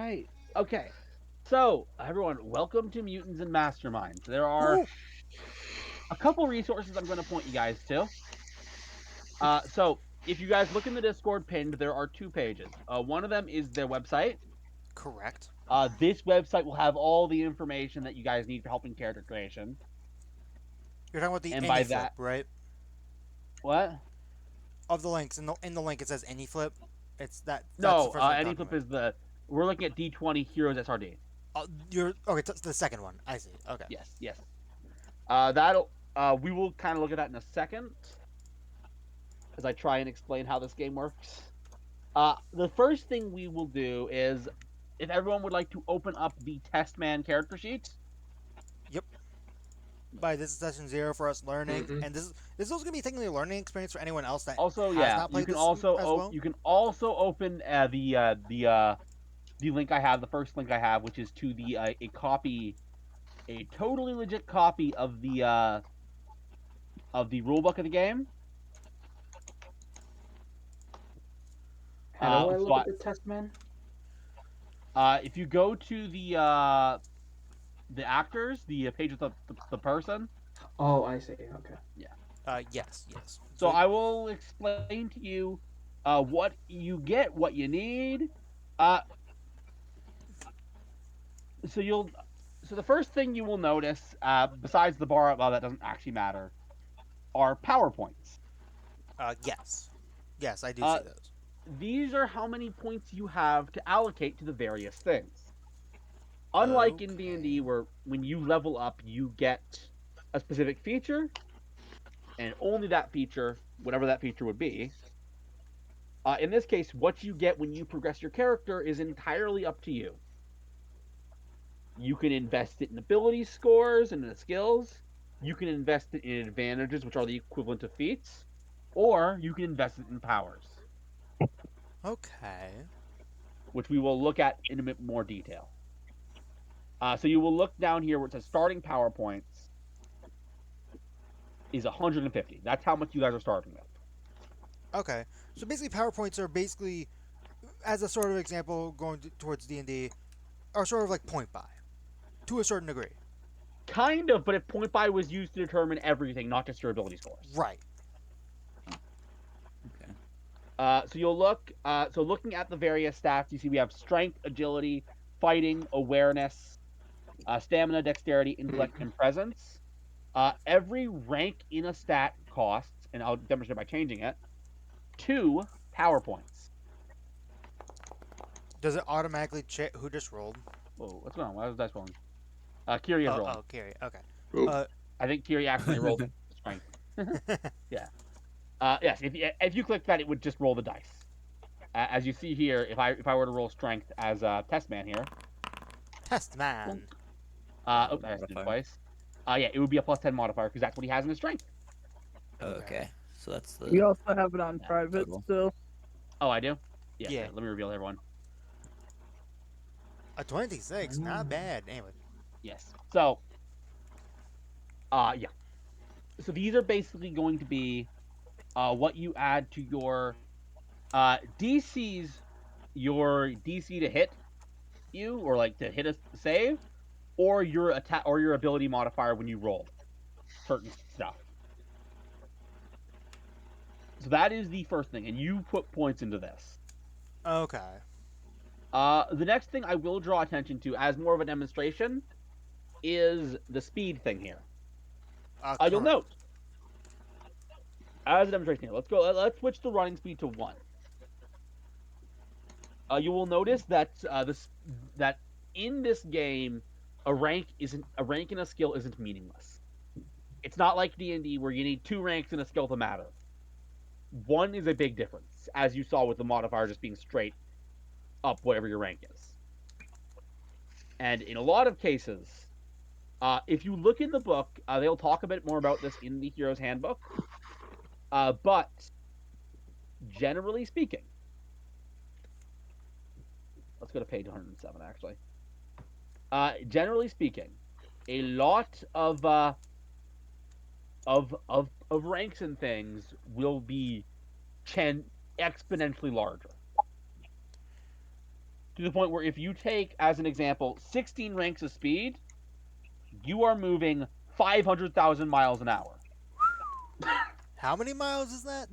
right. Okay. So, everyone, welcome to Mutants and Masterminds. There are Woo! a couple resources I'm going to point you guys to. So, if you guys look in the Discord pinned, there are two pages. One of them is their website. Correct. This website will have all the information that you guys need for helping character creation. You're talking about the And any by flip, that, right? what? Of the links in the link it says any flip. It's that's the No, first one you're talking AnyFlip about. is we're looking at D20 Heroes SRD. You're okay. The second one. I see. Okay. Yes, yes. We will kind of look at that in a second as I try and explain how this game works. The first thing we will do is, if everyone would like to open up the test man character sheet. Yep. By this is session 0 for us learning, Mm-hmm. and this is also gonna be technically a learning experience for anyone else that Also, has yeah, not played this as well. you can also open the link I have, the first link I have, which is to a totally legit copy of the rulebook of the game. How do I look at But the test man? if you go to the actors, the page with the person. Oh, I see. Okay. Yeah. Yes. So I will explain to you what you get, what you need. Uh, so you'll so the first thing you will notice, besides the bar above that doesn't actually matter, are PowerPoints. yes, yes, I do Uh, see those. these are how many points you have to allocate to the various things. Unlike in D&D, Okay. where when you level up, you get a specific feature, and only that feature, whatever that feature would be. In this case, what you get when you progress your character is entirely up to you. You can invest it in ability scores and in the skills. You can invest it in advantages, which are the equivalent of feats, or you can invest it in powers, Okay. which we will look at in a bit more detail. So you will look down here where it says starting power points is 150. That's how much you guys are starting with. Okay. So basically, PowerPoints are basically, as a sort of example, going towards D&D, are sort of like point buy, to a certain degree. Kind of, but if point buy was used to determine everything, not just your ability scores. Right. Okay. So you'll look. So looking at the various stats, you see we have strength, agility, fighting, awareness, stamina, dexterity, intellect, Mm-hmm. and presence. Every rank in a stat costs, and I'll demonstrate by changing it, 2 PowerPoints. Does it automatically check who just rolled? Whoa, what's going on? Why was dice rolling? Kiri is rolling. Carry. Okay. Oh. Uh, I think Kiri accidentally rolled strength. Yeah. Yes. If you click that, it would just roll the dice. As you see here, if I were to roll strength as a test man here, Test man. oops, I did it twice. Yeah, it would be a +10 modifier because that's what he has in his strength. Okay. Okay, so that's We the also have it on max private total. still. Oh, I do. Yeah. Yeah. Here, let me reveal everyone. A 26, not bad. Anyway. Yes. So, yeah. So these are basically going to be what you add to your DCs, your DC to hit you, or like to hit a save, or your attack or your ability modifier when you roll certain stuff. So that is the first thing, and you put points into this. Okay. The next thing I will draw attention to, as more of a demonstration, is the speed thing here. You'll Correct. note, as a demonstration here, let's go. Let's switch the running speed to 1. You will notice that that in this game, a rank and a skill isn't meaningless. It's not like D&D where you need 2 ranks and a skill to matter. 1 is a big difference, as you saw with the modifier just being straight up whatever your rank is. And in a lot of cases, if you look in the book, they'll talk a bit more about this in the Hero's Handbook. But generally speaking, let's go to page 107 actually. Generally speaking, a lot of ranks and things will be exponentially larger. to the point where if you take, as an example, 16 ranks of speed, you are moving 500,000 miles an hour. How many miles is that?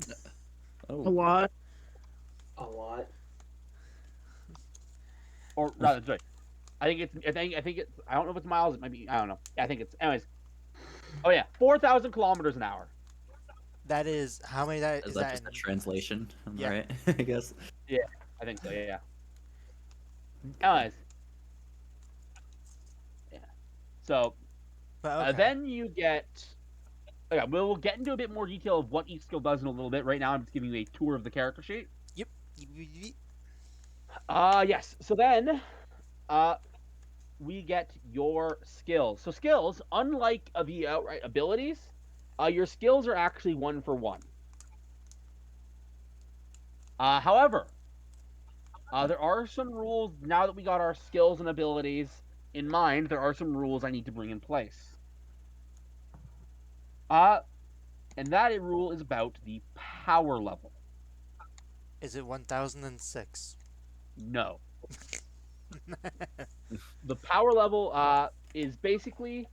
Oh, A lot. A lot. Or rather, sorry, I think it's, I don't know if it's miles, it might be, I don't know. I think it's, anyways. Oh yeah, 4,000 kilometers an hour. That is how many that is is that that just in? a translation? Yeah. Right, I guess. Yeah, I think so, yeah. Anyways, yeah. So, But okay. then you get, okay, we'll get into a bit more detail of what each skill does in a little bit. Right now, I'm just giving you a tour of the character sheet. Yep. Yes. So then, uh, we get your skills. So skills, unlike the outright abilities, your skills are actually one for one. However, there are some rules now that we got our skills and abilities in mind. There are some rules I need to bring in place. And that rule is about the power level. Is it 1006? No, the power level is basically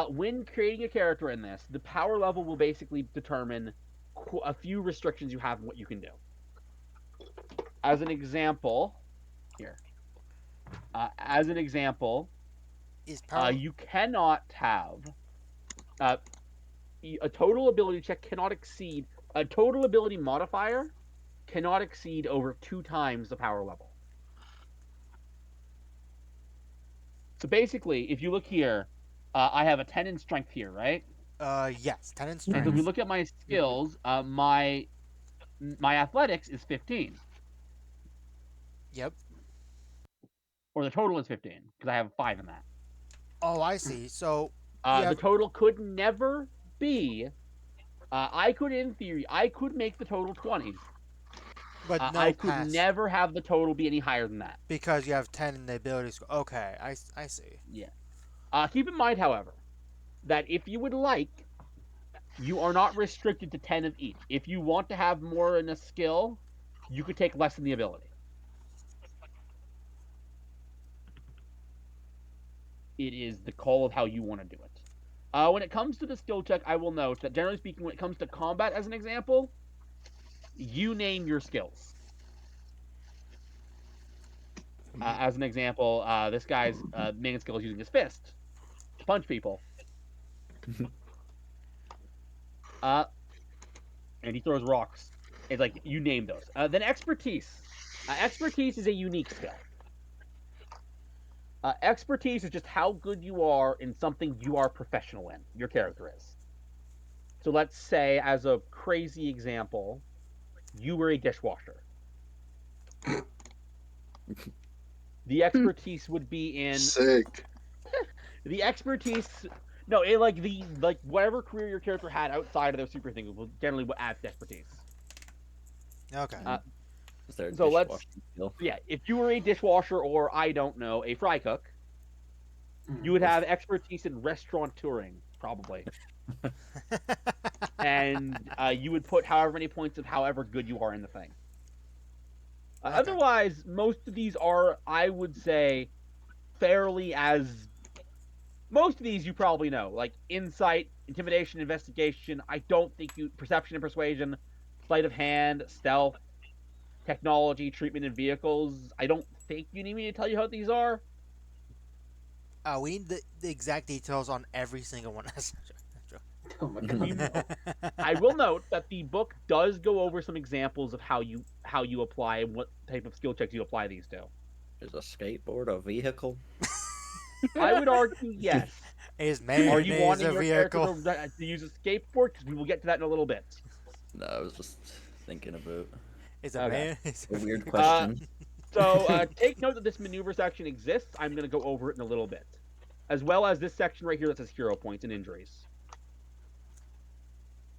when creating a character in this, the power level will basically determine a few restrictions you have and what you can do. As an example, here. As an example, Is power you cannot have uh, a total ability check cannot exceed a total ability modifier cannot exceed over 2 times the power level. So basically, if you look here, I have a 10 in strength here, right? yes, 10 in And so if we strength. look at my skills, my athletics is 15, Yep. or the total is 15 because I have 5 in that. Oh, I see. So you The have total could never be. I could, in theory, I could make the total 20s. but I no could pass never have the total be any higher than that. because you have 10 in the ability score. Okay, I see. Yeah. Keep in mind, however, that if you would like, you are not restricted to 10 of each. If you want to have more in a skill, you could take less in the ability. It is the call of how you want to do it. When it comes to the skill check, I will note that generally speaking, when it comes to combat, as an example, you name your skills. As an example, this guy's main skill is using his fist to punch people. Uh, and he throws rocks. It's like you name those. Then expertise. Expertise is a unique skill. Expertise is just how good you are in something you are professional in. Your character is. So let's say, as a crazy example, you were a dishwasher. The expertise would be in Sick. the expertise. No, it like whatever career your character had outside of their super thing will generally add to expertise. Okay. Is there a So let's dishwashing skill? yeah, if you were a dishwasher or I don't know a fry cook, you would have expertise in restaurateuring probably, and you would put however many points of however good you are in the thing. Okay. Otherwise, most of these are, I would say, fairly as most of these you probably know, like insight, intimidation, investigation. I don't think you perception and persuasion, sleight of hand, stealth, technology, treatment in vehicles. I don't think you need me to tell you how these are. We need the exact details on every single one. Oh my We, god. I will note that the book does go over some examples of how you apply and what type of skill checks you apply these to. Is a skateboard a vehicle? I would argue yes. Is Are mayonnaise you a wanting your character vehicle? to use a skateboard? Because we will get to that in a little bit. No, I was just thinking about Is a Okay. mayonnaise a weird vehicle? question. So take note that this maneuver section exists. I'm going to go over it in a little bit, as well as this section right here that says hero points and injuries.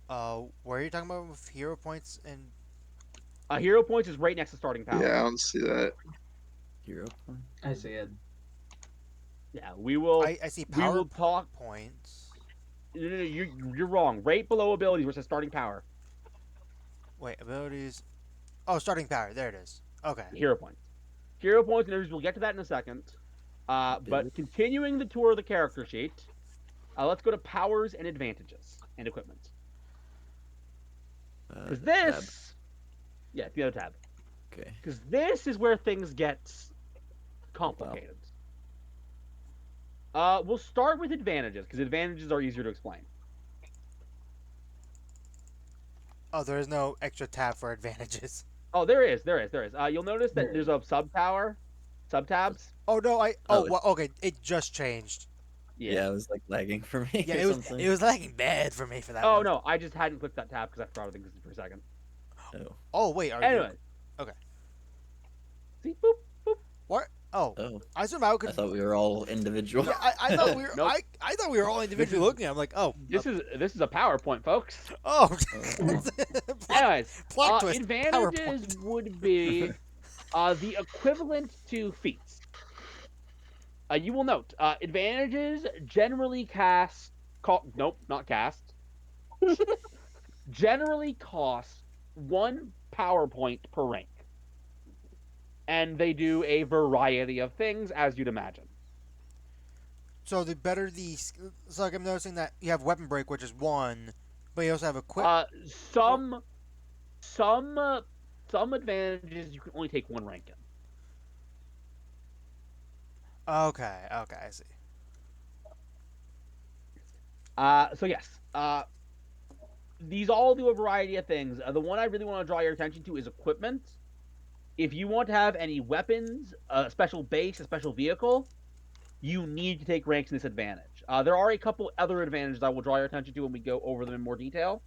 Where are you talking about with hero points and? Hero points is right next to starting power. Yeah, I don't see that. Hero point? I see it. Yeah, we will. I see We power will talk. points. No, you're wrong. Right below abilities, where it says starting power. Wait, abilities. Oh, starting power. There it is. Okay. Hero points. hero points and energies. We'll get to that in a second. But continuing the tour of the character sheet, let's go to powers and advantages and equipment. Because Tab. yeah, the other tab. Okay. Because this is where things get complicated. We'll start with advantages, because advantages are easier to explain. Oh, there is no extra tab for advantages. Oh, there is. You'll notice that there's a sub-tabs. Oh no, Oh, well, okay, it just changed. Yeah, it was like lagging for me. Yeah, or it was something. it was lagging bad for me for that Oh one. no, I just hadn't clicked that tab because I forgot it existed for a second. Oh. Oh wait, are Anyway. you okay? See, boop, boop. What? Oh, Oh. I somehow I could. thought we were all individual. Yeah, I thought we were. Nope. I thought we were all individually looking. I'm like, oh, This is a PowerPoint, folks. oh. Oh. Anyways, plot twist. advantages would be the equivalent to feats. You will note advantages generally not cast. Generally cost 1 power point per rank, and they do a variety of things, as you'd imagine. So the better the, so like I'm noticing that you have weapon break, which is 1, but you also have equip. Some advantages you can only take 1 rank in. Okay, I see. So yes, these all do a variety of things. The one I really want to draw your attention to is equipment. If you want to have any weapons, a special base, a special vehicle, you need to take ranks in this advantage. There are a couple other advantages I will draw your attention to when we go over them in more detail,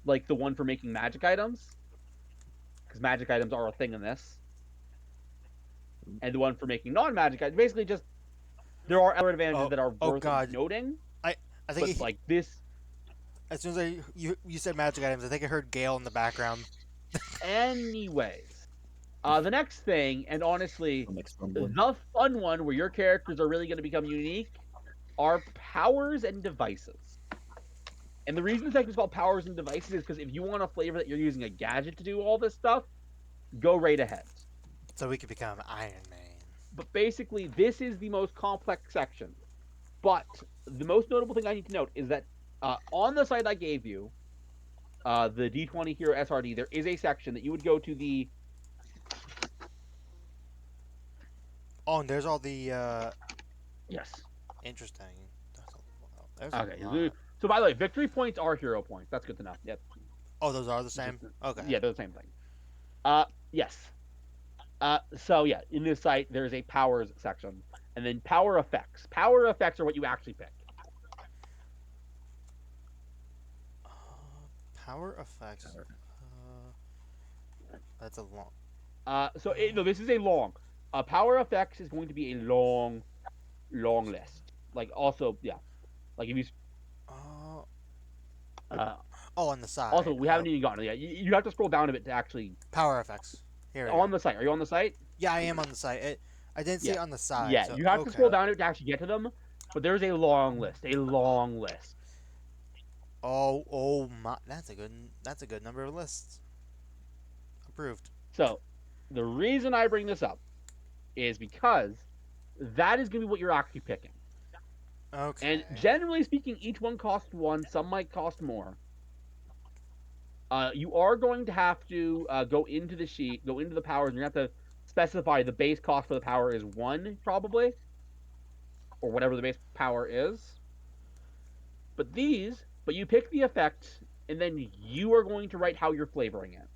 like the one for making magic items, because magic items are a thing in this, and the one for making non-magic items. Basically, just there are other advantages that are worth noting. I think But like this, as soon as you said magic items, I think I heard Gale in the background. anyways, the next thing, and honestly, Stumbling. the fun one where your characters are really going to become unique, are powers and devices. And the reason the section is called powers and devices is because if you want a flavor that you're using a gadget to do all this stuff, go right ahead. So we could become Iron Man. But basically, this is the most complex section. But the most notable thing I need to note is that on the site I gave you, the D20 Hero SRD, there is a section that you would go to the... Oh, and there's all the Yes. interesting. Okay. So by the way, victory points are hero points. That's good to know. Yep. Oh, those are the same? Okay. Yeah, they're the same thing. Yes. So yeah, in this site there's a powers section, and then power effects. Power effects are what you actually pick. Power effects. That's a long. No, this is a long. Power effects is going to be a long list. Like also, yeah, like if you. On the side. Also, we haven't even gotten to it yet. You have to scroll down a bit to actually. Power effects. Here. On the site. Are you on the site? Yeah, I am on the site. I didn't see it on the side. Yeah, so, you have to scroll down it to actually get to them. But there's a long list. A long list. Oh my! That's a good number of lists. Approved. So, the reason I bring this up is because that is going to be what you're actually picking. Okay. And generally speaking, each one costs 1. Some might cost more. You are going to have to go into the sheet, go into the powers, and you have to specify the base cost for the power is 1, probably, or whatever the base power is. But you pick the effect, and then you are going to write how you're flavoring it.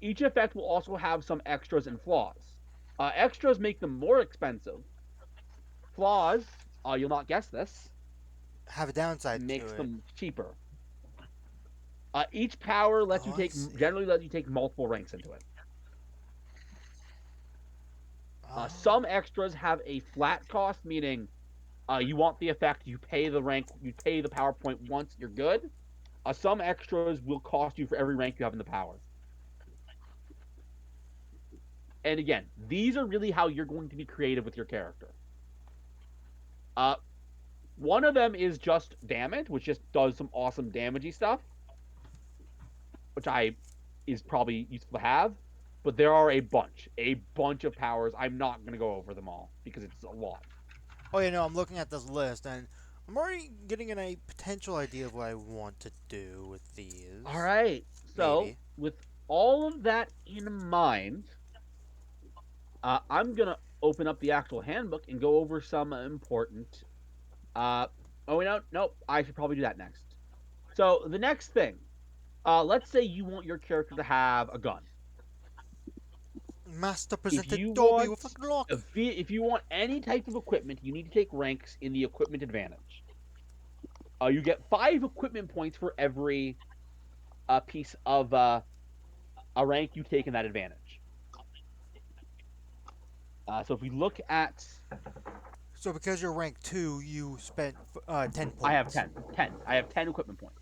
Each effect will also have some extras and flaws. Extras make them more expensive. Flaws, you'll not guess this, have a downside makes to them cheaper. Each power generally lets you take multiple ranks into it. Some extras have a flat cost, meaning you want the effect, you pay the rank, you pay the power point once, you're good. Some extras will cost you for every rank you have in the power. And again, these are really how you're going to be creative with your character. One of them is just damage, which just does some awesome damagey stuff, which is probably useful to have. but there are a bunch of powers. I'm not going to go over them all because it's a lot. Oh yeah, no, I'm looking at this list and I'm already getting a potential idea of what I want to do with these. All right. So, Maybe. with all of that in mind, I'm going to open up the actual handbook and go over some important. Uh, oh, no, nope. I should probably do that next. So, the next thing, let's say you want your character to have a gun. Master If presented you Dobby want with a Glock. if you want any type of equipment, you need to take ranks in the equipment advantage. You get 5 equipment points for every piece of a rank you take in that advantage. So if we look at, So because you're rank 2, you spent 10 points. I have 10. I have 10 equipment points.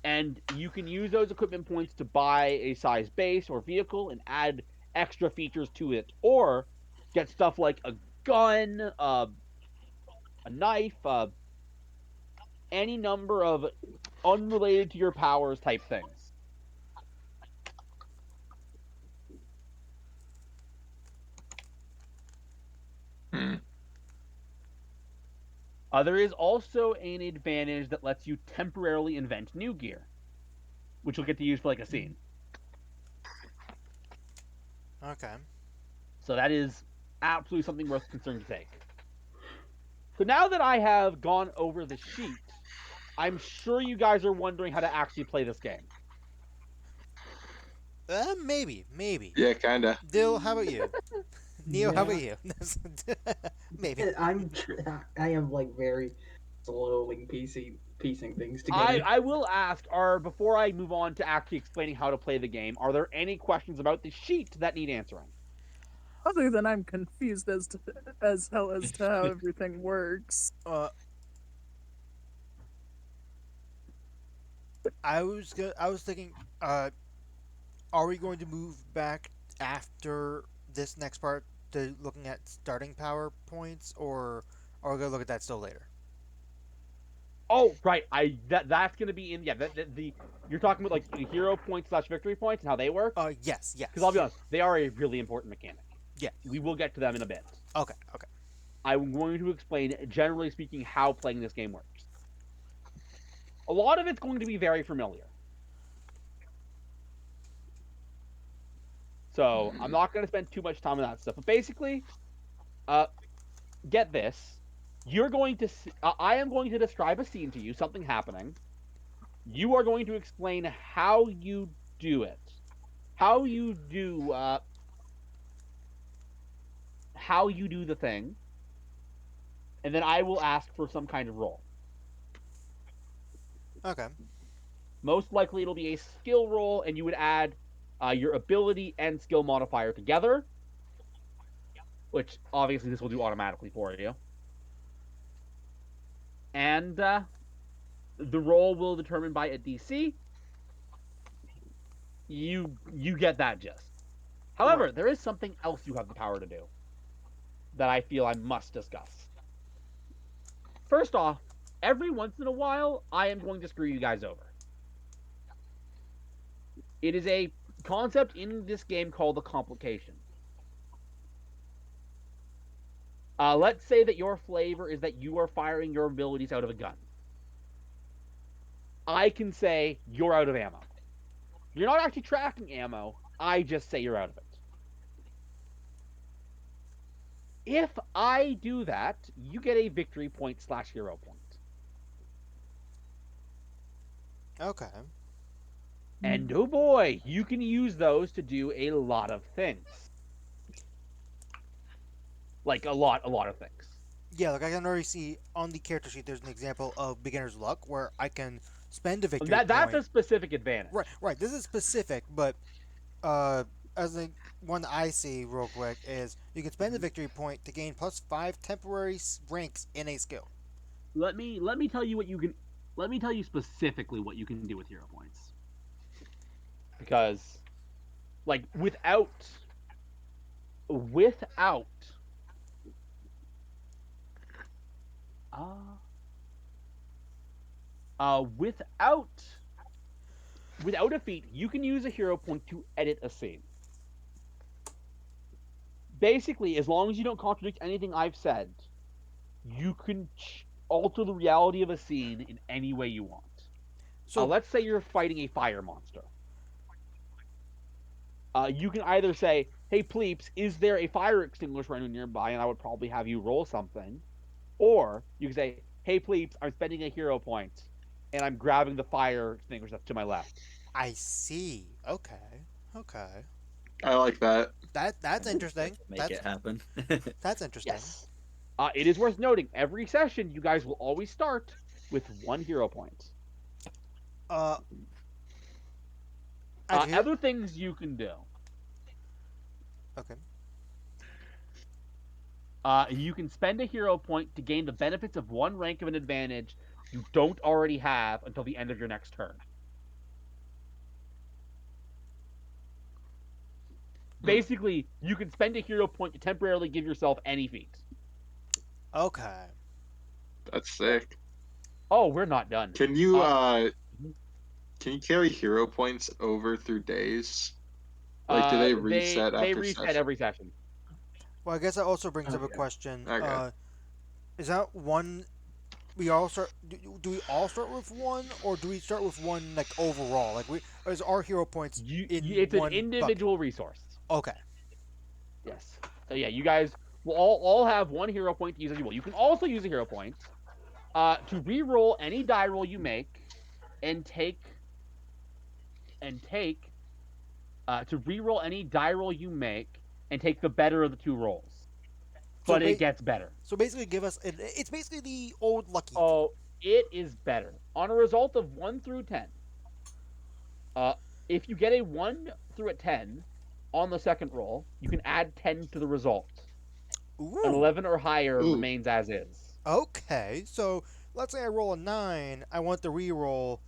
And you can use those equipment points to buy a size base or vehicle and add extra features to it, or get stuff like a gun, a knife, any number of unrelated to your powers type things. There is also an advantage that lets you temporarily invent new gear, which you'll get to use for like a scene. Okay. So that is absolutely something worth considering to take. So now that I have gone over the sheet, I'm sure you guys are wondering how to actually play this game. Maybe. Yeah, kinda. Dill, how about you? Neo, how about Yeah. you? Maybe. I am like very slowly piecing things together. I will ask, before I move on to actually explaining how to play the game, are there any questions about the sheet that need answering? Other than I'm confused as hell as to how everything works. I was thinking, are we going to move back after this next part to looking at starting power points, or are we gonna look at that still later? Oh, right. That's gonna be in the you're talking about like the hero points / victory points and how they work. Yes. Because I'll be honest, they are a really important mechanic. Yeah. We will get to them in a bit. Okay. I'm going to explain, generally speaking, how playing this game works. A lot of it's going to be very familiar. So I'm not going to spend too much time on that stuff. But basically, get this. You're going to I am going to describe a scene to you, something happening. You are going to explain how you do it. How you do the thing. And then I will ask for some kind of roll. Okay. Most likely it'll be a skill roll, and you would add your ability and skill modifier together, which obviously this will do automatically for you. And the roll will determine by a DC. You get that gist. However, Right. there is something else you have the power to do that I feel I must discuss. First off, every once in a while, I am going to screw you guys over. It is a concept in this game called a complication. Let's say that your flavor is that you are firing your abilities out of a gun. I can say you're out of ammo. You're not actually tracking ammo. I just say you're out of it. If I do that, you get a victory point / hero point. Okay. And oh boy, you can use those to do a lot of things. Like a lot of things. Yeah, like I can already see on the character sheet. There's an example of beginner's luck where I can spend a victory That's point. a specific advantage. Right. This is specific, but as the one I see real quick is you can spend a victory point to gain +5 temporary ranks in a skill. Let me tell you what you can. Let me tell you specifically what you can do with hero points. Because, like, without without without a feat, you can use a hero point to edit a scene. Basically, as long as you don't contradict anything I've said, you can alter the reality of a scene in any way you want. So Let's say you're fighting a fire monster. You can either say, "Hey, Pleeps, is there a fire extinguisher nearby?" And I would probably have you roll something. Or you can say, "Hey, Pleeps, I'm spending a hero point, and I'm grabbing the fire extinguisher that's to my left." I see. Okay. Okay. I like that. That's interesting. Make it happen. That's interesting. Yes. It is worth noting, every session, you guys will always start with 1 hero point. Uh. Actually, Other things you can do. okay. You can spend a hero point to gain the benefits of 1 rank of an advantage you don't already have until the end of your next turn. Basically, you can spend a hero point to temporarily give yourself any feat. Okay. That's sick. Oh, we're not done. Can you carry hero points over through days? Like, do they reset they after reset session? every session. Well, I guess that also brings up a Okay. question. Okay. Is that one? We all start. Do we all start with 1, or do we start with 1 like overall? Like is our hero points It's an one individual resource. bucket? Okay. Yes. So yeah, you guys will all have 1 hero point to use as you will. You can also use a hero point to re-roll any die roll you make, and take to re-roll any die roll you make and take the better of the 2 rolls. But it gets better. So basically, give us. It's basically the old lucky. Oh, it is better. On a result of 1 through 10, if you get a 1 through a 10 on the second roll, you can add 10 to the result. Ooh. An 11 or higher Ooh. remains as is. Okay, so let's say I roll a 9. I want the re-roll,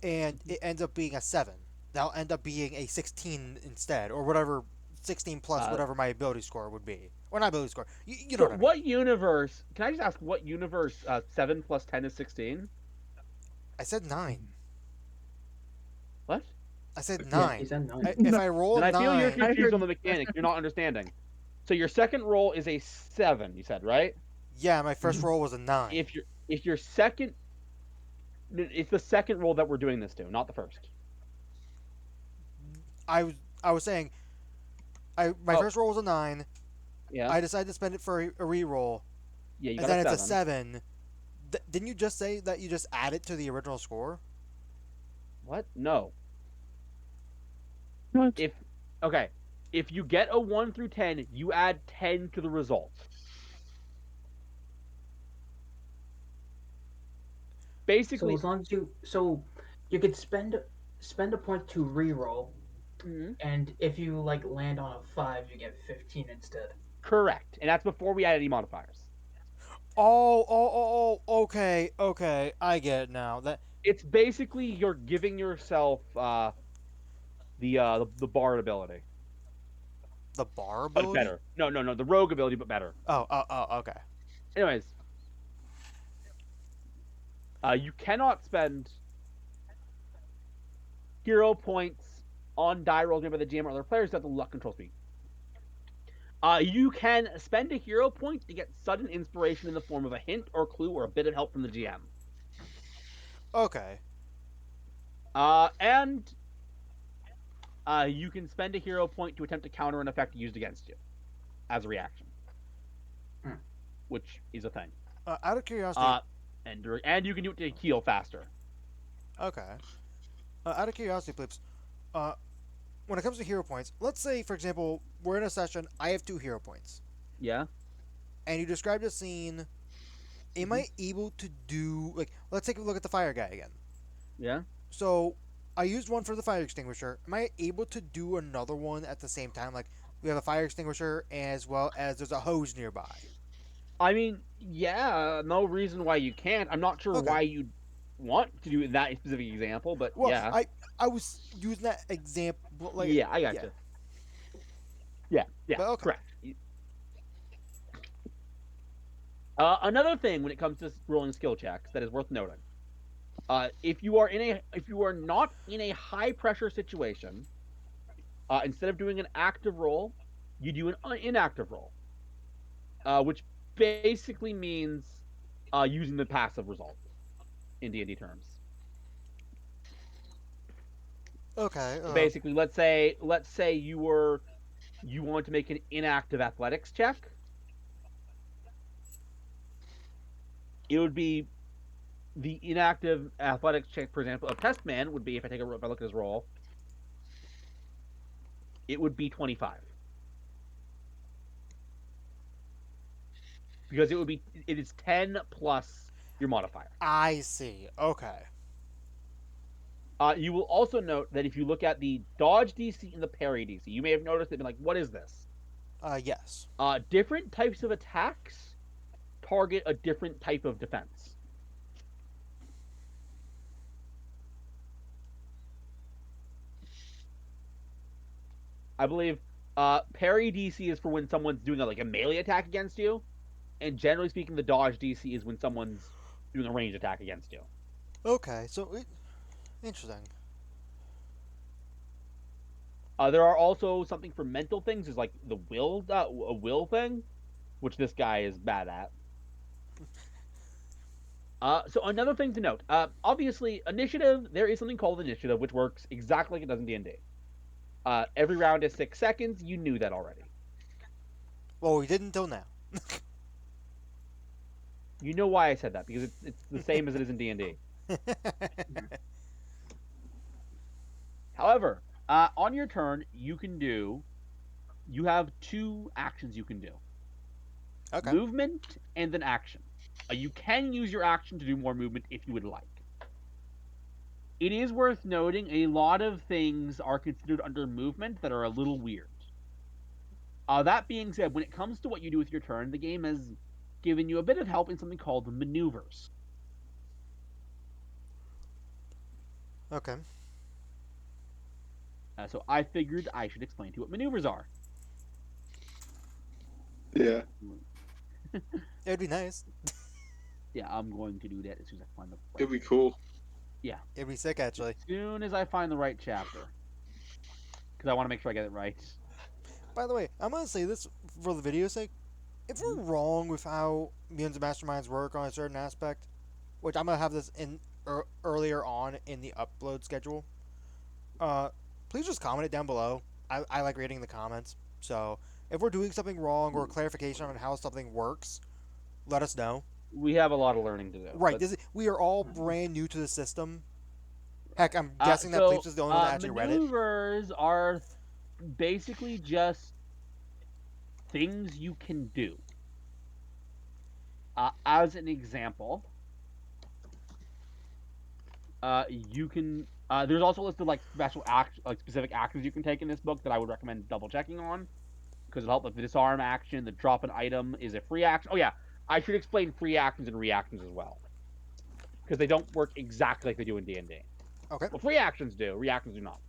and it ends up being a 7. That'll end up being a 16 instead, or whatever. 16 plus whatever my ability score would be, or not ability score. You know So what I mean. what universe? Can I just ask what universe? 7 plus 10 is 16. I said 9. What? I said Yeah, 9. he said 9. If I roll Then I feel you're 9, confused on the mechanic. You're not understanding. So your second roll is a 7. You said, right? yeah, my first roll was a 9. If your second, it's the second roll that we're doing this to, not the first. I was saying, my first roll was a 9. Yeah. I decided to spend it for a re-roll, Yeah. You and got then a it's 7. a 7. Didn't you just say that you just add it to the original score? What? No. What? If you get a 1 through 10, you add 10 to the result. So Basically, as long as you could spend a point to re-roll, and if you like land on a 5, you get 15 instead. correct, and that's before we add any modifiers. Okay, I get it now. It's basically you're giving yourself the bard ability, The bar but ability? better. No, the rogue ability, but better. Okay. Anyways, you cannot spend hero points on die rolls made by the GM or other players that the luck control speed. You can spend a hero point to get sudden inspiration in the form of a hint or clue or a bit of help from the GM. Okay. And you can spend a hero point to attempt to counter an effect used against you as a reaction, which is a thing. Out of curiosity. And you can do it to heal faster. Okay. Out of curiosity, Blips. When it comes to hero points, let's say, for example, we're in a session. I have 2 hero points, Yeah. and you described a scene. Am I able to do like? Let's take a look at the fire guy again. Yeah. So I used 1 for the fire extinguisher. Am I able to do another one at the same time? Like we have a fire extinguisher as well as there's a hose nearby. I mean, yeah, no reason why you can't. I'm not sure Okay. why you'd want to do that specific example, but Well, yeah. I was using that example. Like Yeah, I gotcha. Yeah, But okay. correct. Another thing when it comes to rolling skill checks that is worth noting. If you are not in a high pressure situation, instead of doing an active roll, you do an inactive roll, which basically means using the passive result in D&D terms. Okay. So basically, let's say you want to make an inactive athletics check. It would be the inactive athletics check, for example, of Test Man would be, if I look at his roll, it would be 25. Because it is 10 plus your modifier. I see. Okay. You will also note that if you look at the dodge DC and the parry DC, you may have noticed they've been like, what is this? Yes. Different types of attacks target a different type of defense. I believe parry DC is for when someone's doing a melee attack against you, and generally speaking, the dodge DC is when someone's doing a ranged attack against you. Okay. Interesting. There are also something for mental things, is like the a will thing, which this guy is bad at. So another thing to note, obviously, initiative. There is something called initiative, which works exactly like it does in D&D. Every round is 6 seconds. You knew that already. Well, we didn't until now. You know why I said that, because it's the same as it is in D&D. However, on your turn, you have 2 actions you can do. Okay. Movement and then action. You can use your action to do more movement if you would like. It is worth noting a lot of things are considered under movement that are a little weird. That being said, when it comes to what you do with your turn, the game has given you a bit of help in something called maneuvers. Okay. So I figured I should explain to you what maneuvers are. Yeah. It'd be nice. Yeah, I'm going to do that as soon as I find the right. It'd be cool. Yeah. It'd be sick, actually. As soon as I find the right chapter, because I want to make sure I get it right. By the way, I'm gonna say this for the video's sake. If we're wrong with how mutants and masterminds work on a certain aspect, which I'm gonna have this in earlier on in the upload schedule, please just comment it down below. I like reading the comments. So if we're doing something wrong or clarification on how something works, let us know. We have a lot of learning to do. Right. We are all brand new to the system. Heck, I'm guessing that Pleeps is the only one that actually read it. Maneuvers are basically just things you can do. As an example, you can. There's also a list of specific actions you can take in this book that I would recommend double checking on, because it'll help with the disarm action. The drop an item is a free action. Oh yeah, I should explain free actions and reactions as well, because they don't work exactly like they do in D&D. Okay. Well, free actions do. Reactions do not.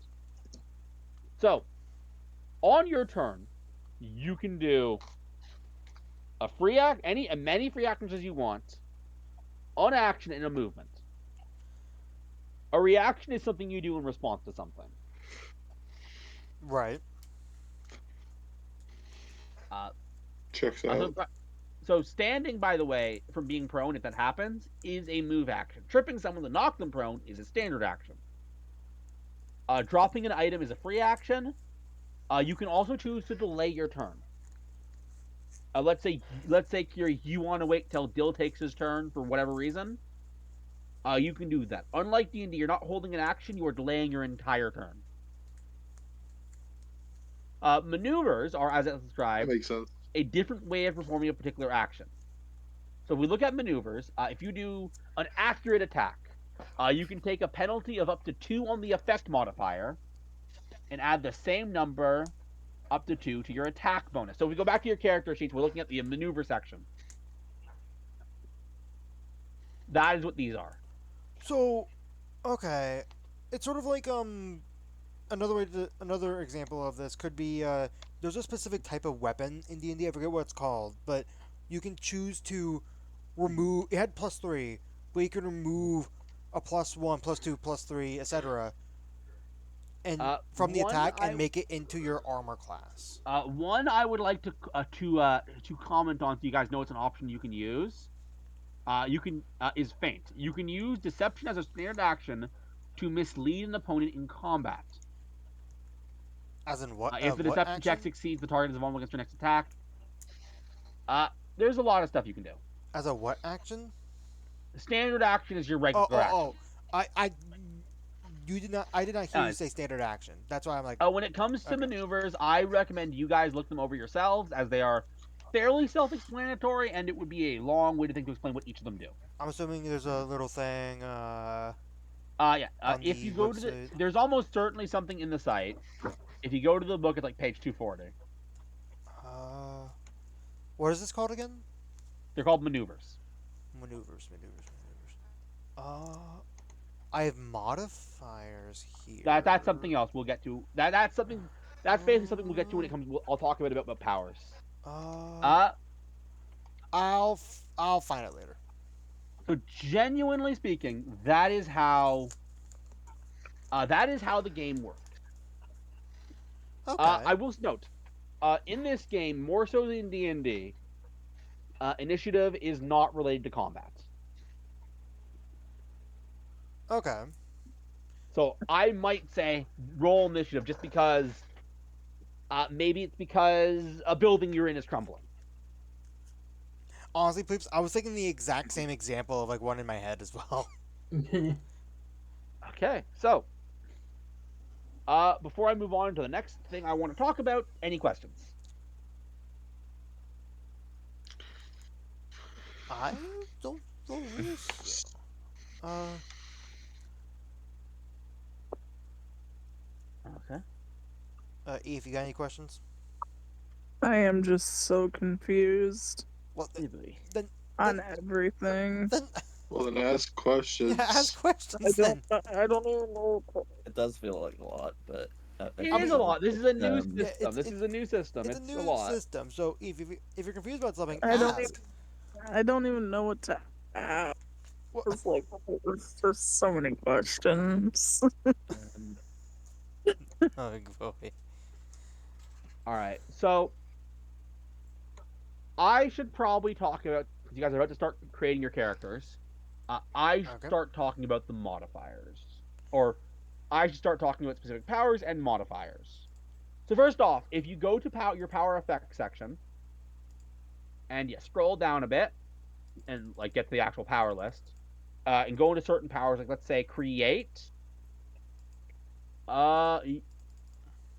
So, on your turn, you can do a many free actions as you want, an action, and a movement. A reaction is something you do in response to something. Right. Checks out. So standing, by the way, from being prone, if that happens, is a move action. Tripping someone to knock them prone is a standard action. Dropping an item is a free action. You can also choose to delay your turn. Let's say, Kiri, you want to wait till Dill takes his turn for whatever reason. You can do that. Unlike D&D, you're not holding an action; you are delaying your entire turn. Maneuvers are, as it's described, That makes sense. a different way of performing a particular action. So if we look at maneuvers, if you do an accurate attack, you can take a penalty of up to 2 on the effect modifier and add the same number up to 2 to your attack bonus. So if we go back to your character sheets, we're looking at the maneuver section. That is what these are. So, okay, it's sort of like another example of this could be there's a specific type of weapon in D&D. I forget what it's called, but you can choose to remove. It had +3, but you can remove a +1, +2, +3, etc., and from the One attack, I and make it into your armor class. one I would like to comment on, so you guys know it's an option you can use. You can is feint. You can use deception as a standard action to mislead an opponent in combat. As in what? If the What deception check action? succeeds, the target is vulnerable against your next attack. There's a lot of stuff you can do. As a what action? The standard action is your Oh, regular oh, action. oh. I, you did not. I did not hear you say standard action. That's why I'm like. When it comes to Okay. maneuvers, I recommend you guys look them over yourselves, as they are fairly self-explanatory, and it would be a long way to explain what each of them do. I'm assuming there's a little thing. Yeah. On If the you go to website. there's almost certainly something in the site. If you go to the book, it's like page 240. What is this called again? They're called maneuvers. Maneuvers. I have modifiers here. That's something else we'll get to. That's something. That's basically something we'll get to when it comes. I'll talk about powers. I'll find it later. So genuinely speaking, that is how the game works. Okay. I will note, in this game, more so than D&D, initiative is not related to combat. Okay. So I might say roll initiative just because maybe it's because a building you're in is crumbling. Honestly, Pleeps, I was thinking the exact same example of like one in my head as well. Okay, so before I move on to the next thing I want to talk about, any questions? I don't believe so. Okay. Eve, you got any questions? I am just so confused Well, then on everything. Well, then ask questions. yeah, ask questions I then. don't even know. It does feel like a lot, but It is a lot. This is a new Um, system. This is a new system. It's a new lot. system. So, Eve, if you're confused about something, I don't ask. I don't even know what to ask. Well, It's like there's just so many questions. oh boy. All right, so I should probably talk about, because you guys are about to start creating your characters. I should start talking about the modifiers, or I should start talking about specific powers and modifiers. So first off, if you go to your power effects section, and you scroll down a bit, and like get to the actual power list, and go into certain powers, like let's say create.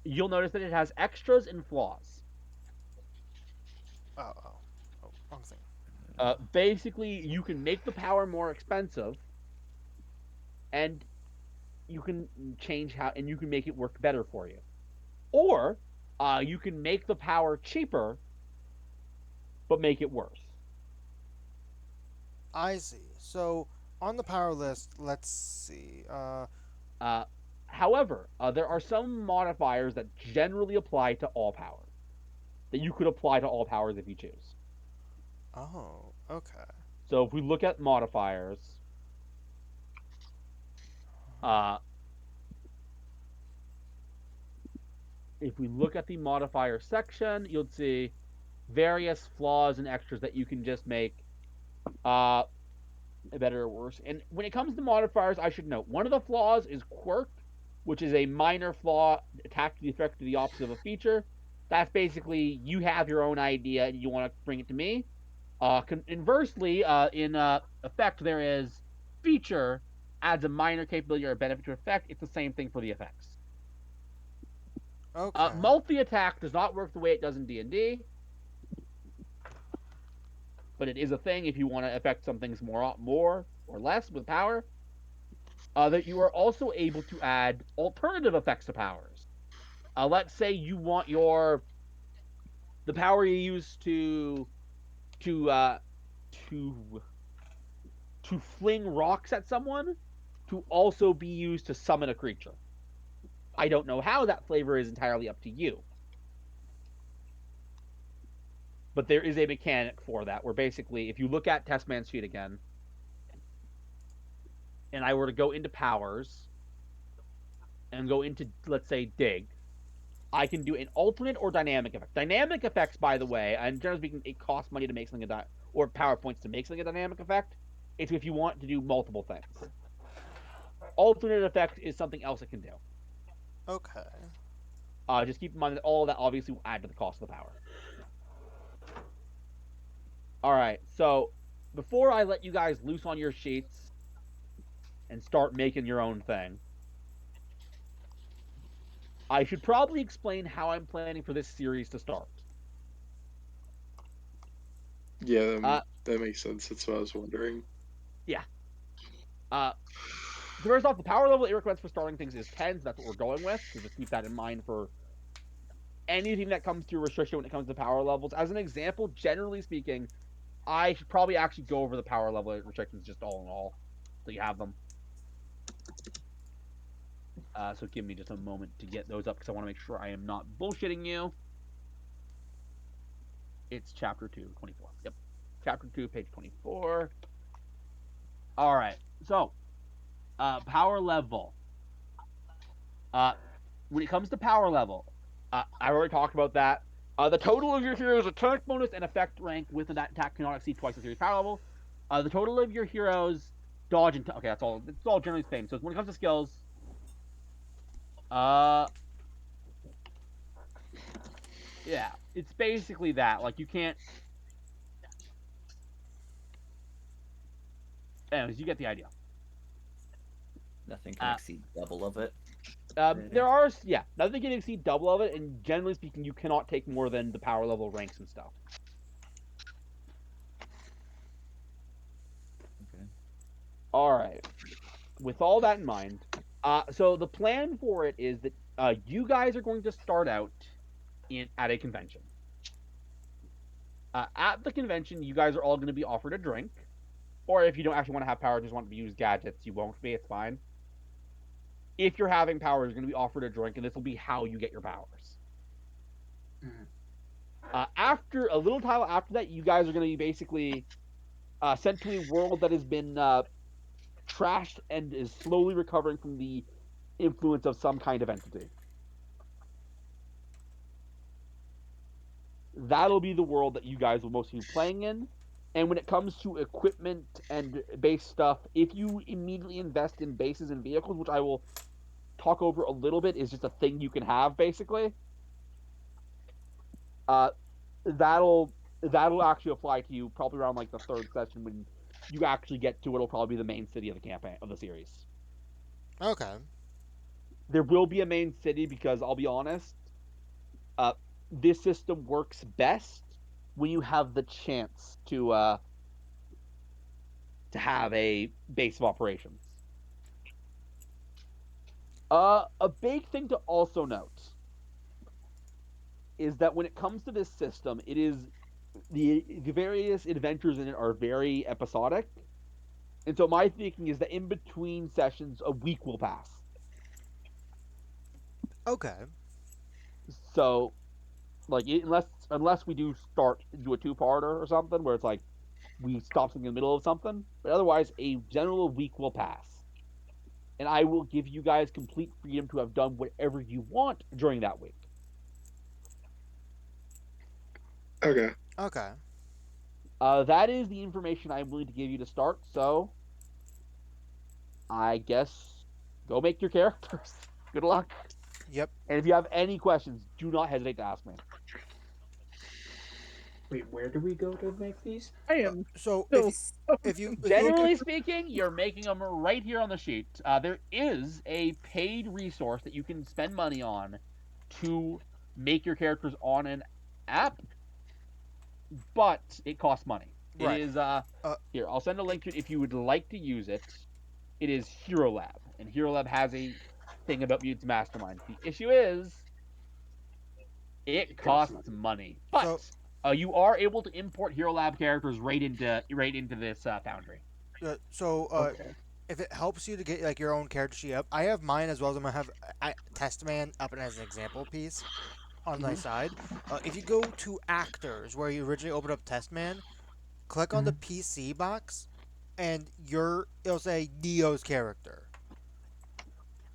You'll notice that it has extras and flaws. Oh, wrong thing. Basically, you can make the power more expensive, and you can change how, and you can make it work better for you. Or, you can make the power cheaper, but make it worse. I see. So, on the power list, let's see. However, there are some modifiers that generally apply to all power, that you could apply to all powers if you choose. Oh, okay. So if we look at modifiers, if we look at the modifier section, you'll see various flaws and extras that you can just make better or worse. And when it comes to modifiers, I should note, one of the flaws is quirk, which is a minor flaw attached to the effect of the opposite of a feature. That's basically, you have your own idea and you want to bring it to me. Inversely, in effect, there is feature adds a minor capability or a benefit to effect. It's the same thing for the effects. Okay. Multi-attack does not work the way it does in D&D, but it is a thing if you want to affect some things more or less with power. That you are also able to add alternative effects to powers. Let's say you want the power you use to fling rocks at someone to also be used to summon a creature. I don't know how that flavor is entirely up to you. But there is a mechanic for that, where basically, if you look at Testman's sheet again, and I were to go into powers and go into, let's say, dig, I can do an alternate or dynamic effect. Dynamic effects, by the way, and generally speaking, it costs money to make something or power points to make something a dynamic effect. It's if you want to do multiple things. Alternate effect is something else it can do. Okay. Just keep in mind that all of that obviously will add to the cost of the power. All right, so before I let you guys loose on your sheets and start making your own thing, I should probably explain how I'm planning for this series to start. Yeah, Uh, that makes sense. That's what I was wondering. yeah. Uh, First off, the power level it recommends for starting things is 10, so that's what we're going with. So just keep that in mind for anything that comes to restriction when it comes to power levels. As an example, generally speaking, I should probably actually go over the power level restrictions just all in all, so you have them. So give me just a moment to get those up because I want to make sure I am not bullshitting you. It's chapter 2, 24. Yep. Chapter 2, page 24. All right. So, power level. When it comes to power level, I already talked about that. The total of your heroes' attack bonus and effect rank with an attack cannot exceed twice the series power level. The total of your heroes' dodge and okay, that's all. It's all generally the same. So when it comes to skills, uh, yeah, it's basically that. Like you can't. Anyways, you get the idea. Nothing can exceed double of it. There are, yeah, nothing can exceed double of it, and generally speaking, you cannot take more than the power level ranks and stuff. Okay. All right. With all that in mind, so the plan for it is that you guys are going to start out at a convention. At the convention, you guys are all going to be offered a drink, or if you don't actually want to have power, just want to use gadgets, you won't be. It's fine. If you're having power, you're going to be offered a drink, and this will be how you get your powers. After a little time after that, you guys are going to be basically sent to a world that has been trashed and is slowly recovering from the influence of some kind of entity. That'll be the world that you guys will mostly be playing in. And when it comes to equipment and base stuff, if you immediately invest in bases and vehicles, which I will talk over a little bit, is just a thing you can have basically. Uh, that'll actually apply to you probably around like the third session when you actually get to what'll probably be the main city of the campaign of the series. Okay. There will be a main city because I'll be honest, uh, this system works best when you have the chance to have a base of operations. A big thing to also note is that when it comes to this system, it is the various adventures in it are very episodic, and so my thinking is that in between sessions, a week will pass. Okay. So, like, unless we do a two-parter or something where it's like we stop something in the middle of something, but otherwise, a general week will pass, and I will give you guys complete freedom to have done whatever you want during that week. Okay. Okay. That is the information I'm willing to give you to start. So, I guess go make your characters. Good luck. Yep. And if you have any questions, do not hesitate to ask me. Wait, where do we go to make these? I am So still so if you Generally speaking, you're making them right here on the sheet. There is a paid resource that you can spend money on to make your characters on an app, but it costs money. It right. is Uh, here. I'll send a link to it if you would like to use it. It is Hero Lab, and Hero Lab has a thing about mutants mastermind. The issue is it costs money, so but you are able to import Hero Lab characters right into this foundry. so Okay. if it helps you to get like your own character sheet up, I have mine as well as I'm gonna have Testman up as an example piece on my Mhm. side. If you go to actors where you originally opened up Testman, click on the Mhm. PC box, and it'll say Neo's character.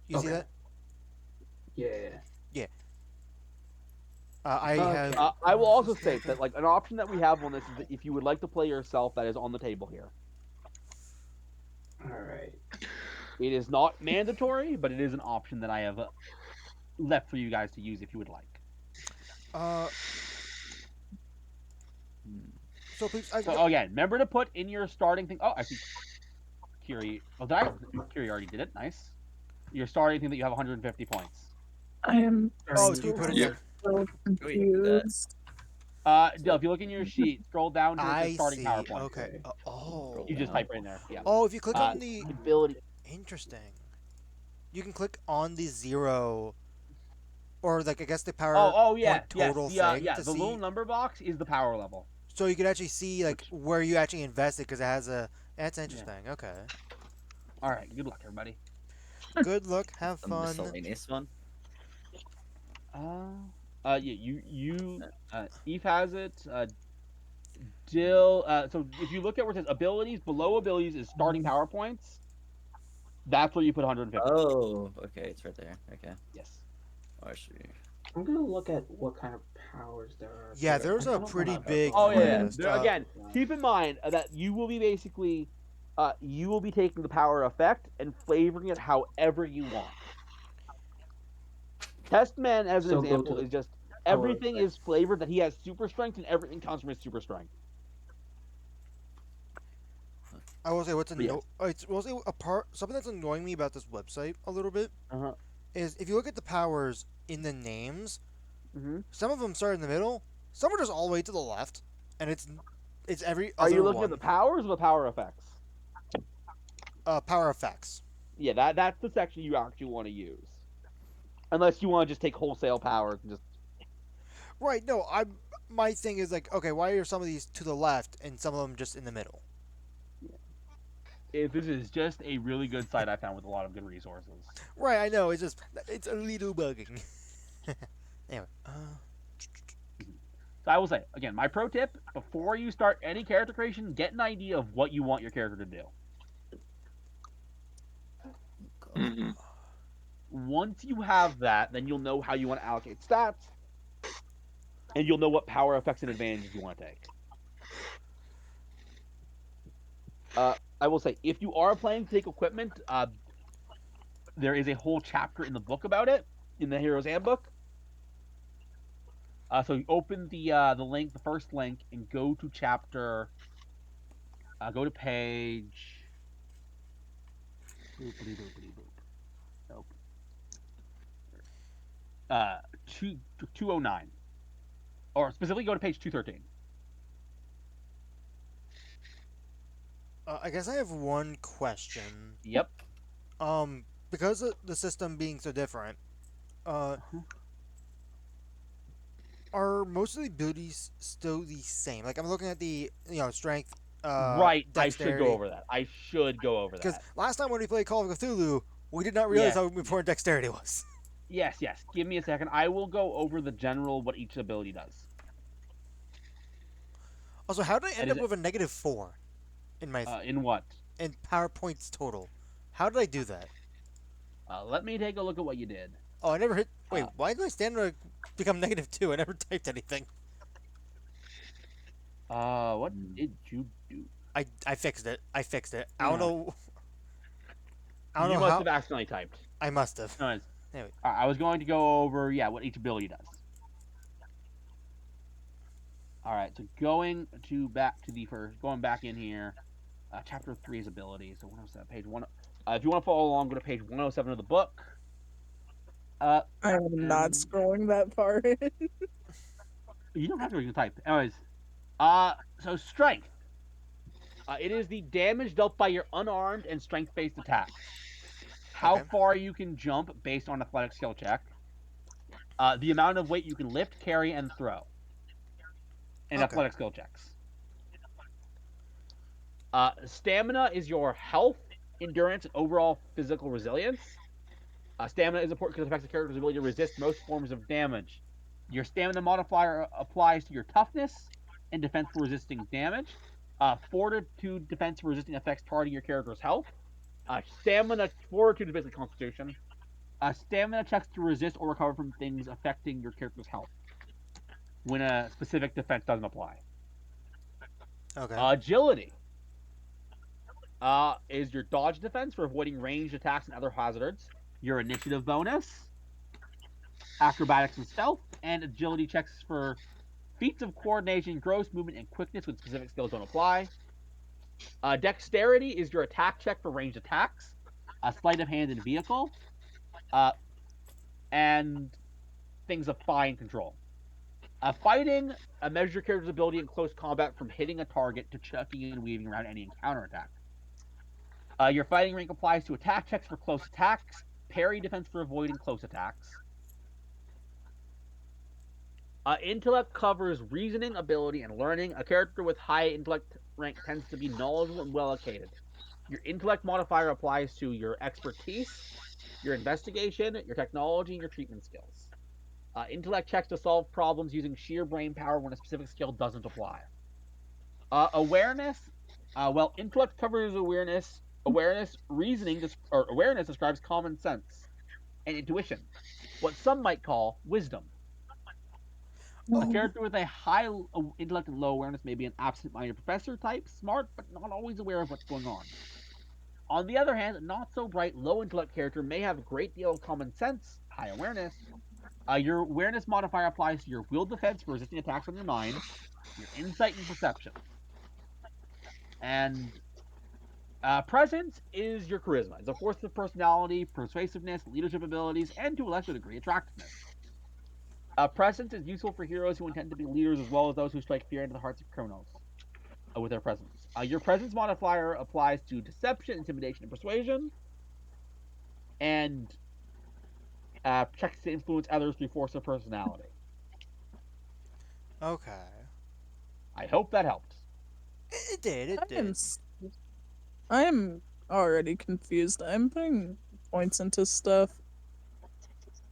You see Okay. that? Yeah. Yeah. I Okay. have. I will also this state character. that like an option that we have on this is that if you would like to play yourself, that is on the table here. All right. It is not mandatory, but it is an option that I have left for you guys to use if you would like. Uh, so please, So again, remember to put in your starting thing. Oh, I see. Kiri. Oh, Kiri already did it. Nice. Your starting thing that you have 150 points. I am Oh, Starting so you so, put it Yeah. in. so We can do that. confused. Dale, if you look in your sheet, scroll down to I starting see. PowerPoint. Okay. Okay. Oh. You just type right in there. Yeah. Oh, if you click on the Ability. interesting, you can click on the 0, or like I guess the power Oh yeah. point Yes. total The thing yeah. to The see. little number box is the power level. So you can actually see like Which- where you actually invested because it has a. That's interesting. Okay. All right. Good luck, everybody. Good luck. Have The fun. miscellaneous one. Yeah. Eve has it. Dill. So if you look at where it says abilities, below abilities is starting power points. That's where you put 150. Oh, okay, it's right there. Okay. Yes. Oh, I see. I'm gonna look at what kind of powers there are. Yeah, but there's I a don't pretty wanna- big Oh yeah. list. Again, keep in mind that you will be basically, you will be taking the power effect and flavoring it however you want. Testman, as an So go example, to is just power everything effect. is flavored that he has super strength and everything comes from his super strength. I will say what's But yes. it's mostly a part. Something that's annoying me about this website a little bit Uh-huh. is if you look at the powers in the names, Mm-hmm. some of them start in the middle, some are just all the way to the left, and it's every Are other you looking one. at the powers or the power effects? Power effects. Yeah, that's the section you actually want to use. Unless you want to just take wholesale powers and just. Right. No, my thing is like, okay, why are some of these to the left and some of them just in the middle? If this is just a really good site I found with a lot of good resources. Right. I know. It's a little bugging. Anyway. So I will say again, my pro tip: before you start any character creation, get an idea of what you want your character to do. hmm Once you have that, then you'll know how you want to allocate stats, and you'll know what power effects and advantages you want to take. I will say, if you are planning to take equipment, there is a whole chapter in the book about it, in the Hero's Handbook. So you open the link, the first link, and go to chapter. Go to page. Boopity boopity boop. Nope. 209, or specifically go to page 213. I guess I have one question. Yep. Because of the system being so different, are most of the abilities still the same? Like I'm looking at the strength, Right. I should dexterity. go over that. Because last time when we played Call of Cthulhu, we did not realize Yeah. how important dexterity was. Yes. Give me a second. I will go over the general what each ability does. Also, how did I end is up it- with a -4 in my In what? in PowerPoints total? How did I do that? Let me take a look at what you did. Oh, I never hit. Wait, Uh, why did I stand to become -2? I never typed anything. What did you do? I fixed it. I fixed it. I Yeah. don't know. I don't You know must how. have accidentally typed. I must have. No, Anyway. I was going to go over what each ability does. All right, so going back in here, chapter 3 is abilities. So 107, page 1. If you want to follow along, go to page 107 of the book. I am not And- scrolling that far in. You don't have to. You can type. Anyways, so strength. It is the damage dealt by your unarmed and strength-based attacks. How Okay. far you can jump based on athletic skill check. The amount of weight you can lift, carry, and throw. And Okay. athletic skill checks. Stamina is your health, endurance, and overall physical resilience. Stamina is important because it affects the character's ability to resist most forms of damage. Your stamina modifier applies to your toughness and defense for resisting damage. Fortitude defense for resisting effects targeting your character's health. Stamina, fortitude is basically constitution. Stamina checks to resist or recover from things affecting your character's health when a specific defense doesn't apply. Okay. Agility is your dodge defense for avoiding ranged attacks and other hazards. Your initiative bonus, acrobatics and stealth, and agility checks for feats of coordination, gross movement, and quickness when specific skills don't apply. Dexterity is your attack check for ranged attacks, sleight of hand and vehicle, and things of fine control. Fighting measures your character's ability in close combat from hitting a target to chucking and weaving around any encounter attack. Your fighting rank applies to attack checks for close attacks, parry defense for avoiding close attacks. Intellect covers reasoning, ability, and learning. A character with high intellect rank tends to be knowledgeable and well educated. Your intellect modifier applies to your expertise, your investigation, your technology, and your treatment skills. Intellect checks to solve problems using sheer brain power when a specific skill doesn't apply. Awareness, well, intellect covers awareness. Awareness describes common sense and intuition, what some might call wisdom. A Oh, character with a high intellect and low awareness may be an absent-minded professor type, smart but not always aware of what's going on. On the other hand, a not so bright low intellect character may have a great deal of common sense, high awareness. Your awareness modifier applies to your will defense for resisting attacks on your mind, your insight and perception. And presence is your charisma. It's a force of personality, persuasiveness, leadership abilities, and to a lesser degree, attractiveness. Presence is useful for heroes who intend to be leaders as well as those who strike fear into the hearts of criminals with their presence. Your presence modifier applies to deception, intimidation, and persuasion, and checks to influence others through force of personality. okay. I hope that helped. It did. It I am, did. I am already confused. I'm putting points into stuff.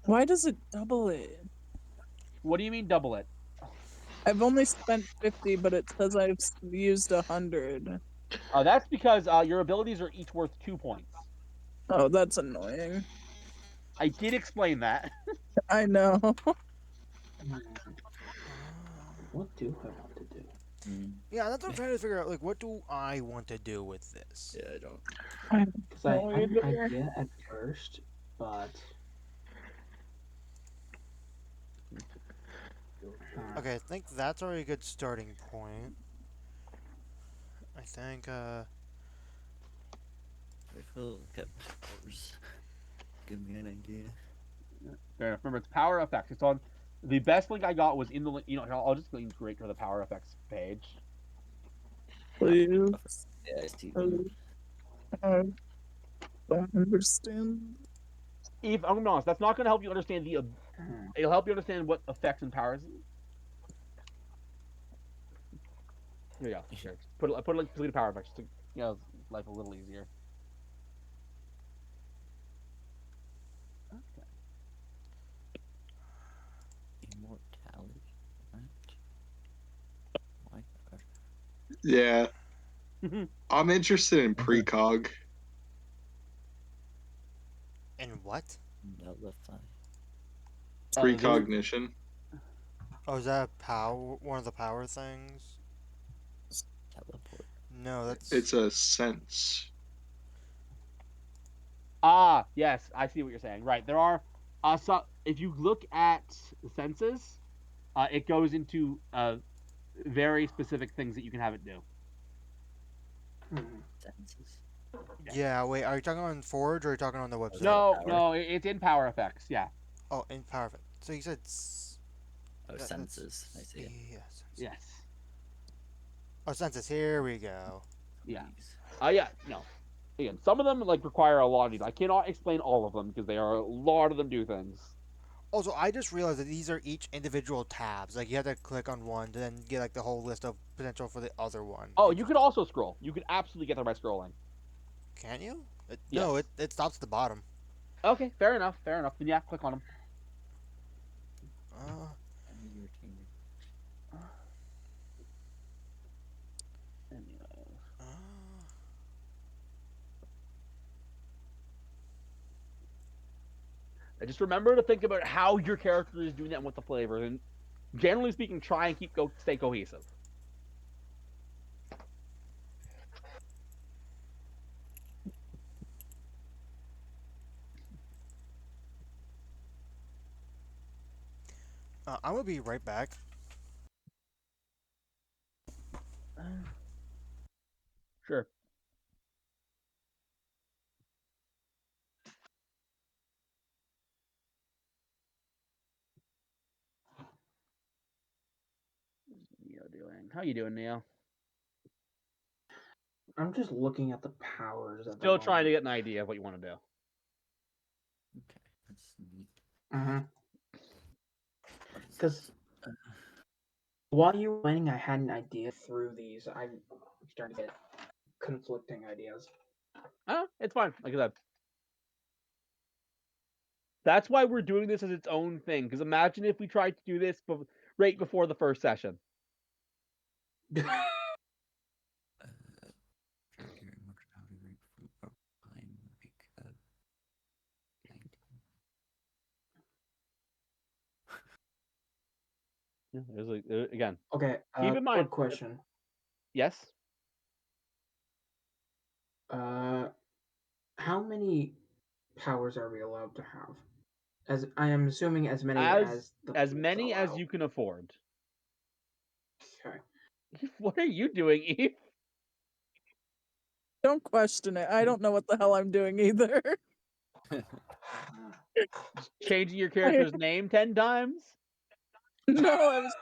Why does it double it? What do you mean double it? I've only spent 50, but it says I've used 100. That's because your abilities are each worth 2 points. Oh, that's annoying. I did explain that. I know. What do I want to do? Yeah, that's what I'm trying to figure out. Like, what do I want to do with this? Yeah, I don't. Because I had an idea at first, but Okay, I think that's already a good starting point. I think, I feel like powers. Give me an idea. Fair enough. Remember, it's power effects. It's on. The best link I got was in the. I'll just link straight to the power effects page. Please. Yeah, I see them. I don't understand. Eve, I'm gonna be honest. That's not gonna help you understand the. It'll help you understand what effects and powers. Here we go. Here, put a link to the power effects to life a little easier. Okay. Immortality. Right? My God. Yeah, I'm interested in precog. and what? Nullify. Precognition. Oh, is that one of the power things? Teleport. No, that's. It's a sense. Yes, I see what you're saying. Right, there are. So if you look at the senses, it goes into very specific things that you can have it do. Senses. Yeah, wait, are you talking on Forge or are you talking on the website? No, it's in power effects. Yeah. Oh, in Power Effect. So you said. Oh, senses. I see it. Yes. Yes. Oh, senses. Here we go. Yeah. Please. Yeah. No. Again, some of them require a lot of these. I cannot explain all of them because they are a lot of them do things. Also, I just realized that these are each individual tabs. Like, you have to click on one to then get, the whole list of potential for the other one. Oh, you could also scroll. You could absolutely get there by scrolling. Can you? Yes. No, it stops at the bottom. Okay, fair enough. Then yeah, click on them. Just remember to think about how your character is doing that and what the flavor. And generally speaking, try and stay cohesive. I'm gonna be right back. Sure. Neo doing? How you doing, Neo? I'm just looking at the powers at the Still trying to moment. get an idea of what you want to do. Okay, that's neat. Mm-hmm. What is Because this? while you were playing, I had an idea through these. I'm starting to get conflicting ideas. It's fine. Like I said, that's why we're doing this as its own thing. Because imagine if we tried to do this right before the first session. Trigger immortality rate for time like 19. Yeah, there's like again. Okay. Keep in mind. Quick question. Yes. How many powers are we allowed to have? As I am assuming, as many As the as points many as allow. you can afford. Okay. What are you doing, Eve? Don't question it. I don't know what the hell I'm doing either. Changing your I, character's name 10 times? no, I was.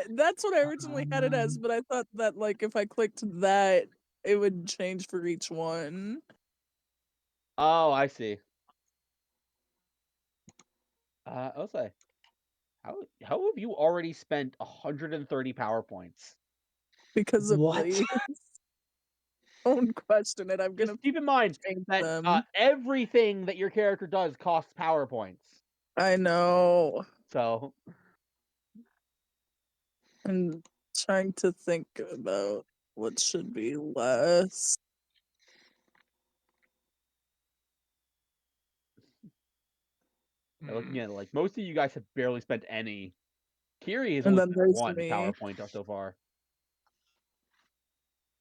That's what I originally had it as, but I thought that like if I clicked that, it would change for each one. Oh, I see. I'll say, how have you already spent 130 PowerPoints? Because of What? the don't question it. I'm Just gonna keep in mind change that them. everything that your character does costs PowerPoints. I know. So I'm trying to think about what should be less. looking at it, like most of you guys have barely spent any. Kiri has And only then spent there's one me. PowerPoint so far.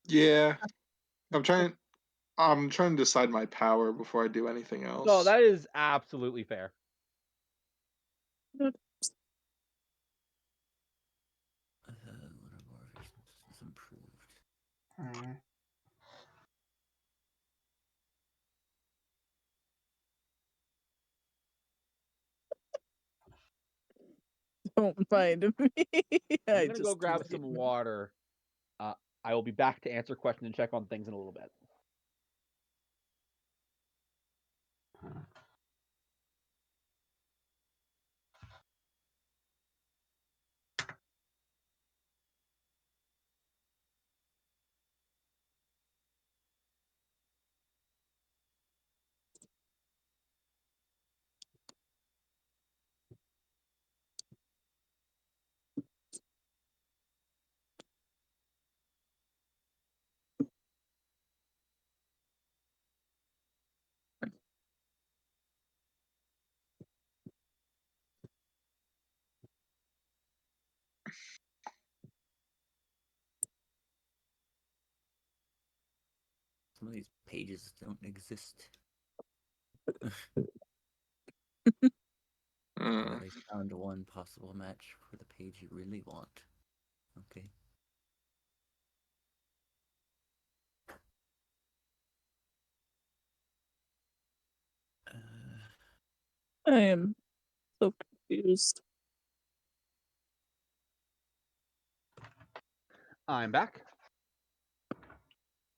Yeah, I'm trying. I'm trying to decide my power before I do anything No, else. that is absolutely fair. What are more efficiencies improved? Hmm. Don't mind me. I'm I gonna go just grab some water. I will be back to answer questions and check on things in a little bit. Some of these pages don't exist. Mm. But I found one possible match for the page you really want. Okay. I am so confused. I'm back.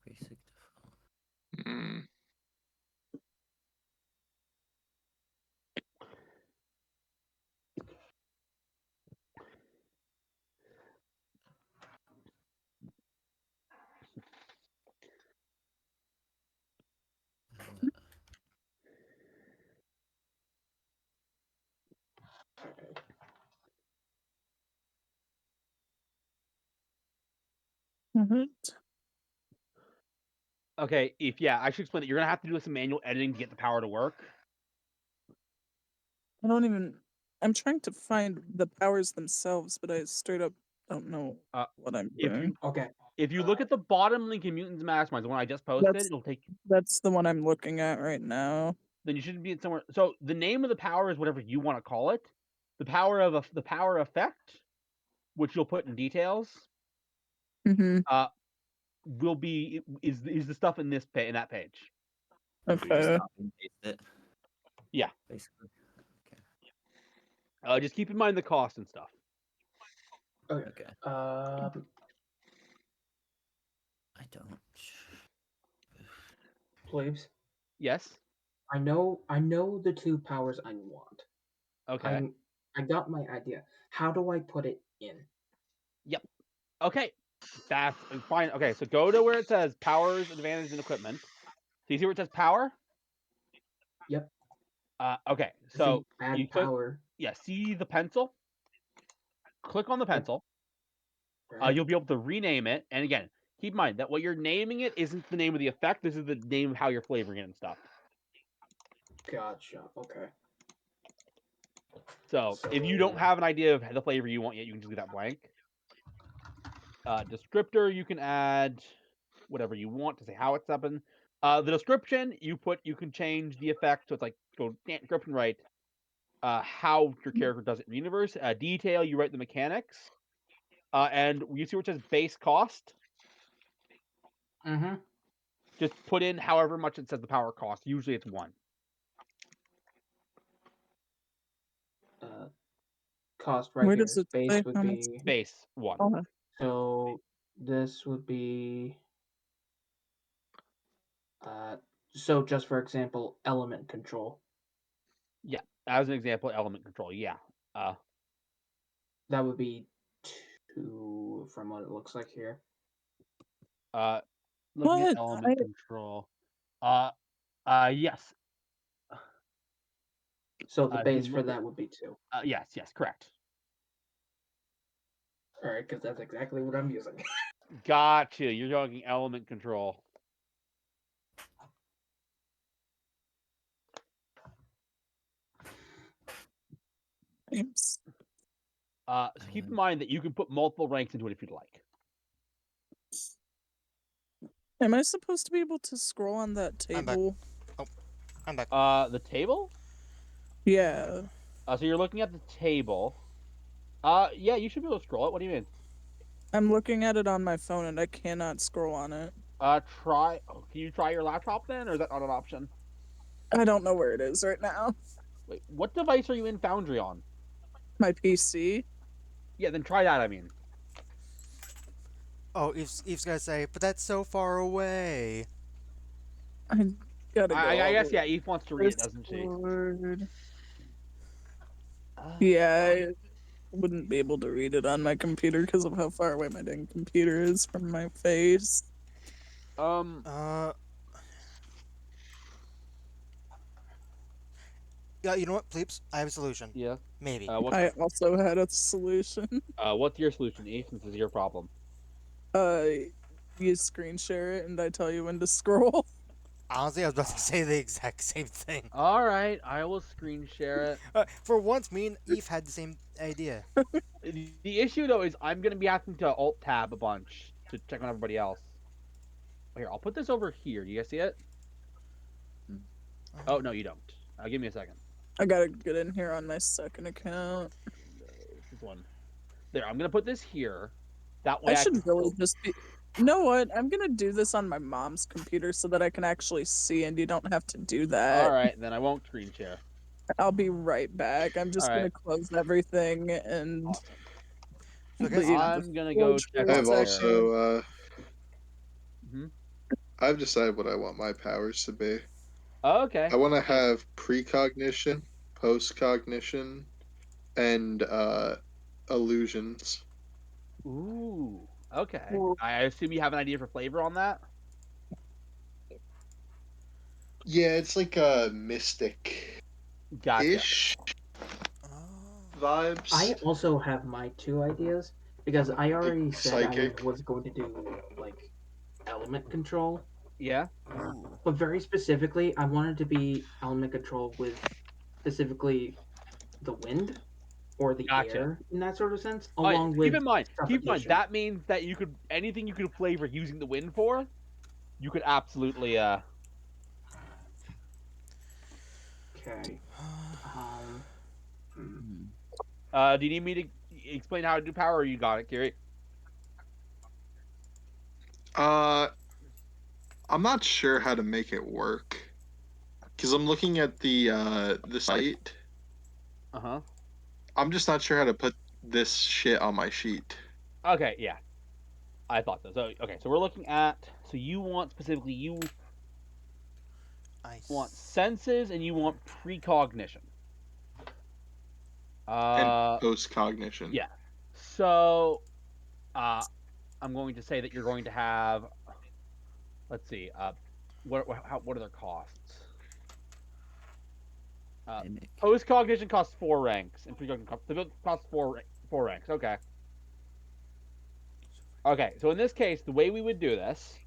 Basic default. Mm. Alright. Okay, I should explain it. You're gonna have to do some manual editing to get the power to work. I don't even. I'm trying to find the powers themselves, but I straight up don't know what I'm If doing. you Okay. if you look at the bottom link in Mutants Mastermind, the one I just posted, it'll take. That's the one I'm looking at right now. Then you should be in somewhere. So the name of the power is whatever you want to call it. The power effect, which you'll put in details, Mm-hmm. will be is the stuff in in that page. You just Okay. copy and paste it. Yeah. Basically. Just keep in mind the cost and stuff. Okay. Um, I don't. Plebes. Yes. I know the two powers I want. Okay. I got my idea. How do I put it in? Yep. Okay. That's fine. Okay, so go to where it says powers, advantages, and equipment. Do you see where it says power? Yep. Okay, I so think add you click. power. Yeah, see the pencil? Click on the pencil. Right? You'll be able to rename it. And again, keep in mind that what you're naming it isn't the name of the effect. This is the name of how you're flavoring it and stuff. Gotcha. Okay. So if you don't have an idea of the flavor you want yet, you can just leave that blank. Descriptor, you can add whatever you want to say how it's happened. The description you can change the effect, so it's like go description right. How your character does it in the universe. Detail, you write the mechanics. And you see where it says base cost. Mm-hmm. Just put in however much it says the power cost. Usually it's 1. Cost right Where here. does it Base say would how much? be Base 1. Oh, so. This would be. So just for example, element control. Yeah, as an example, element control. Yeah. That would be 2 from what it looks like here. Looking at what? element control. Yes. So the If you base for look that would be 2. yes, correct. All right, because that's exactly what I'm using. Gotcha. You're talking element control. Thanks. So keep in mind that you can put multiple ranks into it if you'd like. Am I supposed to be able to scroll on that I'm back. table? Oh, I'm back. The table? Yeah. So you're looking at the table. Yeah, you should be able to scroll it. What do you mean? I'm looking at it on my phone and I cannot scroll on it. Can you try your laptop then, or is that not an option? I don't know where it is right now. Wait, what device are you in Foundry on? My PC. Yeah, then try that. I mean, Oh, Eve's gonna say, but that's so far away. I gotta go. I guess over Eve wants to read it, doesn't she? Discord. Yeah, I wouldn't be able to read it on my computer because of how far away my dang computer is from my face. Yeah, you know what, Pleeps? I have a solution. Yeah. Maybe. I also had a solution. What's your solution, Eve? Since this is your problem. You screen share it and I tell you when to scroll. Honestly, I was about to say the exact same thing. All right, I will screen share it. For once, me and Eve had the same idea. The issue though is I'm gonna be having to alt tab a bunch to check on everybody else. Here, I'll put this over here. Do you guys see it? Oh no, you don't. Give me a second. I gotta get in here on my second account. This one. There, I'm gonna put this here. That way I I should can really just be. You know what? I'm gonna do this on my mom's computer so that I can actually see and you don't have to do that. All right, then I won't screen share. I'll be right back. I'm just All gonna right. close everything and. Awesome. So I guess leave I'm the gonna go Discord check for a I've on second. also hmm I've decided what I want my powers to be. Okay. I want to have precognition, postcognition, and illusions. Ooh. Okay. Ooh. I assume you have an idea for flavor on that. Yeah, it's like a mystic Gotcha. ish vibes. I also have my 2 ideas because I already said psychic. I was going to do like element control. Yeah. But very specifically, I wanted to be element control with specifically the wind or the Gotcha. air in that sort of sense, Oh, yeah. along Keep with in mind. Keep in mind suffocation. that means that you could anything you could flavor using the wind for, you could absolutely. Okay. Um. hmm. Do you need me to explain how to do power, or you got it, Kiri? Uh, I'm not sure how to make it work because I'm looking at the site. Uh huh. I'm just not sure how to put this shit on my sheet. Okay. Yeah. I thought so. So okay. So we're looking at. So you want specifically you want Ice. senses and you want precognition. And Uh. post cognition. Yeah. So uh, I'm going to say that you're going to have. Let's see. What are their costs? Mimic. Post cognition costs 4 ranks, and precognition costs four ranks. Okay. Okay. So in this case, the way we would do this,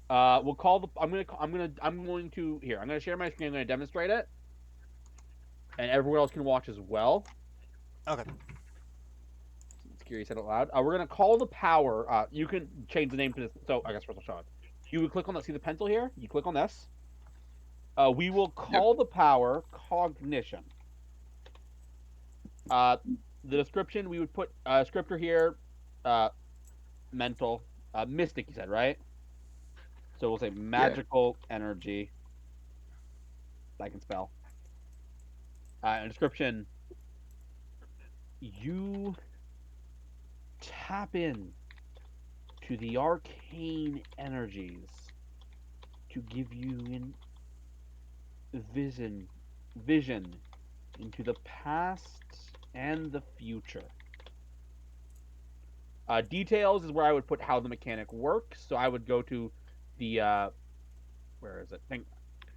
we'll call the. I'm going to here. I'm going to share my screen. I'm going to demonstrate it, and everyone else can watch as well. Okay. It's curious out loud. We're going to call the power. You can change the name to this. So I guess first I'll show it. You would click on that. See the pencil here? You click on this. We will Yep. call the power cognition. Uh, the description we would put scripter here, mental, mystic. You said right. So we'll say Yeah. magical energy. I can spell. And description. You tap in to the arcane energies to give you vision into the past and the future. Details is where I would put how the mechanic works. So I would go to the where is it?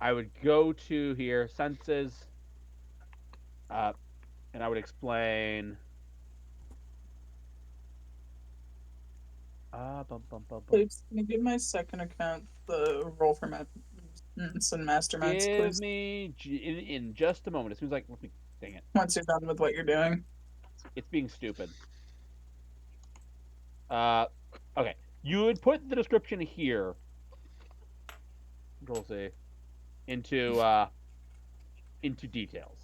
I would go to here senses, and I would explain. Please, can you give my second account the roll for mutants and masterminds, Give please? me in just a moment. As soon as dang it, Once you're done with what you're doing. it's being stupid. Uh, okay. You would put the description here. Control C into details.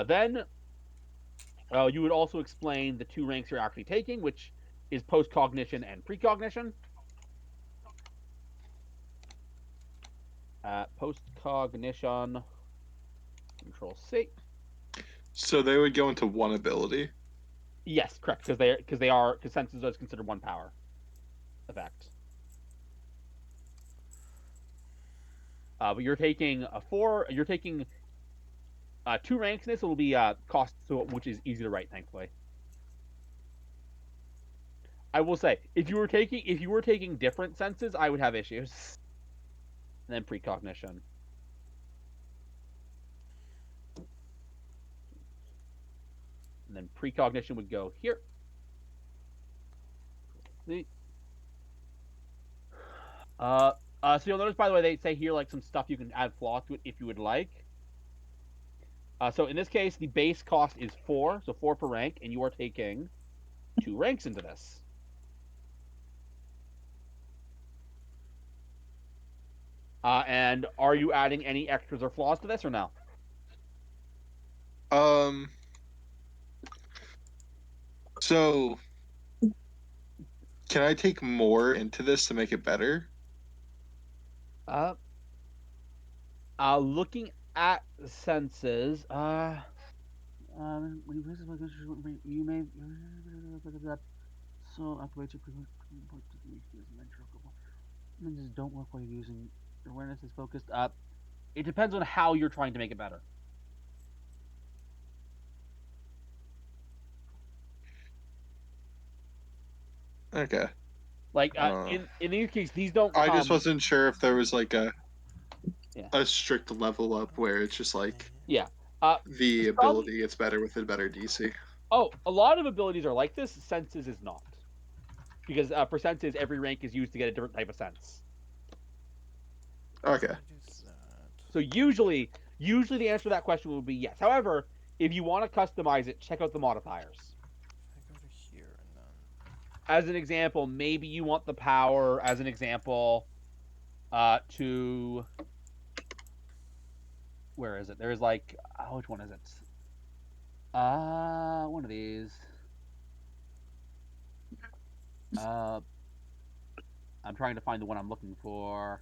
Then you would also explain the 2 ranks you're actually taking, which is post cognition and precognition. Post cognition. Control C. So they would go into one ability. Yes, correct. Because senses is considered one power effect. But you're taking a 4. You're taking 2 ranks in this. It'll be cost, so which is easy to write, thankfully. I will say, if you were taking different senses, I would have issues. And then precognition. And then precognition would go here. So you'll notice, by the way, they say here like some stuff you can add flaws to it if you would like. So in this case, the base cost is 4, so 4 per rank, and you are taking 2 ranks into this. And are you adding any extras or flaws to this or no? So can I take more into this to make it better? Looking at senses, when you may so activate your just don't work while you're using your awareness is focused. It depends on how you're trying to make it better. Okay. Like in these cases, these don't. I just wasn't sure if there was like Yeah. a strict level up where it's just like Yeah. the Probably, ability gets better with a better DC. oh, a lot of abilities are like this. Senses is not. because for senses, every rank is used to get a different type of sense. Okay. Do that. So usually the answer to that question would be yes. However, if you want to customize it, check out the modifiers. If I go to here and then. As an example, maybe you want the power, as an example, to where is it? There's like which one is it? One of these. I'm trying to find the one I'm looking for.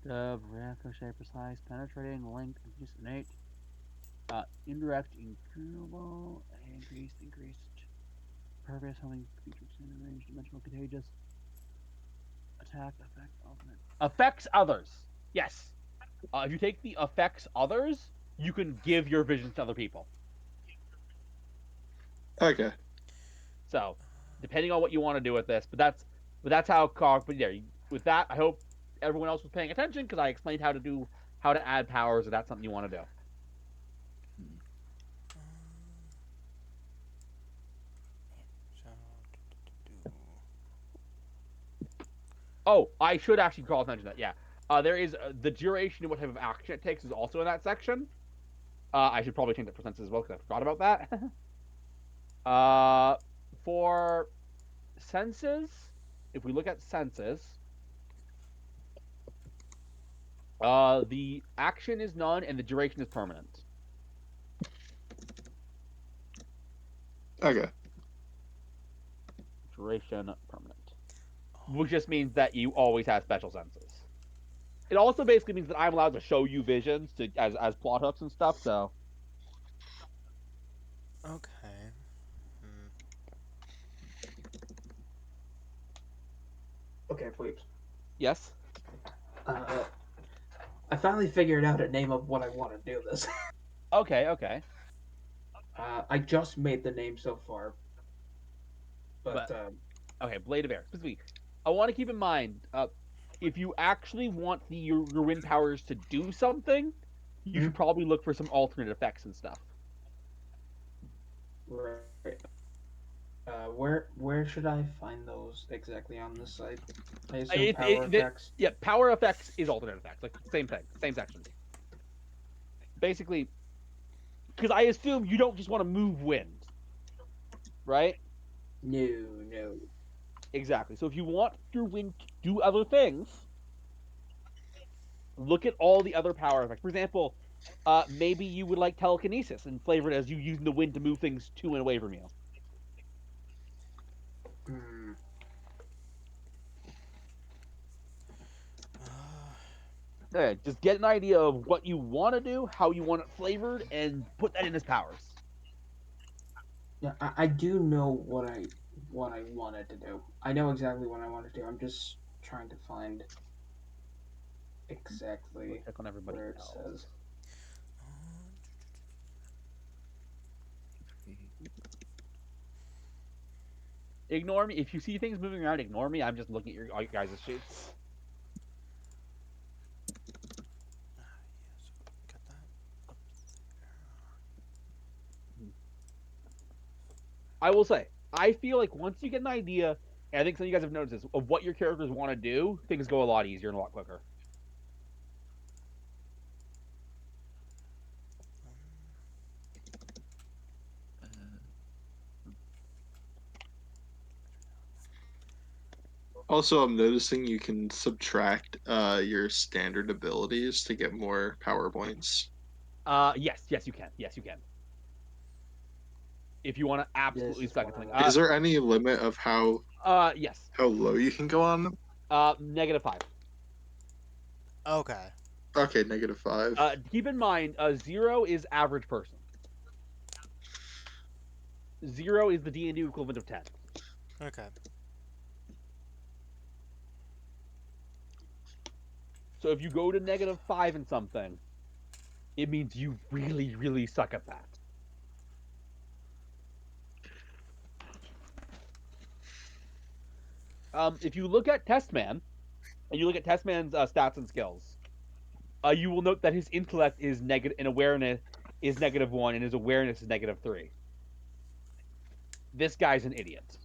The ricochet, precise, penetrating, linked, just innate. Indirect, incurable, increased. Pervious, homing, creature extended range, dimensional, contagious. Attack, effect, ultimate. Affects others. Yes. If you take the affects others, you can give your visions to other people. Okay. So, depending on what you want to do with this, but that's how cog. But yeah, with that, I hope everyone else was paying attention because I explained how to add powers. If that's something you want to do. So, Oh, I should actually call attention to that. Yeah, there is the duration and what type of action it takes is also in that section. I should probably change the percentages as well because I forgot about that. For senses, if we look at senses, the action is none and the duration is permanent. Okay. Duration permanent, which just means that you always have special senses. It also basically means that I'm allowed to show you visions as plot hooks and stuff. So okay. Hmm. Okay, please. yes, Uh, I finally figured out a name of what I want to do this. okay, I just made the name so far, but but okay, Blade of Air. Specifically, I want to keep in mind, if you actually want your wind powers to do something, you should probably look for some alternate effects and stuff. right. Where should I find those exactly on this site? I assume power effects. Yeah, power effects is alternate effects, like same thing, same section. Basically, because I assume you don't just want to move wind, right? No, no. Exactly. So if you want your wind to do other things, look at all the other power effects. For example, maybe you would like telekinesis and flavor it as you using the wind to move things to and away from you. Hmm. Just get an idea of what you want to do, how you want it flavored, and put that in as powers. Yeah, I do know what I wanted to do. I know exactly what I want to do. I'm just trying to find exactly Check on everybody where it else. says. Ignore me if you see things moving around. Ignore me. I'm just looking at all your guys' shoots. Got that. I will say, I feel like once you get an idea, and I think some of you guys have noticed this, of what your characters want to do, things go a lot easier and a lot quicker. Also, I'm noticing you can subtract your standard abilities to get more power points. Yes, you can. Yes, you can. If you want to absolutely This is suck what at I something. want. Is there any limit of how Yes. low you can go on them? -5. Okay. Okay, -5. Keep in mind, 0 is average person. 0 is the D&D equivalent of 10. Okay. So if you go to -5 in something, it means you really, really suck at that. If you look at Testman, and you look at Testman's stats and skills, you will note that his intellect is negative, and awareness is -1, and his awareness is -3. This guy's an idiot.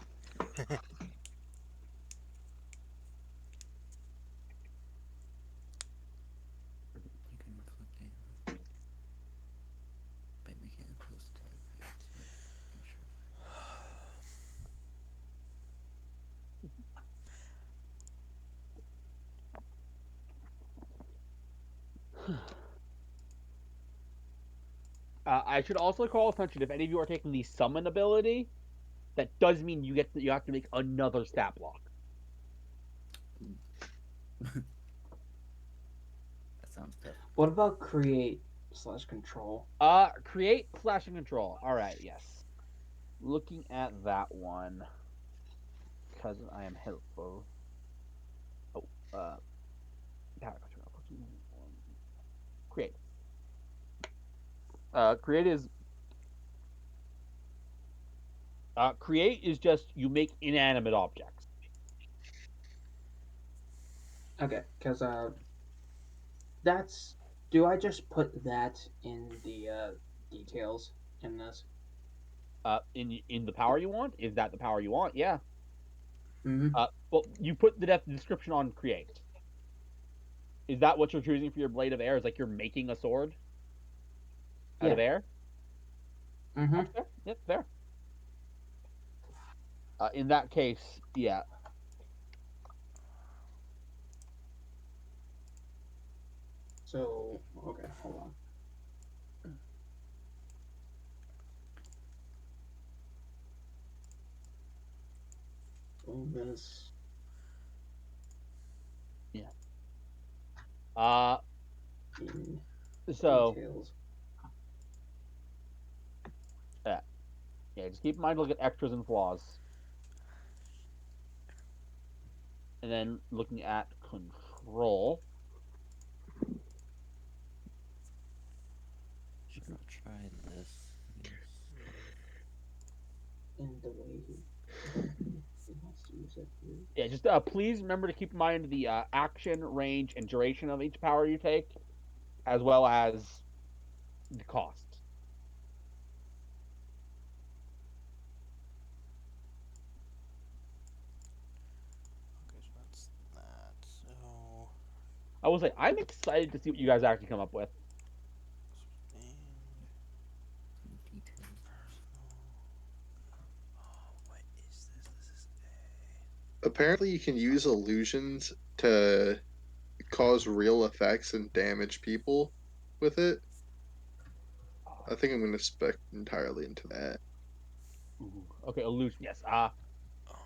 I should also call attention if any of you are taking the summon ability, that does mean you have to make another stat block. That sounds tough. What about create / control? Create / control. All right, yes. Looking at that one, because I am helpful. Oh, create. Create is just you make inanimate objects. Okay, because that's. Do I just put that in the details in this? In the power you want, is that the power you want? Yeah. Mm-hmm. Well, you put the description on create. Is that what you're choosing for your blade of air? Is like you're making a sword out Yeah. of air? Mm-hmm. That's fair. Yep, fair. In that case, yeah. So okay, hold on. Bonus Yeah. Uh, in so details. yeah, just keep in mind to look at extras and flaws, and then looking at control. Should not try this. In the way he wants to use it. Yeah, just please remember to keep in mind the action, range, and duration of each power you take, as well as the cost. Okay, so that's that. So. I will say I'm excited to see what you guys actually come up with. And Details. oh, what is this? This is Apparently, you can use illusions to cause real effects and damage people with it. I think I'm going to spec entirely into that. Ooh, okay, illusion. Yes. For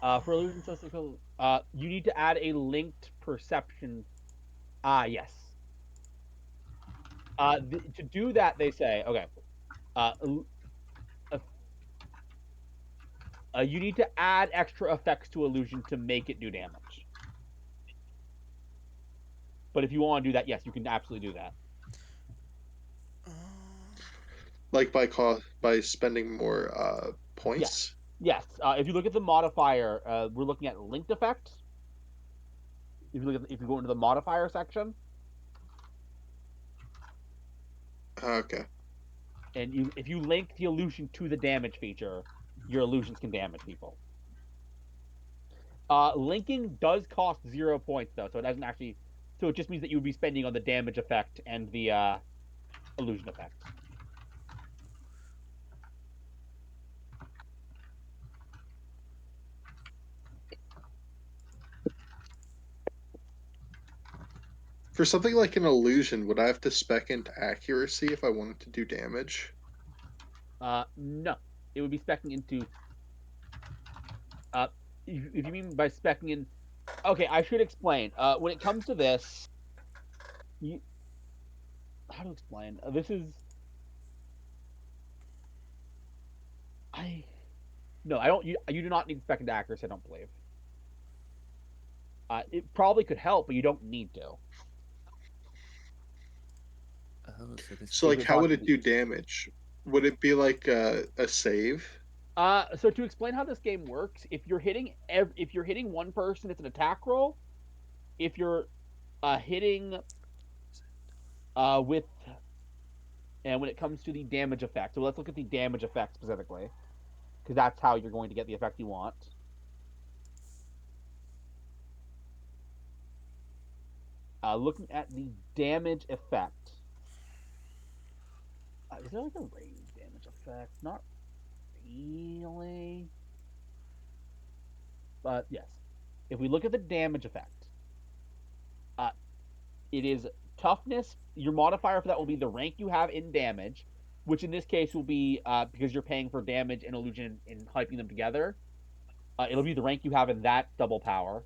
a. illusion statistical, you need to add a linked perception. Yes. To do that, they say, okay. Uh, uh, you need to add extra effects to illusion to make it do damage. But if you want to do that, yes, you can absolutely do that. Like by spending more Yes. points. Yes. If you look at the modifier, we're looking at linked effects. If you go into the modifier section, Okay. and if you link the illusion to the damage feature, your illusions can damage people. Linking does cost 0 points though, so it doesn't actually. So it just means that you would be spending on the damage effect and the illusion effect. For something like an illusion, would I have to spec into accuracy if I wanted to do damage? No, it would be specking into. Uh, if you mean by specking in, okay, I should explain. When it comes to this, you, how to explain? This is I. No, I don't. You do not need spec into accuracy. I don't believe. It probably could help, but you don't need to. Oh, so this So, If like, you're how would talking. it do damage? Would it be like a save? So to explain how this game works, if you're hitting one person, it's an attack roll. If you're hitting with and when it comes to the damage effect, so let's look at the damage effect specifically, because that's how you're going to get the effect you want. Looking at the damage effect, is there like a range damage effect? Not really, but yes. If we look at the damage effect, it is toughness, your modifier for that will be the rank you have in damage, which in this case will be because you're paying for damage and illusion and hyping them together. It'll be the rank you have in that double power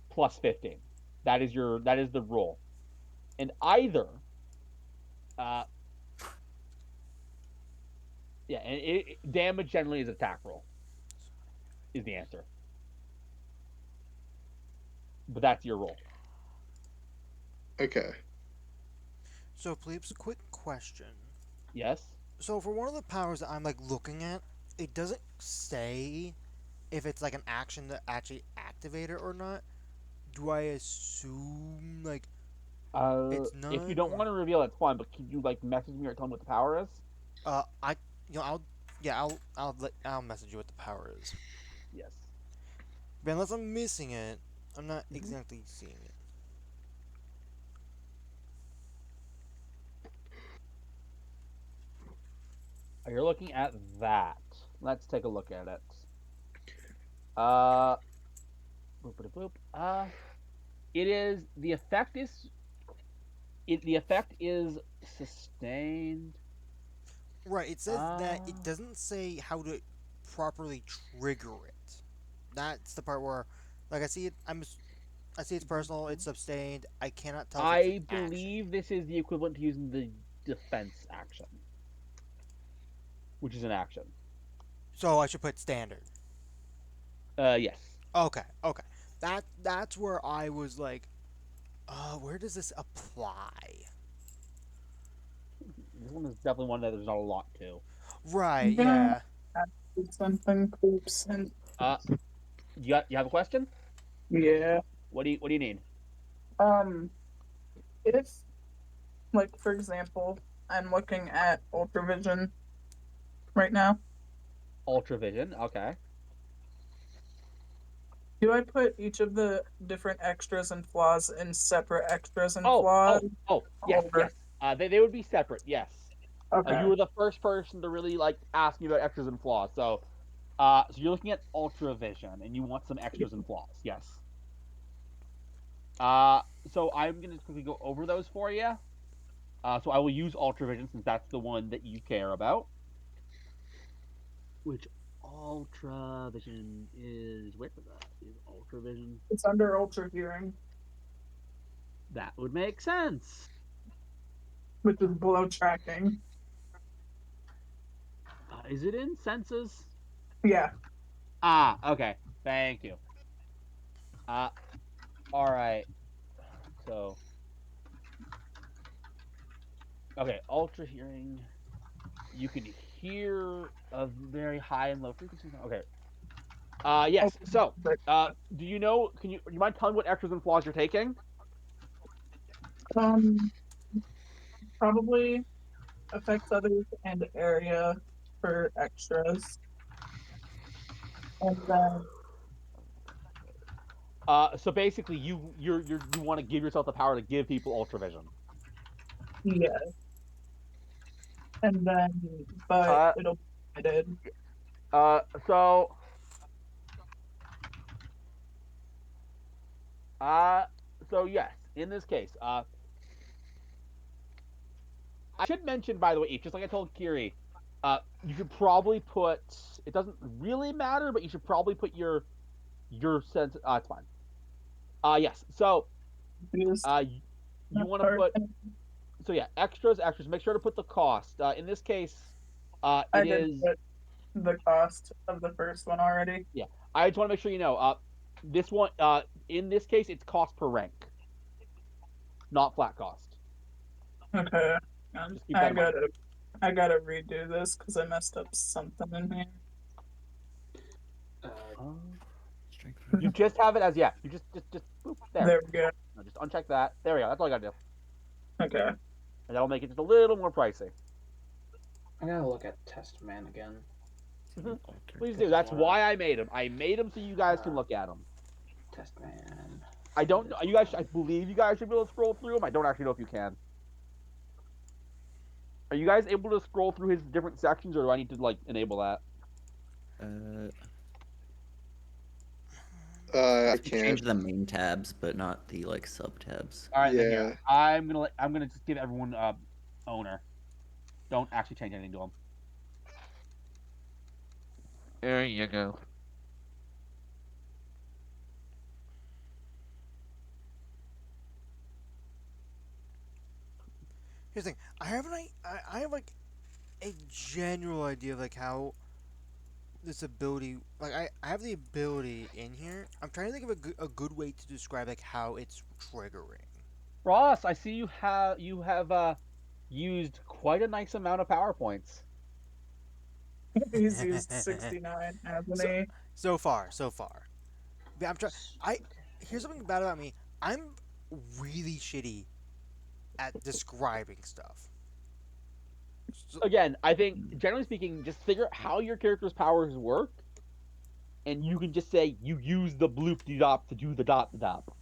plus 15. That is the rule. And either uh yeah, and damage generally is attack roll is the answer. But that's your roll. Okay. So, plebes, quick question. Yes. So, for one of the powers that I'm like looking at, it doesn't say if it's like an action to actually activate it or not. Do I assume like it's If you none don't or want to reveal, that's fine. But can you like message me or tell me what the power is? I I'll message you what the power is. Yes. But unless I'm missing it, I'm not Mhm. exactly seeing it. You're looking at that. Let's take a look at it. Uh, boop, boop, boop. It is the effect is sustained. Right, it says that Uh, it doesn't say how to properly trigger it. That's the part where, like, I see it's personal. It's sustained. I cannot tell if it's an I action. believe this is the equivalent to using the defense action, which is an action. So I should put standard. Yes. Okay, okay. That's where I was like, where does this apply? This one is definitely one that there's not a lot to. Right, I'm gonna yeah. ask you something, Coops, and Uh, you have a question? yeah. What do you need? Um, if like for example, I'm looking at Ultravision right now. Ultravision. Okay. Do I put each of the different extras and flaws in separate extras and Oh, flaws? yes, Or yes. They would be separate. Yes. You okay, were the first person to really like ask me about extras and flaws. So you're looking at Ultravision, and you want some extras and flaws. Yes. Uh, so I'm gonna quickly go over those for you. So I will use Ultravision since that's the one that you care about. Which Ultravision is? Where that is Ultravision? it's under Ultra Hearing, That would make sense. which is below tracking. Is it in senses? Yeah. Okay. Thank you. Uh, all right. So, okay, ultra hearing. You can hear a very high and low frequency. Okay. Yes. So, do you know? Do you mind telling me what extras and flaws you're taking? Um, probably affects others and area for extras, and then So basically, you want to give yourself the power to give people ultravision. yeah, and then but Uh, it'll be limited. uh, so, uh, so yes, in this case, I should mention, by the way, just like I told Kiri, you should probably put. It doesn't really matter, but you should probably put your sense. It's fine. Yes. So, Used you that want to part. put. So yeah, extras. Make sure to put the cost. In this case, I it did is. put the cost of the first one already. Yeah, I just want to make sure you know. This one. In this case, it's cost per rank, not flat cost. Okay, Just keep that in mind. I gotta redo this because I messed up something in here. Uh, Strength You just have it as yeah. You just boop, there. There we go. No, just uncheck that. There we go. That's all I gotta do, Okay. and that'll make it just a little more pricey. I gotta look at Test Man again. Mhm. alter. Please do. That's why I made them. I made them so you guys can look at them. Test Man. I don't know. You guys, I believe you guys should be able to scroll through them. I don't actually know if you can. Are you guys able to scroll through his different sections, or do I need to like enable that? Uh, I You can can't. change the main tabs, but not the like sub tabs. All right, then Yeah. here I'm gonna just give everyone owner. Don't actually change anything to them. There you go. Here's the thing. I have like a general idea of like how this ability, like I have the ability in here. I'm trying to think of a good way to describe like how it's triggering. Ross, I see you have used quite a nice amount of PowerPoints. He's used 69, hasn't so he? so far. But I'm trying. I Here's something bad about me. I'm really shitty at describing stuff. So, Again, I think generally speaking, just figure out how your character's powers work, and you can just say you use the bloop de dop to do the dot the dop.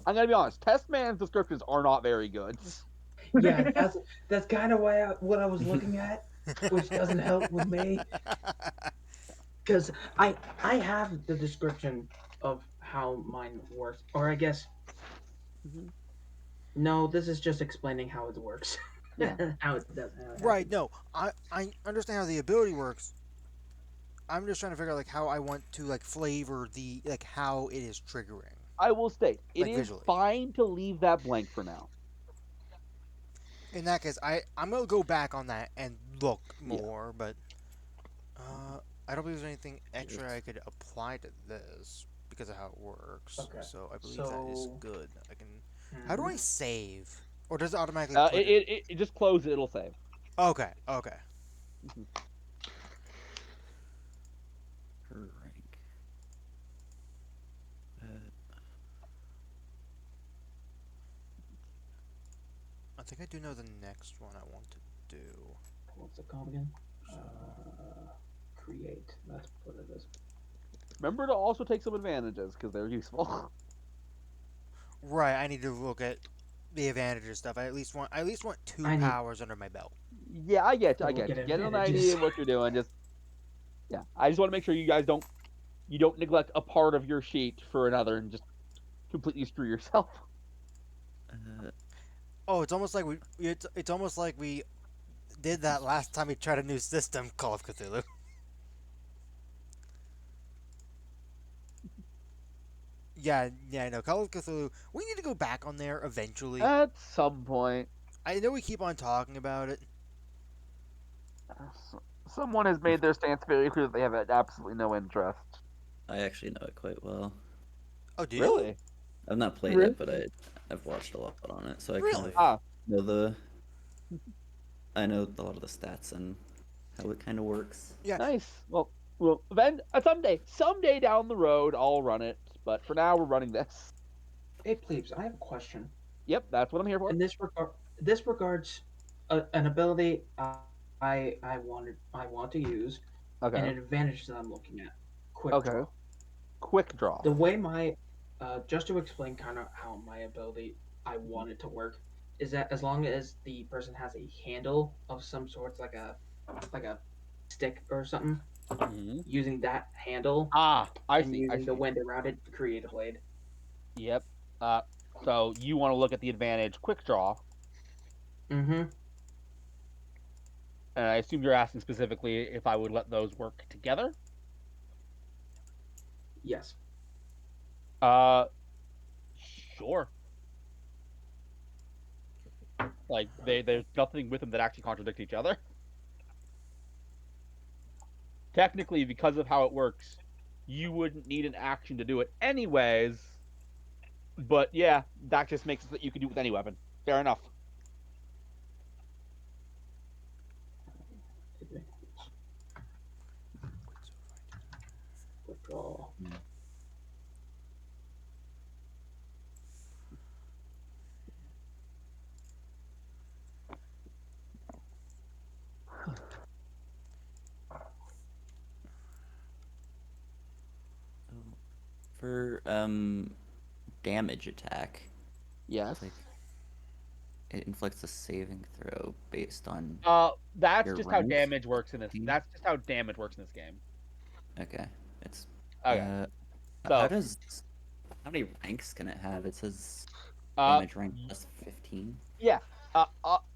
I'm gonna be honest. Test man's descriptions are not very good. Yeah, that's kind of what I was looking at, which doesn't help with me because I have the description of how mine works, or I guess Mhm. no, this is just explaining how it works, Yeah. how it does, how it right? happens. No, I understand how the ability works. I'm just trying to figure out like how I want to like flavor the like how it is triggering I will state it like is visually. fine to leave that blank for now. In that case, I'm gonna go back on that and look Yeah. more, but I don't believe there's anything extra Yes. I could apply to this because of how it works. Okay, So I believe that is so good. I can. How do mhm. I save? Or does it automatically put It, it? it just close it. It'll save. Okay, okay. Mhm. Per rank. I think I do know the next one I want to do. What's it called again? So Create. That's what it is. Remember to also take some advantages because they're useful. right, I need to look at the advantages stuff. I at least want two I need powers under my belt. Yeah, I get you. to I look get at you. Get an idea advantages. of what you're doing. Just yeah. I just want to make sure you guys don't neglect a part of your sheet for another and just completely screw yourself. Uh, Oh, it's almost like we did that last time we tried a new system, Call of Cthulhu. Yeah, I know. Call of Cthulhu. We need to go back on there eventually. At some point, I know we keep on talking about it. someone has made their stance very clear that they have absolutely no interest. I actually know it quite well. Oh, do you? Really? I've not played Really? it, but I've watched a lot on it, so I kind Really? of Ah, know I know a lot of the stats and how it kind of works. Yeah. nice. Well, then someday down the road, I'll run it. But for now, we're running this. Hey, plebes, I have a question. Yep, that's what I'm here for. In this regards an ability I want to use, and an Okay. advantage that I'm looking at. Quick Okay. draw. Quick draw. The way my just to explain kind of how my ability I want it to work is that as long as the person has a handle of some sorts, like a stick or something, Hmm. using that handle Ah, I and see. I using the see. wind around it to create a blade. Yep. Uh, so you want to look at the advantage quick draw, Mm-hmm. and I assume you're asking specifically if I would let those work together. Yes. Uh, sure. Like there's nothing with them that actually contradict each other. Technically, because of how it works, you wouldn't need an action to do it anyways. But yeah, that just makes it so that you can do it with any weapon. Fair enough. Quick draw. For damage attack, Yes. it's like it inflicts a saving throw based on That's your just how rank. damage works in this. That's just how damage works in this game. Okay, it's Okay. How So, does how many ranks can it have? It says uh, damage rank plus 15. yeah,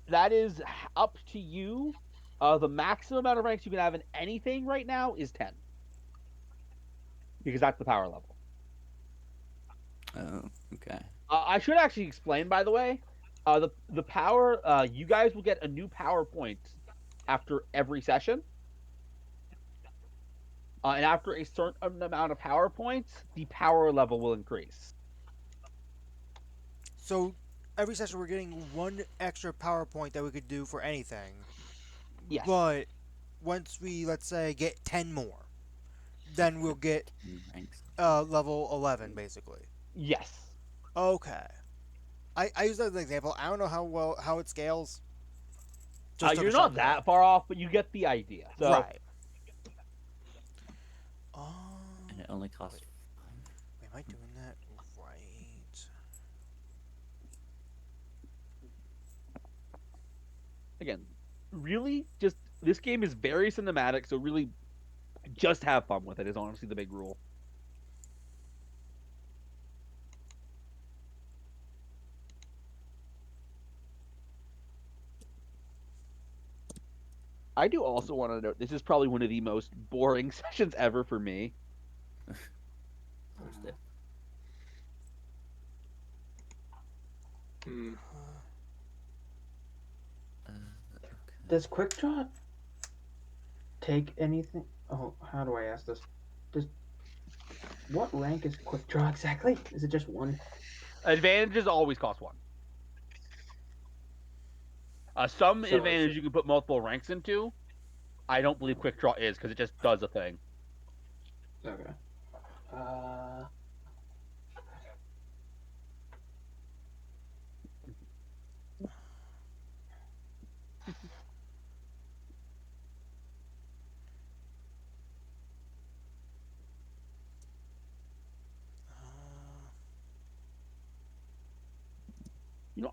that is up to you. The maximum amount of ranks you can have in anything right now is 10, because that's the power level. Oh, okay. I should actually explain, by the way, the power. You guys will get a new power point after every session, and after a certain amount of power points, the power level will increase. So every session we're getting one extra PowerPoint that we could do for anything. Yes, But once we, let's say, get 10 more, then we'll get 10 ranks. level 11, basically. yes. Okay. I use that as an example. I don't know how it scales. Just took a You're shot not in the dark. that far off, but you get the idea. So, Right. And it only costs 5. Am I doing that right? again, really, just this game is very cinematic. So really, just have fun with it. Is honestly the big rule. I do also want to note this is probably one of the most boring sessions ever for me. Closed it. Hmm. Okay. Does quick draw take anything? Oh, how do I ask this? Does what rank is quick draw exactly? Is it just one? Advantages always cost one. Some So is advantage you can put multiple ranks into. I don't believe quick draw is because it just does a thing. okay. Uh,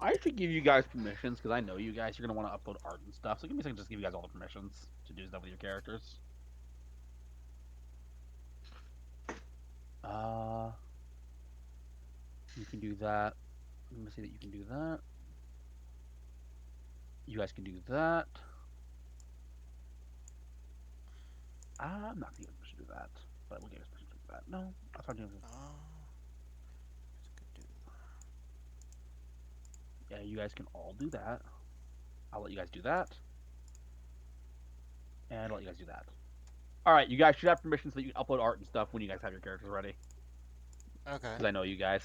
I should give you guys permissions because I know you guys. You're gonna want to upload art and stuff. So give me a second, just give you guys all the permissions to do stuff with your characters. Uh, you can do that. Let me see that you can do that. You guys can do that. I'm not gonna give permission to do that, but I will give you permission to do that. No, that's not doing. Yeah, you guys can all do that. I'll let you guys do that, and I'll let you guys do that. All right, you guys should have permission so that you can upload art and stuff when you guys have your characters ready. Okay. Because I know you guys.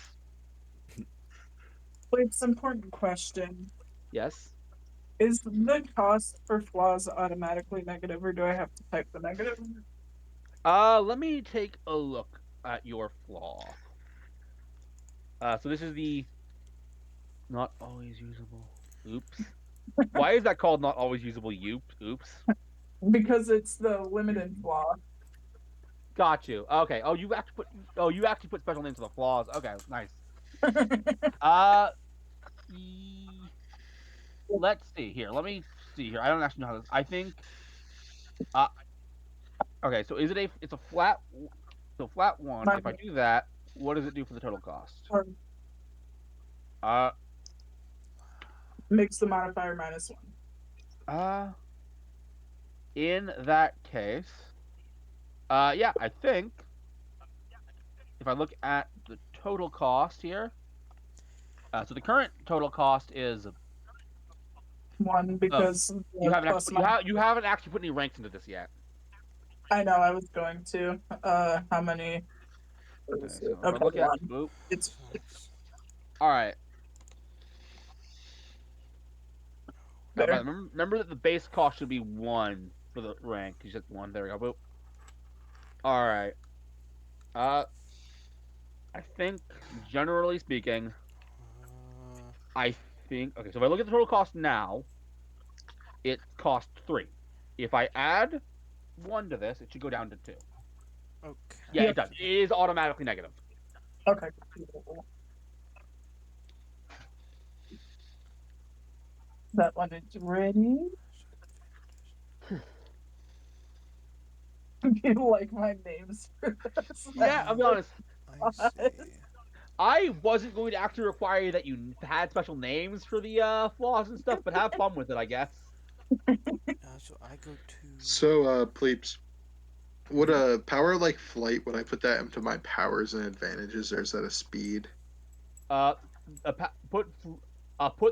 Wait, it's an important question. Yes. Is the cost for flaws automatically negative, or do I have to type the negative? Let me take a look at your flaw. So this is the not always usable. Oops. Why is that called not always usable? Oops. Because it's the limited flaw. Got you. Okay. you actually put special names to the flaws. Okay, nice. Uh, let's see here. Let me see here. I don't actually know how this. I think. Uh, okay. So is it a? It's a flat. So flat one. If I do that, what does it do for the total cost? Uh, Makes the modifier -1. uh. In that case, yeah, I think if I look at the total cost here, so the current total cost is 1 oh, because you the haven't plus actually you haven't actually put any ranks into this yet. I know I was going to. How many? Okay, so if I Okay, look at 1. oh, It's all right. But there. remember that the base cost should be 1 for the rank. You said 1. There we go. Boop. All right. Uh, I think generally speaking, I think okay. So if I look at the total cost now, it costs 3. If I add 1 to this, it should go down to 2. Yeah, Okay. it Yep. does. It is automatically negative. Okay. That one is ready. You like my names for this? Yeah, I'll be honest. I see. I wasn't going to actually require that you had special names for the flaws and stuff, but have fun with it, I guess. So I go to. So, Pleeps, would a power like flight, would I put that into my powers and advantages, or is that a speed? Uh, put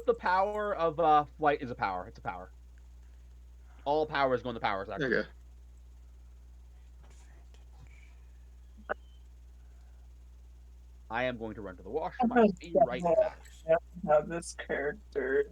the power of flight is a power. It's a power. All powers go into powers, actually. Okay. I am going to run to the washroom. I'll be right back. How this character.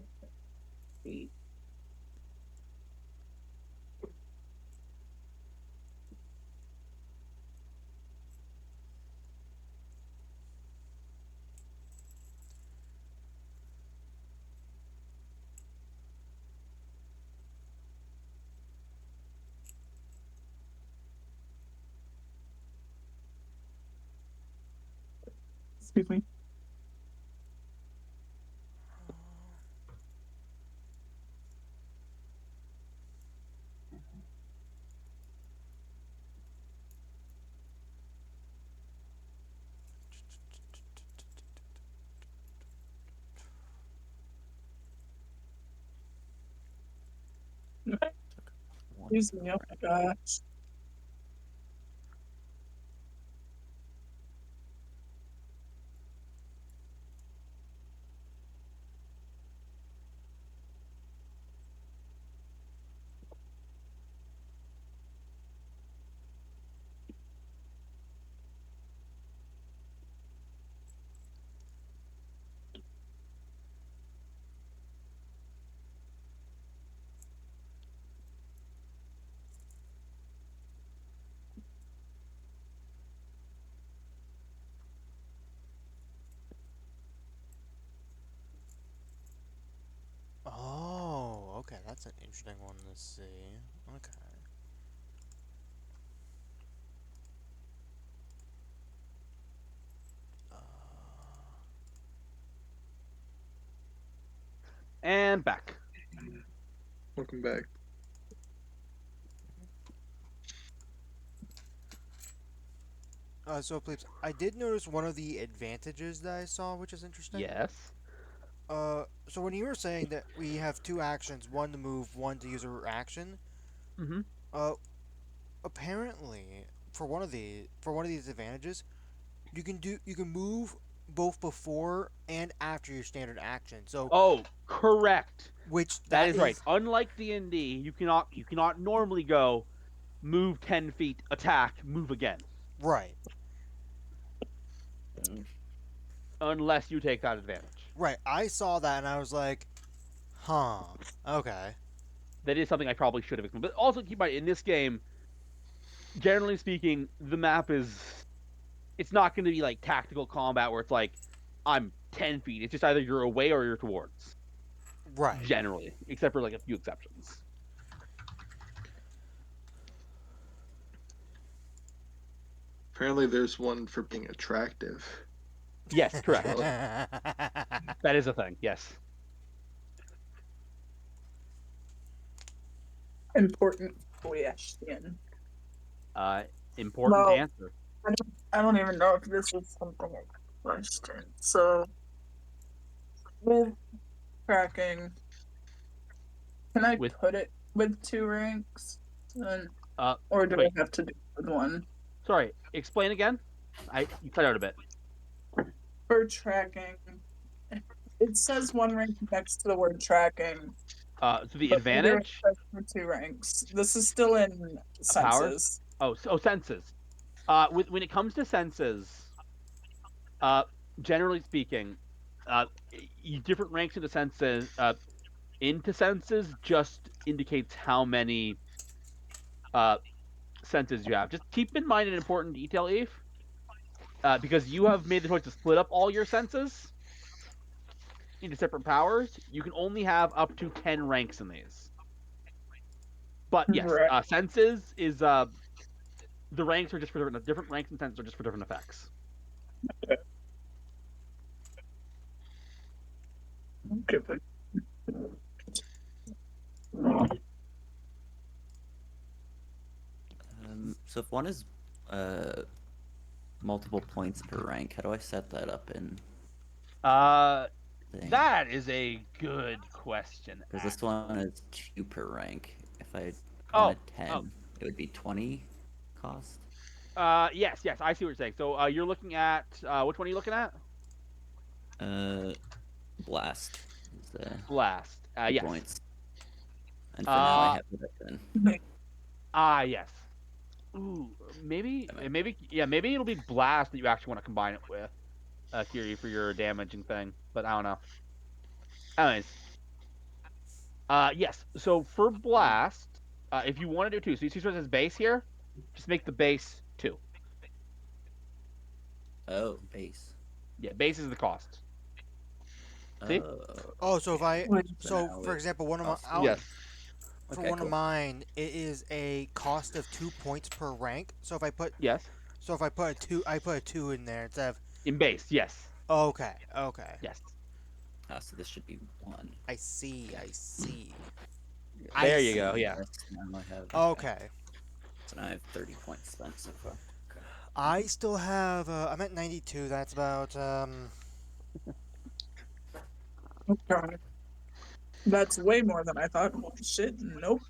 Excuse me. Excuse me. Oh my gosh. Oh, okay, that's an interesting one to see. Okay. Uh, And back. Welcome back. so, please, I did notice one of the advantages that I saw, which is interesting. Yes. So when you were saying that we have two actions, one to move, one to use a action, Mm-hmm. uh, apparently for one of these advantages, you can move both before and after your standard action. So Oh, correct. which That that is right. is Unlike D&D, you cannot normally go move 10 feet, attack, move again, right. unless you take that advantage. Right. I saw that and I was like, huh. Okay. That is something I probably should have explained. But also keep in mind, in this game, generally speaking, the map it's not going to be like tactical combat where it's like I'm 10 feet. It's just either you're away or you're towards. Right. Generally, except for like a few exceptions. Apparently, there's one for being attractive. Yes, correct. Well, That is a thing. Yes. Important question. Important Well, answer. I don't even know if this is something I question. So, with tracking, can I With put it with two ranks? And, uh, or do wait. I have to do it with one? Sorry. Explain again. You cut out a bit. For tracking, it says one rank next to the word tracking. So the But later it advantage says for two ranks. This is still in powers. senses. Senses. When it comes to senses, generally speaking, uh, different ranks into senses just indicates how many uh senses you have. Just keep in mind an important detail, Eve, because you have made the choice to split up all your senses into separate powers. You can only have up to 10 ranks in these. But yes, Right. senses is the ranks are just for different ranks and senses are just for different effects. Okay, but So if one is uh multiple points per rank, how do I set that up in Uh, thing? that is a good question. Because this one is 2 per rank. If I Oh, wanted oh, 10, it would be 20 cost. yes, yes, I see what you're saying. So, you're looking at which one are you looking at? Uh, Blast is the Blast. 2 Yes. points. And for now, I Uh, have it at 10. yes. Ooh, maybe, That might be maybe it'll be blast that you actually want to combine it with, Kiri, for your damaging thing. But I don't know. Anyways, yes. So for blast, if you want to do two, so you see what says base here, just make the base 2. Oh, base. Yeah, base is the cost. See? Oh, so if I Wait, So so now for it example, one of my costs out 3. Yes. for Okay, one of cool. mine, it is a cost of 2 points per rank. Yes. So if I put a two, I put a two in there instead of. In base, yes. Okay, okay, Yes. So this should be 1. I see, I see, I There you see. go. And Yeah. this, now I have. Okay. Okay, So now I have 30 points spent so far. Okay. I still have. I'm at 92. That's about. okay. That's way more than I thought. Well, shit, nope.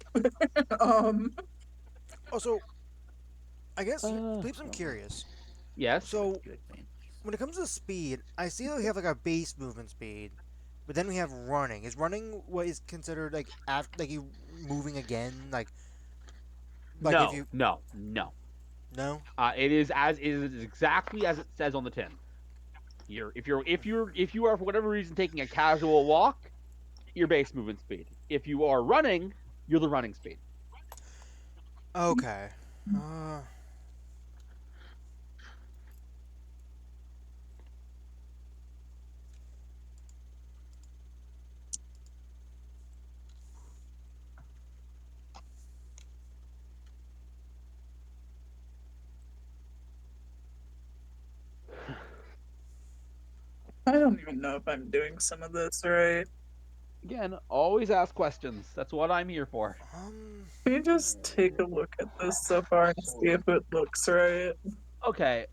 um, Also, I guess, Bleeps, I'm Oh, curious. Yes. with So good advantages. when it comes to speed, I see that we have like a base movement speed, but then we have running. Is running what is considered like after like you moving again? Like if No. you No. No. no? It is exactly as it says on the tin. If you are for whatever reason taking a casual walk, your base movement speed. If you are running, you're the running speed. Okay. Uh, I don't even know if I'm doing some of this right. Again, always ask questions. That's what I'm here for. um. Can you just take a look at this so far and see if it looks right? Okay.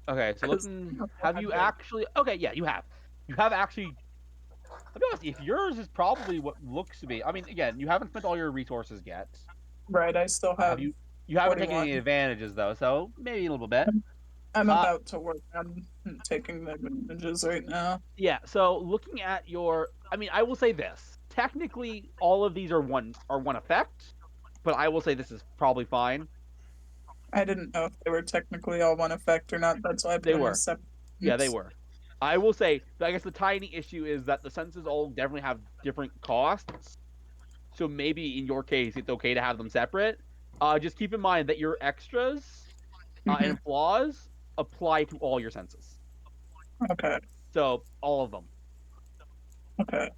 Okay. So Because looking, have you actually? Okay. Yeah, you have. You have actually. I'll be honest. If yours is probably what looks to be. I mean, again, you haven't spent all your resources yet. right, I still Have have you? You haven't taken 41. any advantages though, so maybe a little bit. I'm Uh, about to work on taking the images right now. yeah. So looking at your, I mean, I will say this. Technically, all of these are one effect, but I will say this is probably fine. I didn't know if they were technically all one effect or not. That's why I put They them were. as separate. Yeah, they were. I will say, I guess the tiny issue is that the senses all definitely have different costs. So maybe in your case, it's okay to have them separate. Just keep in mind that your extras Mhm. and flaws apply to all your senses. Okay, So all of them. okay.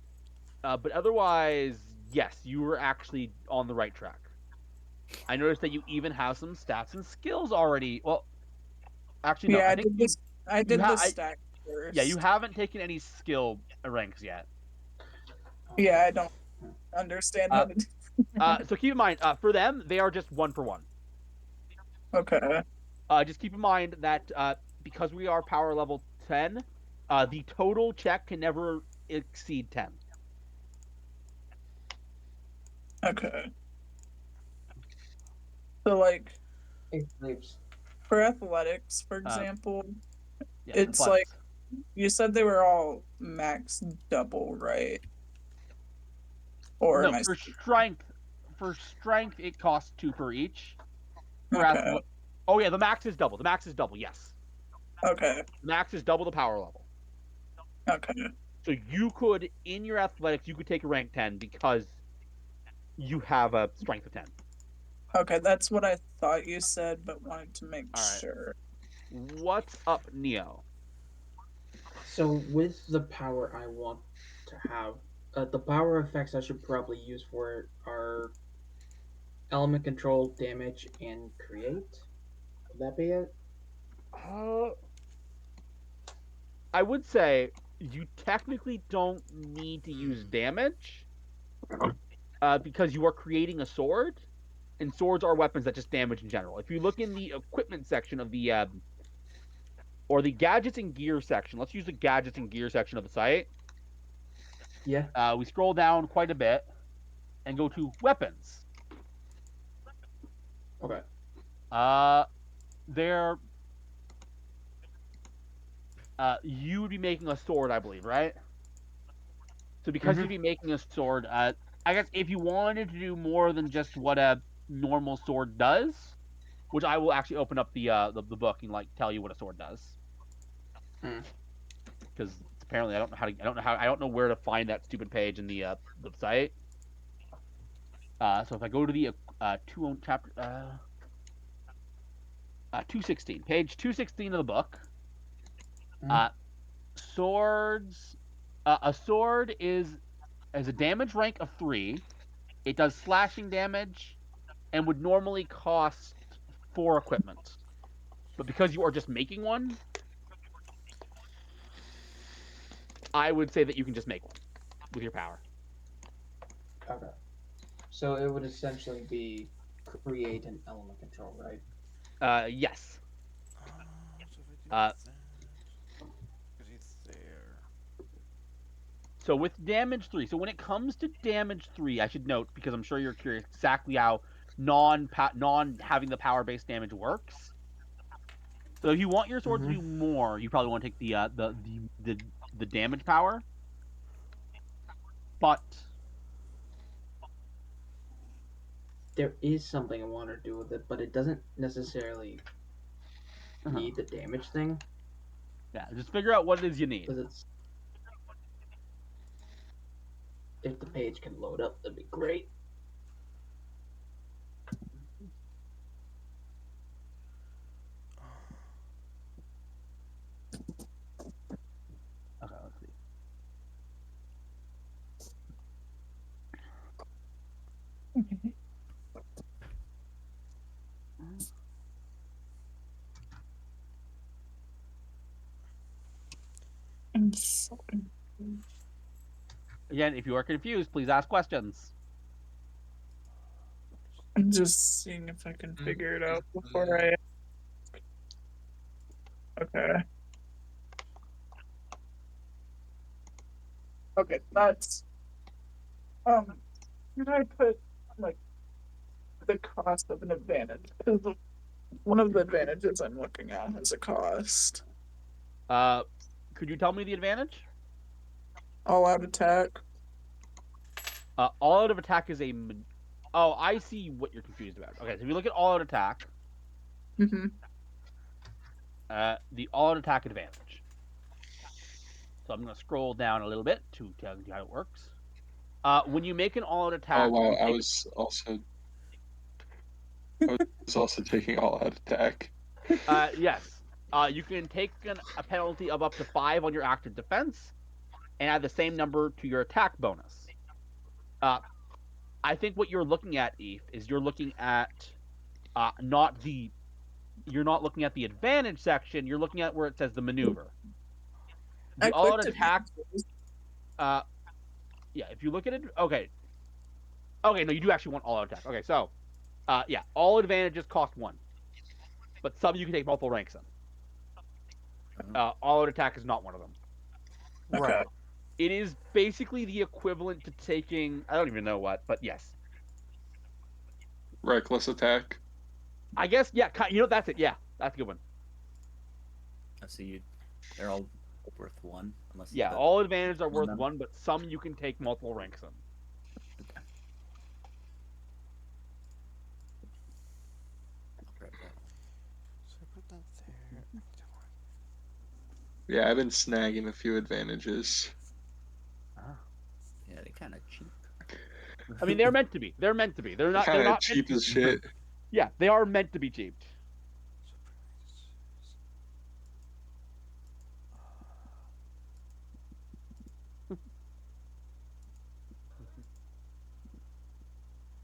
But otherwise, yes, you were actually on the right track. I noticed that you even have some stats and skills already. Well, actually, no. Yeah, I I think did this. I you did the have. stack Yeah, you first. haven't taken any skill ranks yet. Yeah, I don't understand how Uh, to do. so keep in mind, for them, they are just one for one. Okay, Just keep in mind that because we are power level 10, the total check can never exceed 10. okay. So, like, It sleeps. for athletics, for Uh, example, yeah, it's like athletics. you said they were all max double, right? Or am No, I? for strength, it costs 2 per each. For Okay, athletics, oh yeah, the max is double. The max is double. Yes, okay, the max is double the power level. okay, So you could, in your athletics, you could take a rank 10 because you have a strength of 10. okay. That's what I thought you said, but wanted to make All right. sure. What's up, Neo? So with the power I want to have, the power effects I should probably use for it are element control, damage, and create. Would that be it? Uh, I would say you technically don't need to use damage because you are creating a sword. and swords are weapons that just damage in general. If you look in the equipment section of the or the gadgets and gear section, let's use the gadgets and gear section of the site. Yeah. We scroll down quite a bit and go to weapons. Okay. There, you would be making a sword, I believe, right? So because Mhm. you'd be making a sword, I guess if you wanted to do more than just what a normal sword does, which I will actually open up the book and like tell you what a sword does, Mm. because apparently I don't know where to find that stupid page in the site. So if I go to the chapter 216, page 216 of the book, Mm. uh, swords. A sword is a damage rank of 3. It does slashing damage and would normally cost 4 equipment. But because you are just making one, I would say that you can just make one with your power. Okay. So it would essentially be create an element control, right? Yes. So if I do Uh, that, because he's there. so with damage 3, so when it comes to damage 3, I should note, because I'm sure you're curious exactly how non having the power based damage works. So if you want your sword to Mm-hmm. do more, you probably want to take the damage power. But There is something I want to do with it, but it doesn't necessarily uh-huh. need the damage thing Yeah, just figure out what it is you need. because it's. If the page can load up, that'd be great. Okay, let's see. I'm so Again, if you are confused, please ask questions. I'm just seeing if I can figure it out before I. Okay. Okay, that's. Can I put like the cost of an advantage? Because one of the advantages I'm looking at has a cost. Could you tell me the advantage? All out attack. All out of attack is a. Oh, I see what you're confused about. Okay, so if you look at all out attack, Mm-hmm. the all out attack advantage. So I'm going to scroll down a little bit to tell you how it works. When you make an all out Oh attack, wow, you I take. was also taking all out attack. Yes. You can take a penalty of up to 5 on your active defense, and add the same number to your attack bonus. I think what you're looking at, Eve, is you're looking at not the you're not looking at the advantage section. You're looking at where it says the maneuver. I The all out clicked attack. advantages. Uh, yeah. If you look at it, okay. Okay, no, you do actually want all out attack. Okay, so, yeah, all advantages cost 1, but some you can take multiple ranks in. All out attack is not one of them. Okay. Right. It is basically the equivalent to taking I don't even know what, but yes, Reckless attack. I guess yeah. You know that's it. Yeah, that's a good one. So they're all worth 1, unless Yeah, the all advantages are on worth them. 1, but some you can take multiple ranks in. Okay. I'll grab that. So I put that there. Yeah, I've been snagging a few advantages. Yeah, they kind of cheap. I mean, they're meant to be. They're meant to be. They're not. They're Kind of not meant cheap to. as shit. Yeah, they are meant to be cheap.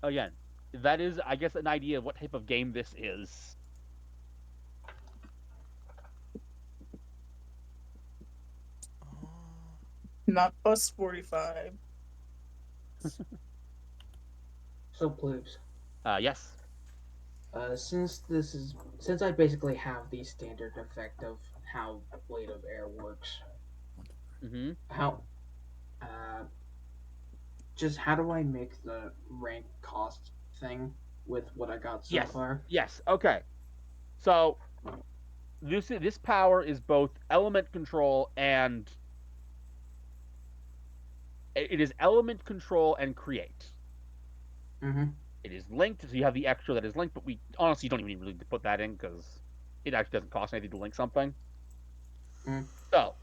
Again, that is, I guess, an idea of what type of game this is. Not plus 45. So plebes. Yes. Since I basically have the standard effect of how Blade of Air works, Mm-hmm. how uh, just how do I make the rank cost thing with what I got so Yes. far? Yes. Okay. So this power is both element control and it is element control and create. Mm-hmm. It is linked, so you have the extra that is linked, but we honestly don't even really need to put that in because it actually doesn't cost anything to link something. Mm. So,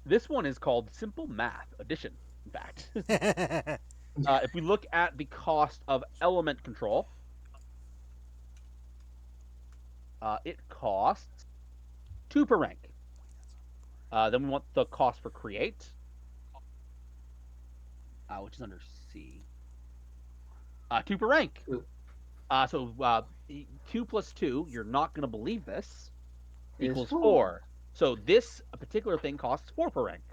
this one is called Simple Math Addition. In fact, if we look at the cost of element control, it costs 2 per rank. Then we want the cost for create, which is under C. 2 per rank. Ooh, So 2 plus 2, you're not going to believe this, is equals full. 4. So this particular thing costs 4 per rank.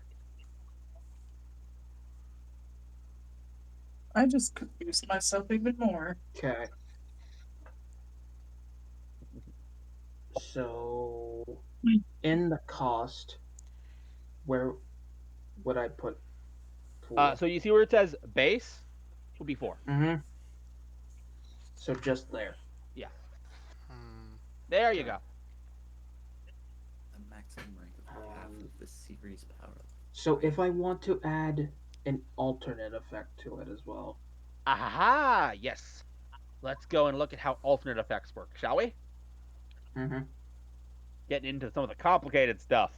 I just confused myself even more. Okay. So in the cost, where would I put pool? So you see where it says base would be 4. Mm-hmm. So just there. Yeah, Hmm. there you Okay. go. A maximum rank of half Um, of the series power. so if I want to add an alternate effect to it as well. Aha! Yes. Let's go and look at how alternate effects work, shall we? Mm-hmm. Getting into some of the complicated stuff.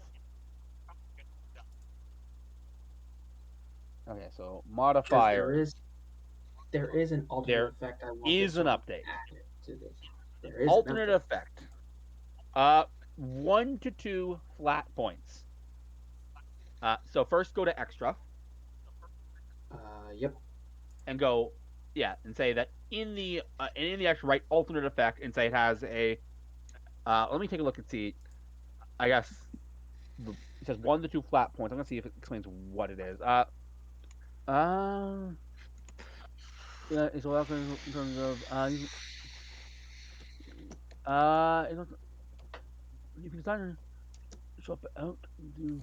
Okay, so Because modifier. there is an alternate There effect I want to is an sort of update. add to this. There is an Alternate update. effect. Uh, 1 to 2 flat points. So first go to extra Yep. and go, yeah, and say that in the extra write alternate effect and say it has a. Let me take a look and see. I guess it says 1 to 2 flat points. I'm gonna see if it explains what it is. Uh, yeah, it's allowed in terms of you can design swap it out. You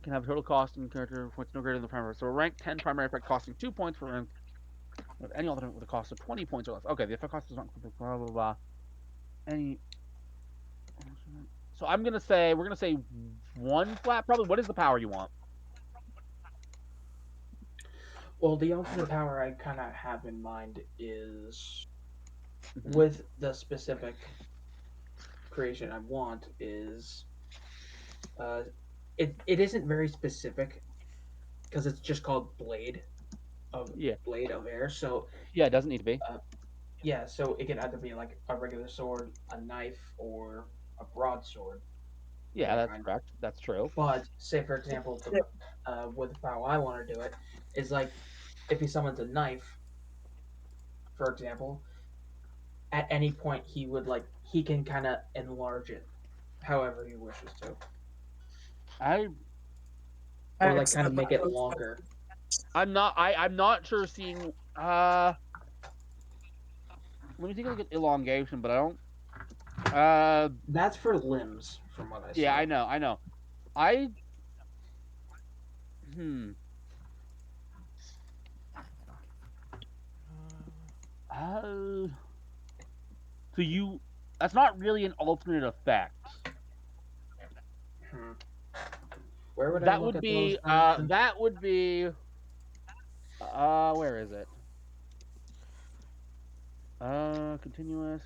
can have a total cost and character points no greater than the primary. So a rank 10 primary effect costing 2 points for rank with any alternate with a cost of 20 points or less. Okay, the effect cost is not blah blah blah. Any. So we're gonna say 1 flat probably. What is the power you want? Well, the alternate power I kind of have in mind is Mm-hmm. with the specific creation I want is uh, it isn't very specific because it's just called of Yeah, blade of air. So yeah, it doesn't need to be. uh, yeah, so it can either be like a regular sword, a knife, or a broadsword of Yeah, that that's kind. correct. That's true. But say for example, Yeah, with how I want to do it is like if he summons a knife, for example, at any point he can kind of enlarge it however he wishes to, I I or like kind of accidentally make it closed my. longer. I'm not sure seeing let me take a look at elongation, but I don't That's for limbs, from what I yeah, saw. I know. I hmm uh so you that's not really an alternate effect. Hmm. Where would I That look would at those be then? where is it? Continuous.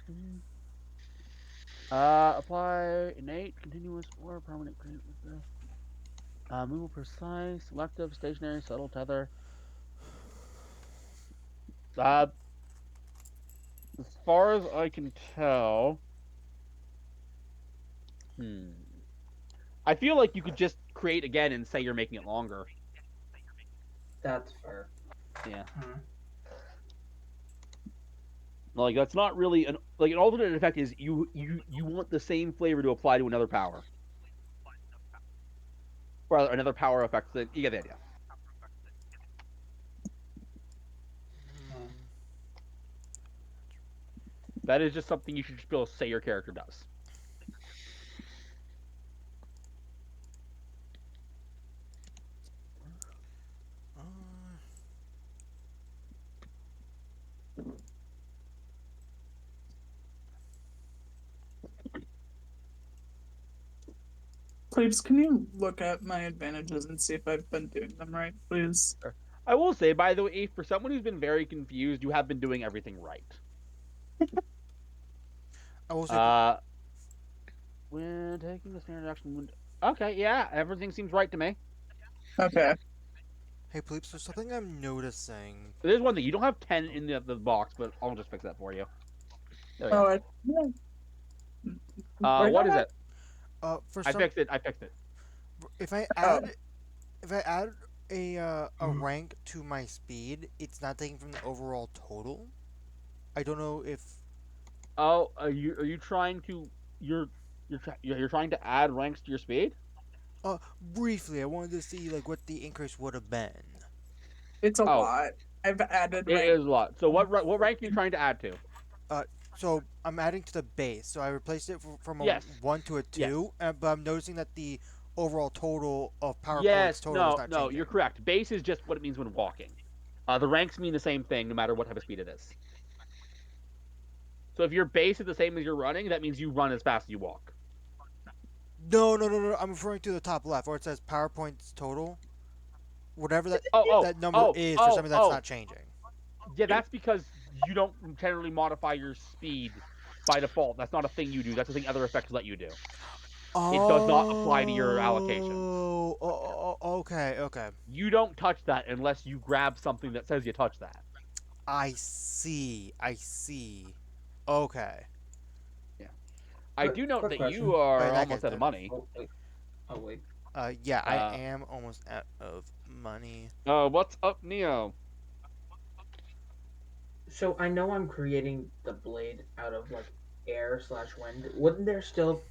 Apply innate, continuous, or permanent grant with the movable precise, selective, stationary, subtle tether. Uh, as far as I can tell, hmm. I feel like you could just create again and say you're making it longer. That's fair. Yeah. Hmm. Like that's not really an alternate effect is you want the same flavor to apply to another power. Or another power effect. So you get the idea. Hmm. That is just something you should just be able to say your character does. Uh, Please, can you look at my advantages and see if I've been doing them right, please? I will say, by the way, for someone who's been very confused, you have been doing everything right. I will say, When taking the standard action, okay, yeah, everything seems right to me. Okay. hey, Pleeps, there's something I'm noticing. There's one thing, you don't have 10 in the box, but I'll just fix that for you. There we Oh, go. right What is now? it? For I some, fixed it. I fixed it. if I Oh, add, a rank to my speed, it's not taken from the overall total. I don't know if Oh, are you trying to you're trying to add ranks to your speed? briefly I wanted to see like what the increase would have been. it's a Oh, lot. I've added it rank. is a lot. So what rank are you trying to add to? Uh, so I'm adding to the base. So I replaced it from a Yes. 1 to a Yes. 2, but I'm noticing that the overall total of power points Yes. total is No. not No. changing. You're correct. Base is just what it means when walking. The ranks mean the same thing no matter what type of speed it is. So if your base is the same as your running, that means you run as fast as you walk. No, no, no, no. I'm referring to the top left where it says power points total. Whatever Oh. Oh. that number Oh. is for Oh. something that's Oh. not changing. Yeah. That's because you don't generally modify your speed by default. That's not a thing you do. That's a thing other effects let you do. It does not apply to your allocations. Okay, okay. You don't touch that unless you grab something that says you touch that. I see. I see. Okay. Yeah. I do note Quick that you question. But are in that case, almost out of then, money. Oh wait. Oh wait. yeah, I Uh, am almost out of money. what's up, Neo? So I know I'm creating the blade out of like air slash wind. Wouldn't there still,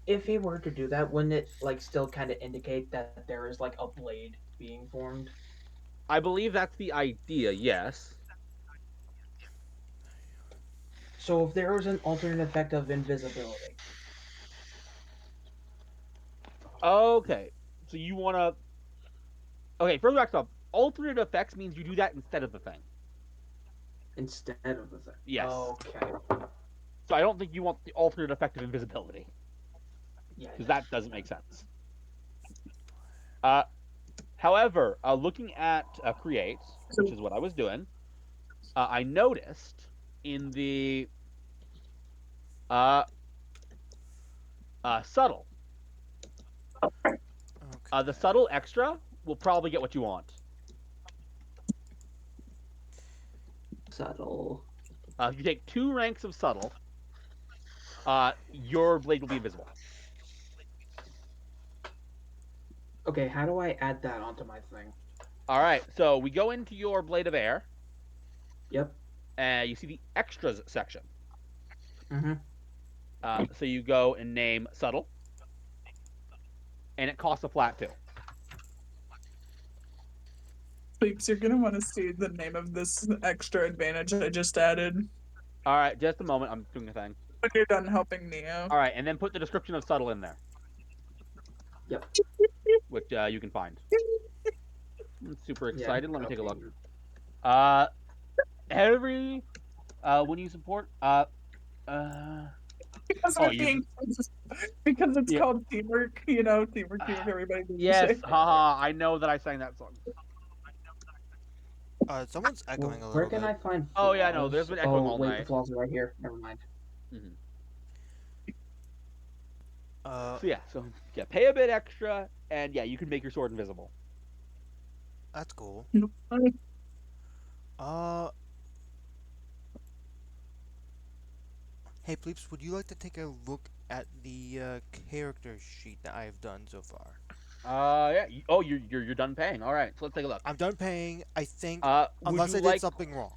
if he were to do that, wouldn't it like still kind of indicate that there is like a blade being formed? I believe that's the idea. Yes. So if there was an alternate effect of invisibility, Okay. So you want to? Okay. Further back up. Alternate effects means you do that instead of the thing. instead of the thing. Yes. Okay. So I don't think you want the alternate effect of invisibility Yeah. because that doesn't make sense. Uh, However, looking at create, which So, is what I was doing, I noticed in the uh, subtle. The Okay. subtle extra will probably get what you want. Subtle. If you take 2 ranks of subtle, your blade will be invisible. Okay, how do I add that onto my thing? All right, so we go into your blade of air, Yep. and you see the extras section. Mm-hmm. So you go and name subtle, and it costs a flat 2. Sleeps, you're gonna want to see the name of this extra advantage I just added All right, just a moment. I'm doing a thing. when you're done helping Neo. All right, and then put the description of subtle in there, Yep. which you can find. I'm super Yeah. excited. Let me take a Okay. look. Uh, every when you support uh Because of oh it you being because it's yeah called teamwork, teamwork, teamwork, everybody does the yes same. haha I know that I sang that song. Someone's echoing a Where little can bit. I find Oh yeah, no, there's flaws? been echoing Oh all wait, the night. flaws are right here. Never mind. Hmm. Uh, So yeah, pay a bit extra, and yeah, you can make your sword invisible. that's cool. Uh, hey, Pleeps, would you like to take a look at the character sheet that I've done so far? Yeah. Oh, you're done paying. All right, so let's take a look. I'm done paying, I think, Would unless you I did like something wrong.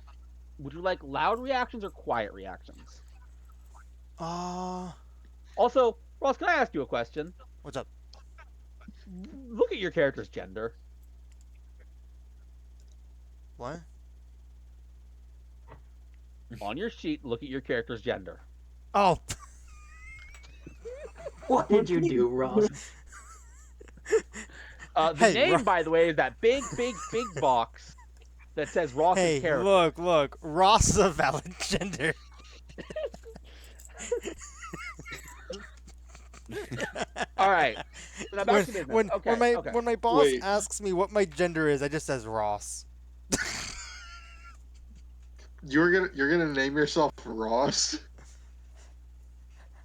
loud reactions or quiet reactions? Uh, Also, Ross, can I ask you a question? what's up? Look at your character's gender. What? On your sheet, look at your character's gender. Oh, What did you do, Ross? The hey, name, by the way, is that big box that says Ross's hey, character. look, Ross is a valid gender. All right. So now back to business. Okay. Okay. when my boss Wait. asks me what my gender is, I just says Ross. You're gonna name yourself Ross?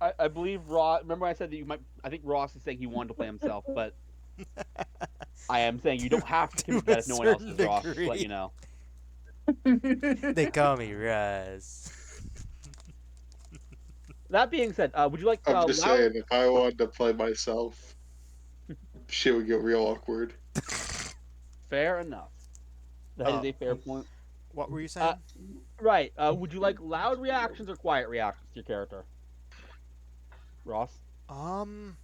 I believe Ross. Remember, I said that you might. I think Ross is saying he wanted to play himself, but I am saying you don't have to To commit a that if no one else certain is Ross. Just to let degree. you know. They call me Ross. That being said, would you like I'm just loud? saying, if I wanted to play myself, shit would get real awkward. Fair enough. That is Oh. a fair point. What were you Uh, saying? right. Would you like loud reactions or quiet reactions to your character, Ross? Um,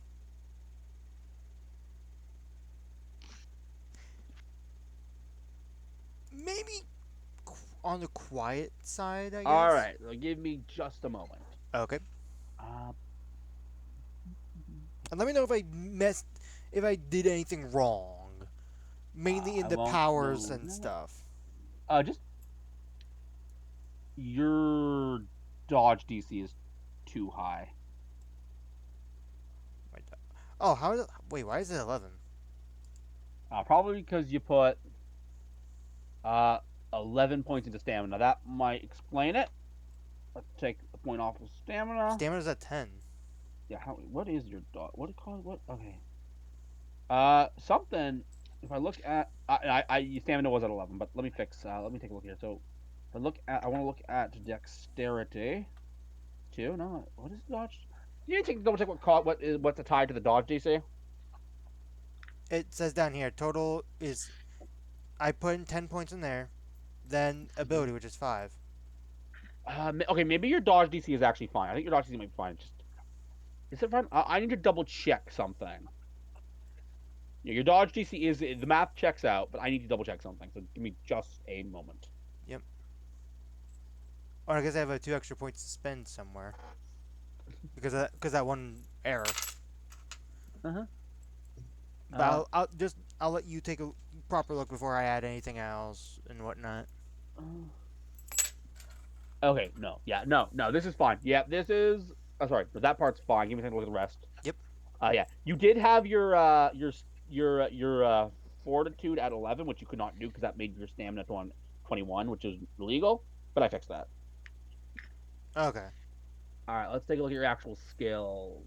maybe on the quiet side, I guess. All right. Give me just a moment. Okay. Uh, And let me know if I did anything wrong, mainly in I the won't powers know and that. stuff. Just your dodge DC is too high. Oh, how is it? Wait, why is it 11? Probably because you put uh 11 points into stamina. That might explain it. Let's take a point off of stamina. Stamina's at 10. Yeah. What is your dodge? What do you call it? What? Okay. Something. If I look at, your stamina was at 11, but let me fix. Let me take a look here. So, if I look at, I want to look at dexterity. Two? No. What is dodge? You need to double check what's tied to the dodge DC. It says down here, total is, I put in 10 points in there, then ability, which is 5. Okay, maybe your dodge DC is actually fine. I think your dodge DC might be fine. Just is it fine? I need to double check something. Yeah, your dodge DC is the math checks out, but I need to double check something. So give me just a moment. Yep. Or I guess I have 2 extra points to spend somewhere. Because that one error. Uh-huh. But I'll let you take a proper look before I add anything else and whatnot. Okay, no, yeah, no, this is fine. Yeah, this is. Oh, sorry, that part's fine. Give me a second to look at the rest. Yep. Yeah, you did have your fortitude at 11, which you could not do because that made your stamina to 21, which is illegal. But I fixed that. Okay. All right, let's take a look at your actual skills.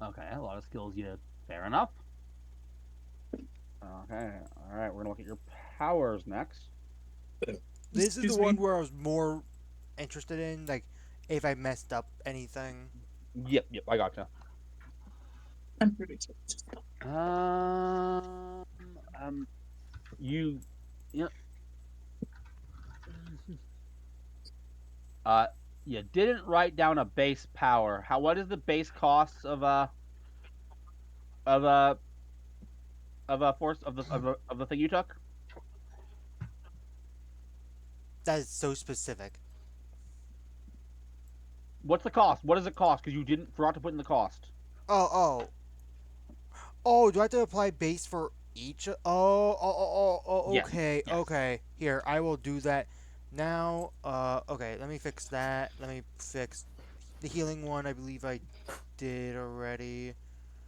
Okay, a lot of skills you did. Fair enough. Okay, all right, we're gonna look at your powers next. This is the Excuse one me. where I was more interested in, like, if I messed up anything. Yep, I gotcha. I'm pretty sure. You, you you didn't write down a base power. What is the base cost of a force of the thing you took? That is so specific. What's the cost? What does it cost? Because you didn't forgot to put in the cost. Oh, do I have to apply base for each? Yes. Okay, Yes. okay. Here, I will do that now. Okay, let me fix that. Let me fix the healing one. I believe I did already.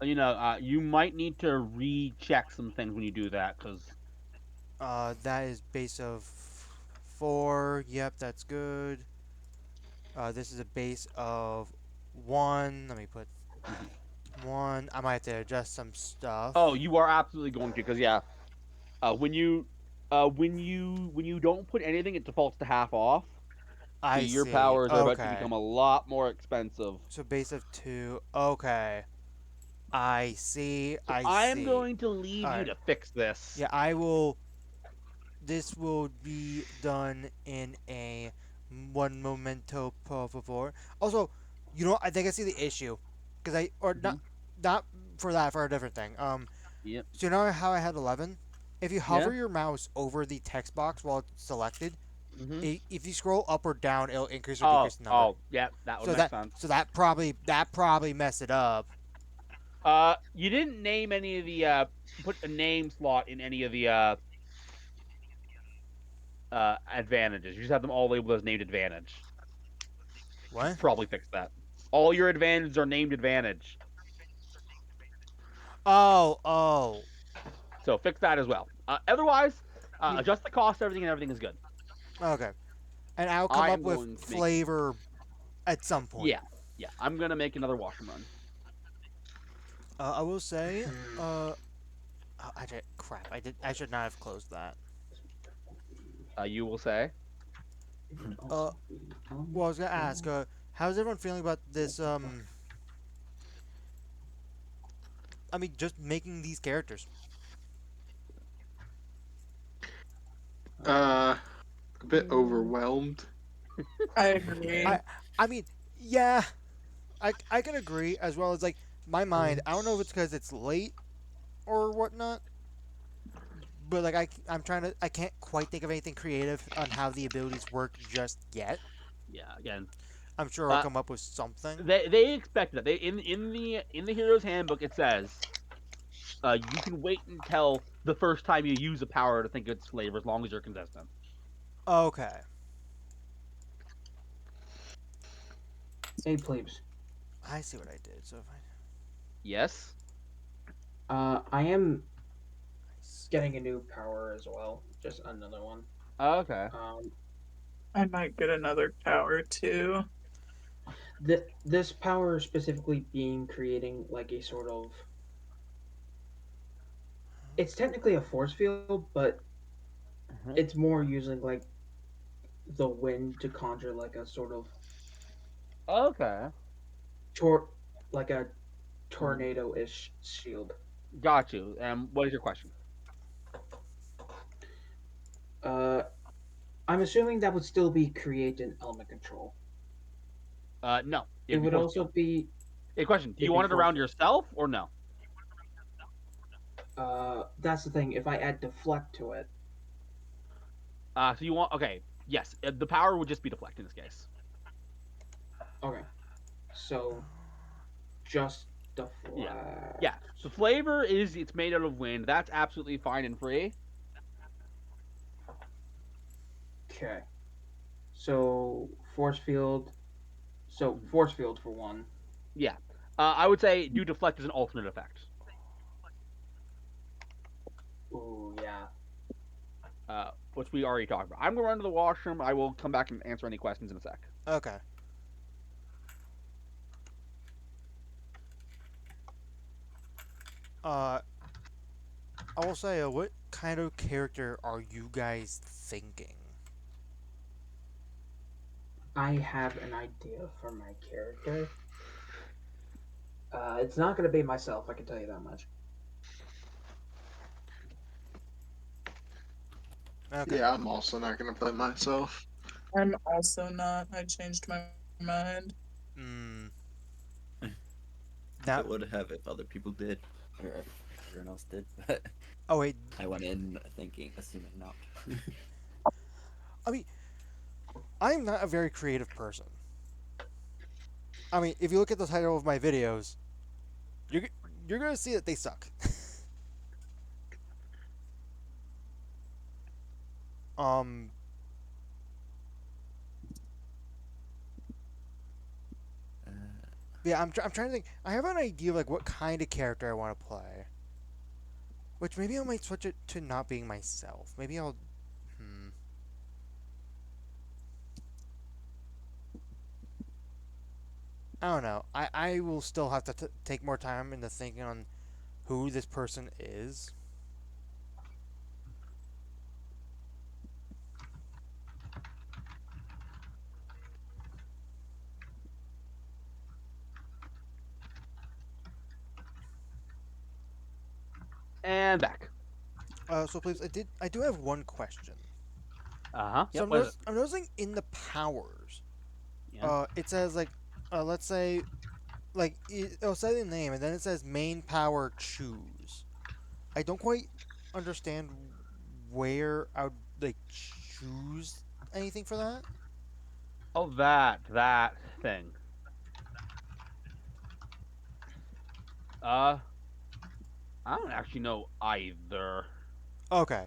You might need to recheck some things when you do that because That is base of 4. Yep, that's good. This is a base of 1. Let me put 1. I might have to adjust some stuff. oh, you are absolutely going to because yeah, when you when you don't put anything, it defaults to half off. So I your see. powers are about to Okay. become a lot more expensive. So base of 2. Okay. I see. So I I am see. going to leave you Alright. to fix this. Yeah, I will. This will be done in a one momento, por favor. Also, I think I see the issue, because I or Mhm. not for a different thing. Yep. So you know how I had 11? If you Yeah. hover your mouse over the text box while it's selected, Mm-hmm. if you scroll up or down, it'll increase or Oh, decrease the number. oh, yeah, that would So make that sense. so that probably messed it up. You didn't name any of the put a name slot in any of the advantages. You just have them all labeled as named advantage. What? Probably fix that. All your advantages are named advantage. Oh. So fix that as well. Otherwise, You, adjust the cost, everything, and everything is good. Okay. And I'll come I up am with going to make. flavor at some point. Yeah, yeah. I'm gonna make another washroom run. I will say, hmm, I did crap. I should not have closed that. You will say. it would Uh, also be well, I was gonna ask, how's everyone feeling about this? I mean, just making these characters. Uh, a bit overwhelmed. I agree. I, I mean, yeah, I can agree as well as like my mind. I don't know if it's because it's late or whatnot, but like I'm trying to. I can't quite think of anything creative on how the abilities work just yet. Yeah. Again, I'm sure I'll uh, come up with something. they expect that. They in the hero's handbook it says you can wait until the first time you use a power to think of its flavor as long as you're consistent. Okay. hey plebes. I see what I did. So if I, Yes. I am I see. getting a new power as well. Just another one. Okay. Um, I might get another tower too. this power specifically being creating like a sort of. It's technically a force field, but Uh-huh. it's more using like the wind to conjure like a sort of Okay. tor like a tornado-ish shield. Got you. What is your question? Uh, I'm assuming that would still be create an element control. No. It It'd be would force also field. be Hey, question. Do you it'd be want it force around field. yourself or no? That's the thing. If I add deflect to it, So you want? Okay. Yes. The power would just be deflect in this case. okay. So just Yeah. deflect. Yeah. The flavor is it's made out of wind. That's absolutely fine and free. Okay. So force field. So force field for one. Yeah. I would say do deflect as an alternate effect. Ooh yeah. Which we already talked about. I'm gonna run to the washroom. I will come back and answer any questions in a sec. Okay. Uh, I will say, what kind of character are you guys thinking? I have an idea for my character. It's not gonna be myself. I can tell you that much. Okay. Yeah, I'm also not gonna play myself. I'm also not. I changed my mind. Hmm. I Now, would have if other people did, or if everyone else did, but oh wait. I went in assuming not. I mean, I'm not a very creative person. I mean, if you look at the title of my videos, you're you're gonna see that they suck. um. Uh, Yeah, I'm trying to think. I have an idea of like what kind of character I want to play. Which maybe I might switch it to not being myself. Maybe I'll. Hmm. I don't know. I will still have to take more time into thinking on who this person is. And back. So please, I do have one question. Uh huh. So Yep. What is it? I'm noticing in the powers, Yeah. it says like, let's say like it'll say the name and then it says main power choose. I don't quite understand where I would like choose anything for that. Oh, that thing. Uh, I don't actually know either. Okay.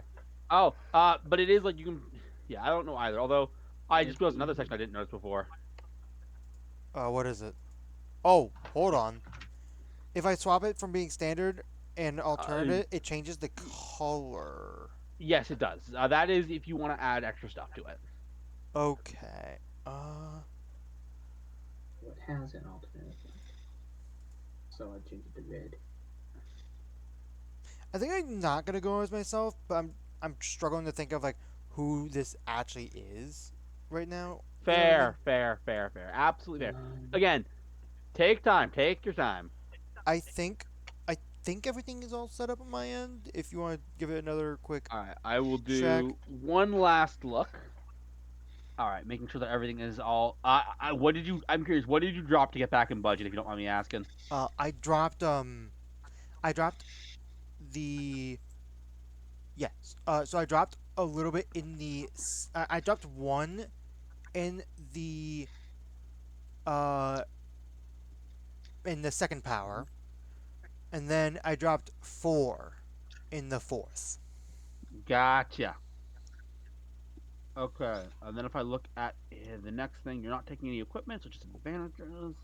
Oh, but it is like you can. Yeah, I don't know either. Although I just realized another section I didn't notice before. What is it? Oh, hold on. If I swap it from being standard and Uh, alternative, it changes the color. yes, it does. That is if you want to add extra stuff to it. Okay. Uh, What has an alternate effect? So I changed it to red. I think I'm not gonna go as myself, but I'm struggling to think of like who this actually is right now. You know what I mean? Fair. Absolutely fair. Um, Again, take time. Take your time. I think I think everything is all set up on my end. If you want to give it another quick All right, I will check, do one last look. All right, making sure that everything is all. What did you? I'm curious. What did you drop to get back in budget? If you don't mind me asking. I dropped the yes. So I dropped a little bit in I dropped one in the uh in the second power, and then I dropped four in the fourth. Gotcha. Okay, and then if I look at the next thing, you're not taking any equipment, so just advantages.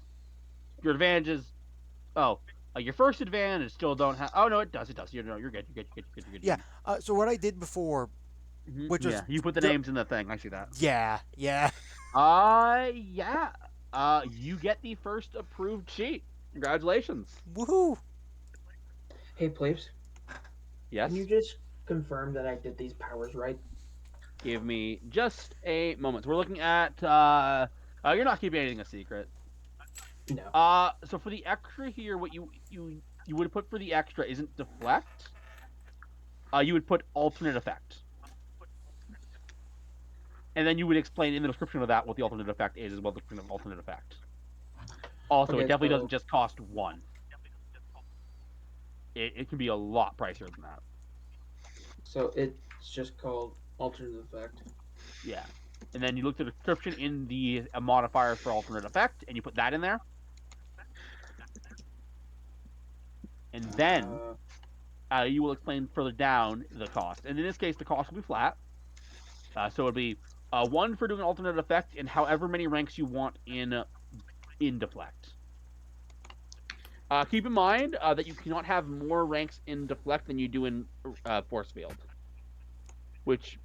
Your advantages. Oh, your first advantage still don't have. Oh no, it does. It does. You're no, you're good. You're good. You're good. You're good. Yeah. You're good. So what I did before, which was Yeah, you put the names in the thing. I see that. yeah. Yeah. You get the first approved sheet. Congratulations. Woohoo! hey, Plapes, can you Yes. just confirm that I did these powers right? Give me just a moment. So we're looking at. You're not keeping anything a secret. No. So for the extra here, what you would put for the extra isn't deflect. You would put alternate effect, and then you would explain in the description of that what the alternate effect is as well. The description of alternate effect. Also, it Okay, definitely doesn't so just cost one. It can be a lot pricier than that. it's just called alternate effect. Yeah. And then you look at the description in the modifiers for alternate effect, and you put that in there. And then Uh, you will explain further down the cost. And in this case, the cost will be flat. So it'll be one for doing an alternate effect, and however many ranks you want in deflect. Keep in mind that you cannot have more ranks in deflect than you do in force field, which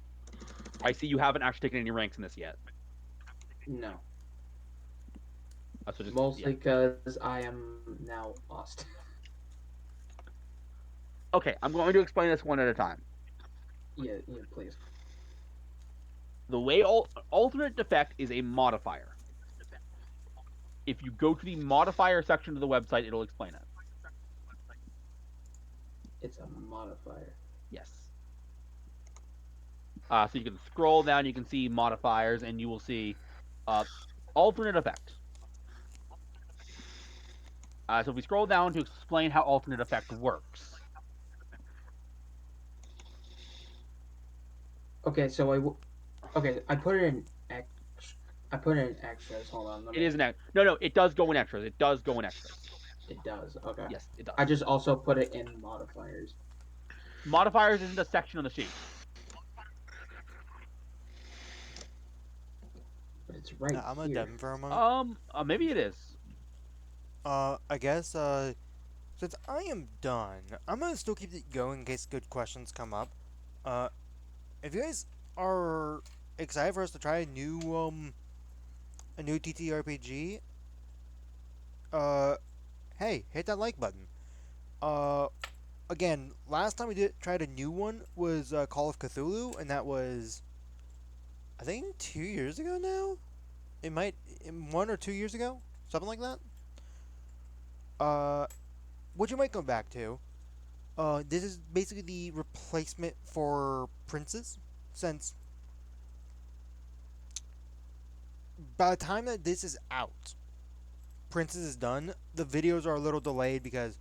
I see you haven't actually taken any ranks in this yet. no. So just yeah. Mostly because I am now lost. Okay, I'm going to explain this one at a time. Yeah, please. The way alternate defect is a modifier. If you go to the modifier section of the website, it'll explain it. It's a modifier. Yes. So you can scroll down, you can see modifiers, and you will see uh, alternate effect. So if we scroll down to explain how alternate effect works, Okay, so okay, I put it in X. I put it in extras. Hold on, let it me. is an no. It does go in extras. It does go in extras. It does. Okay. Yes, it does. I just also put it in modifiers. Modifiers isn't a section on the sheet. But it's right I'm a here. Devin for a moment. Maybe it is. I guess since I am done, I'm gonna still keep it going in case good questions come up. Uh, if you guys are excited for us to try a new TTRPG, uh, hey, hit that like button. Uh, again, last time we tried a new one was Call of Cthulhu, and that was I think 2 years ago now. It might 1 or 2 years ago, something like that. Uh, what you might come back to. This is basically the replacement for Princes, since by the time that this is out, Princess is done, the videos are a little delayed because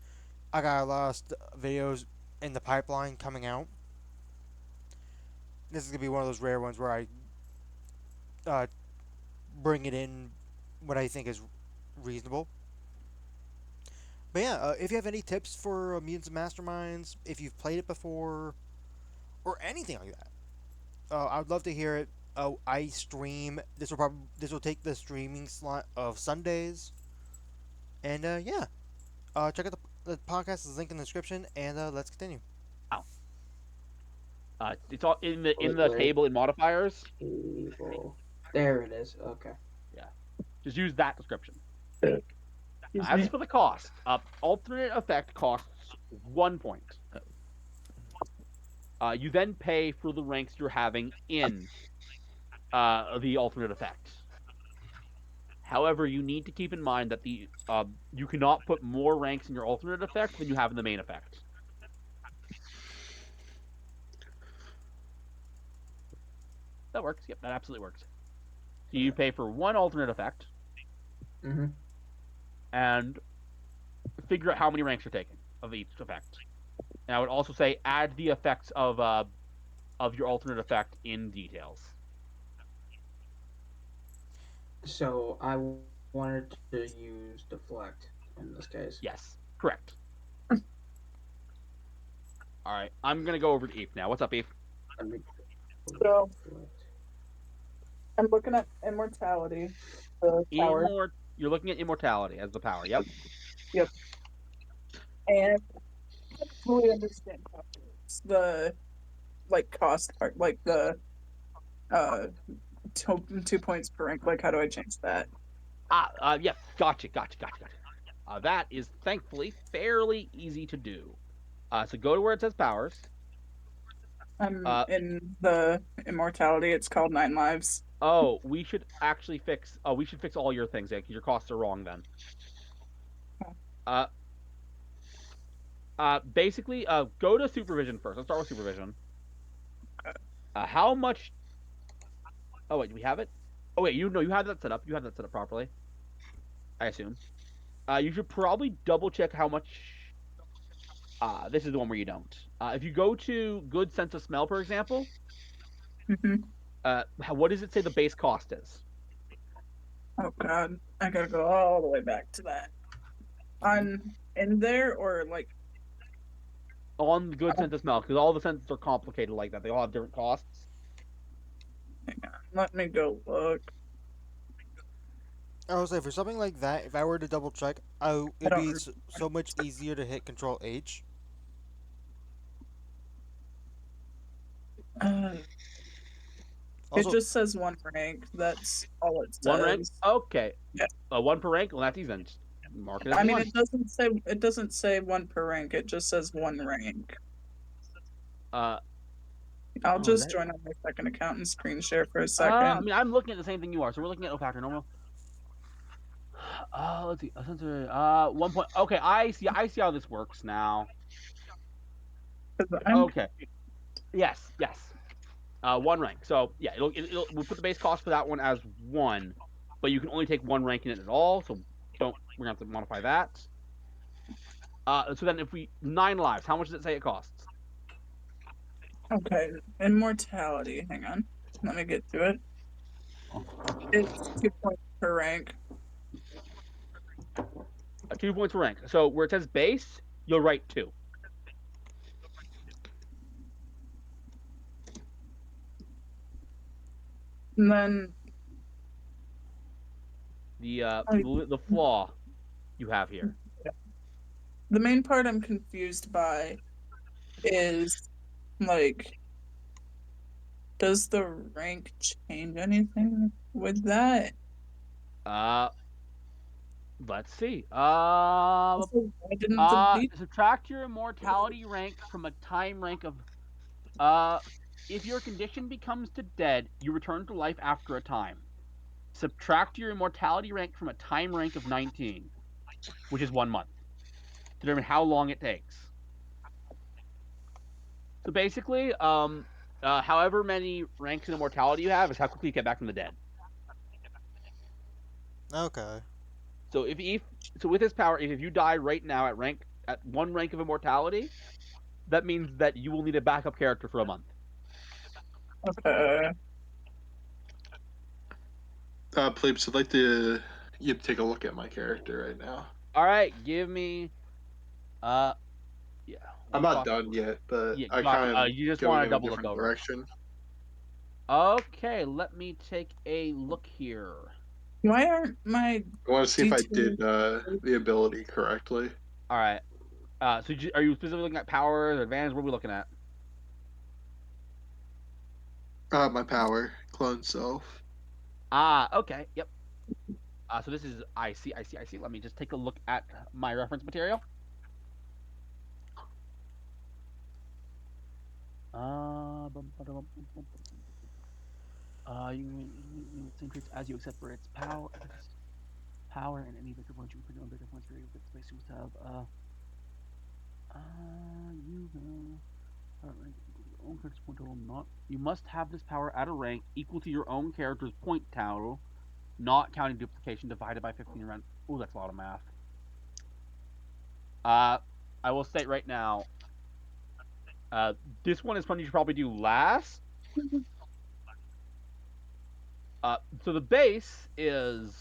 I got a lot of videos in the pipeline coming out. This is gonna be one of those rare ones where I uh, bring it in what I think is reasonable. But yeah, if you have any tips for Mutants and Masterminds, if you've played it before, or anything like that, I would love to hear it. I stream. This will take the streaming slot of Sundays, and yeah, check out the podcast. Is link in the description, and let's continue. Wow. It's all in Wait, the where? table in modifiers. Table. There it is. Okay. Yeah, just use that description. Excuse As me. for the cost, alternate effect costs 1 point. You then pay for the ranks you're having in the alternate effect. However, you need to keep in mind that you cannot put more ranks in your alternate effect than you have in the main effect. That works. Yep, that absolutely works. So you pay for one alternate effect Mhm. and figure out how many ranks you're taking of each effect. And I would also say add the effects of your alternate effect in details. So I wanted to use deflect in this case. Yes, correct. All right, I'm gonna go over to Eve now. What's up, Eve? Let me So deflect. I'm looking at immortality, the power. You're looking at immortality as the power. Yep. Yep. And I don't fully understand how it works. The like cost part, like the uh 2 points per rank. Like how do I change that? Yeah. Gotcha. That is thankfully fairly easy to do. So go to where it says powers. I'm Uh, in the immortality. It's called 9 lives. oh, we should actually fix. Oh, we should fix all your things, because your costs are wrong then. Uh, basically, go to supervision first. Let's start with supervision. How much? Oh wait, do we have it? Oh wait, you have that set up. You have that set up properly, I assume. You should probably double check how much. This is the one where you don't. If you go to good sense of smell, for example, Hmm. what does it say the base cost is? Oh God, I gotta go all the way back to that. On in there or like On the good oh, sense of smell, because all the senses are complicated like that. They all have different costs. hang on, let me go look. I would say for something like that, if I were to double check, I it'd don't. be so much easier to hit Control H. Uh, it Also, just says one rank. That's all it One rank? says. Okay. Yeah. One per rank? Well, that's easy then. Just mark it as I mean, one. it doesn't say one per rank. It just says one rank. Uh, I'll oh, is just that? join on my second account and screen share for a I second. mean, I'm looking at the same thing you are. So we're looking at O factor normal. Let's see. Sensor. 1 point. Okay, I see. I see how this works now. 'Cause I'm Okay. Yes. One rank. So yeah, we'll put the base cost for that one as one, but you can only take one rank in it at all. So we're gonna have to modify that. So then if we 9 lives, how much does it say it costs? okay. Immortality. Hang on. Let me get to it. It's 2 points per rank. 2 points per rank. So where it says base, you'll write two. And then I, The flaw you have here. the main part I'm confused by is like, does the rank change anything with that? Uh, let's see. Also, why didn't the beat? Subtract your immortality rank from a time rank of uh. If your condition becomes to dead, you return to life after a time. Subtract your immortality rank from a time rank of 19, which is 1 month. Determine how long it takes. So basically, however many ranks in immortality you have is how quickly you get back from the dead. okay. So so with his power, if you die right now at one rank of immortality, that means that you will need a backup character for a month. Okay. Plebes, I'd like to you to take a look at my character right now. All right, give me yeah. I'm What not cost? done yet, but Yeah, I gotcha. kind of am You just going want to in a double look different over. direction. Okay, let me take a look here. Why aren't my I want to see if I D2? did the ability correctly. All right. So are you specifically looking at power or advantage? What are we looking at? My power, clone self. Okay. Yep. So this is I see. Let me just take a look at my reference material. You same traits as you except for its power and any victor points you can put on victor points for your space you must have. You know. Rank equal to your own character's point total. Not you must have this power at a rank equal to your own character's point total, not counting duplication divided by 15 around. Ooh, that's a lot of math. I will state right now, this one is one you should probably do last. So the base is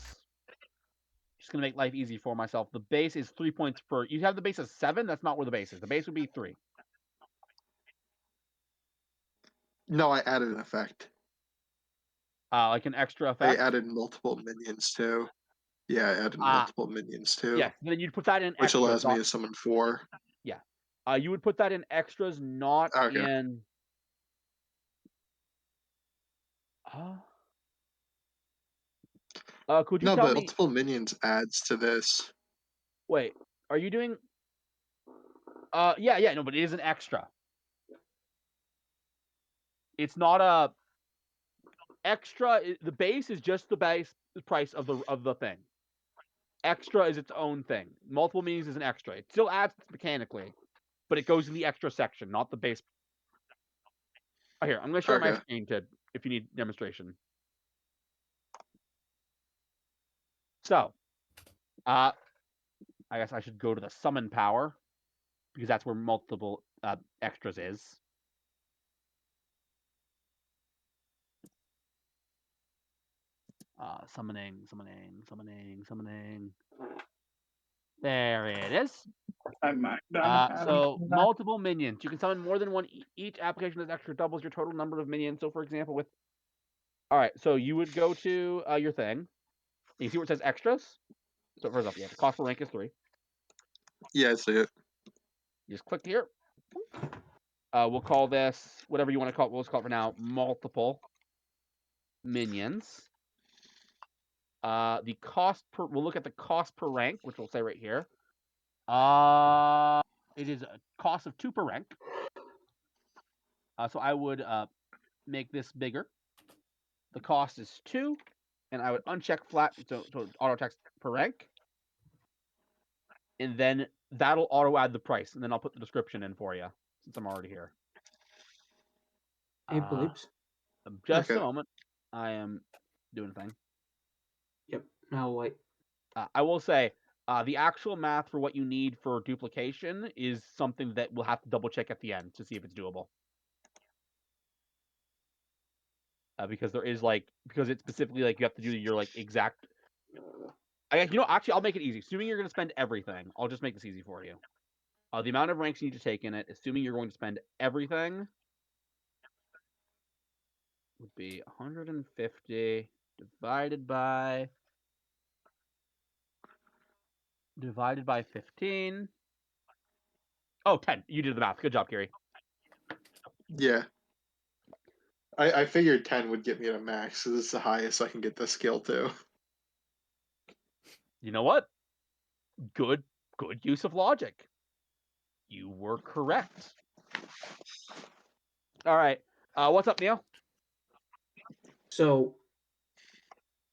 just gonna make life easy for myself. The base is 3 points per. You have the base as 7. That's not where the base is. The base would be 3. No, I added an effect. Like an extra I effect. added multiple minions too. Yeah, I added Ah, multiple minions too, yes. Then you'd put that in which extras, allows me not to summon 4. yeah. You would put that in extras, not Okay. in. Uh, could you No, tell but me? multiple minions adds to this. Wait, are you doing? No, but it is an extra. It's not a extra. The base is just the base price of the thing. Extra is its own thing. Multiple meanings is an extra. It still adds mechanically, but it goes in the extra section, not the base. Oh, here, I'm going to share my Okay. screen to if you need demonstration. So, I guess I should go to the summon power because that's where multiple extras is. Summoning. There it is. I might not have So that. multiple minions. You can summon more than one. Each application has extra doubles your total number of minions. So, for example, with all right, so you would go to your thing. You see where it says extras. So first off, yeah, the cost per rank is 3. Yeah, I see it. You just click here. We'll call this whatever you want to call it. We'll just call it for now multiple minions. The cost per. We'll look at the cost per rank, which we'll say right here. It is a cost of 2 per rank. So I would make this bigger. The cost is 2, and I would uncheck flat so auto text per rank, and then that'll auto add the price, and then I'll put the description in for you since I'm already here. Hey, Bleeps. Just a Okay. moment. I am doing a thing. Yep. Now wait. I will say the actual math for what you need for duplication is something that we'll have to double check at the end to see if it's doable. Because there is because it's specifically you have to do your exact. Actually, I'll make it easy. Assuming you're going to spend everything, I'll just make this easy for you. The amount of ranks you need to take in it, assuming you're going to spend everything, would be 150 divided by 15. Oh, 10. You did the math. Good job, Gary. Yeah. I figured 10 would get me to max, because it's the highest I can get the skill to. You know what? Good use of logic. You were correct. All right. What's up, Neil? So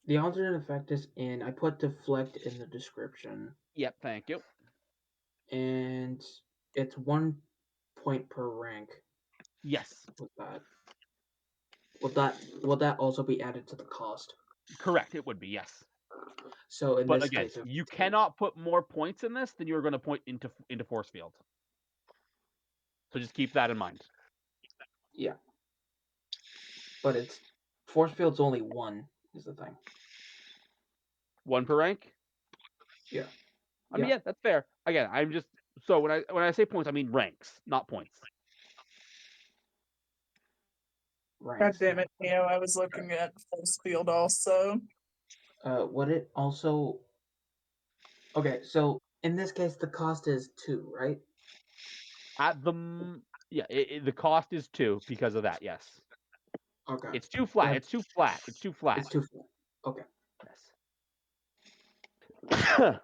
the alternate effect is in. I put deflect in the description, Yep, thank you. and it's 1 point per rank. Yes, With that, will that also be added to the cost? correct. It would be yes. So in But this again, case, if you cannot put more points in this than you are going to point into force field. So just keep that in mind. yeah, but it's force field's only one is the thing. One per rank. Yeah. I mean, yeah, that's fair. Again, I'm just so when I say points, I mean ranks, not points. God Ranks. damn it, Neo! I was looking at force field also. Would it also? Okay, so in this case, the cost is 2, right? At the yeah, the cost is 2 because of that. Yes, Okay. it's too flat. That- It's too flat. It's too flat. It's 2 flat. Okay. Yes.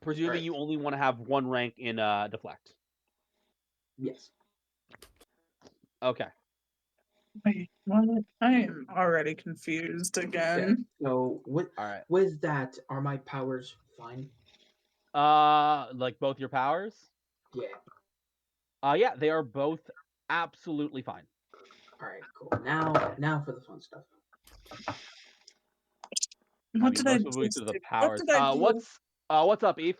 Presuming Alright. you only want to have one rank in deflect. Yes. Okay. Wait, what? I am already confused again. So All right. with that, are my powers fine? Like both your powers? Yeah. Yeah, they are both absolutely fine. All right. Cool. Now for the fun stuff. What mean, did I most of it just to the do? powers. What did I do? What's up, Eve?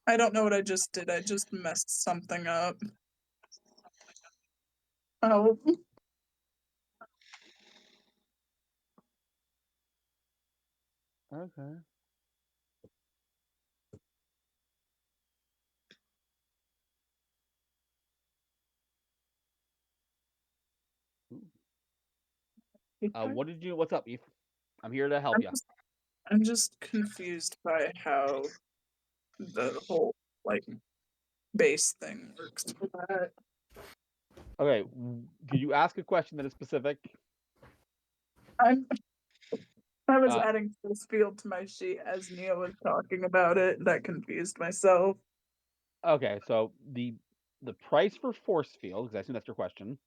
I don't know what I just did. I just messed something up. Oh, Okay. What did you? What's up, Eve? I'm here to help you. I'm just confused by how the whole like base thing works for that. Okay. Could you ask a question that is specific? I'm I was Uh, adding force field to my sheet as Neo was talking about it. That confused myself. Okay. So the price for force field, because I assume that's your question.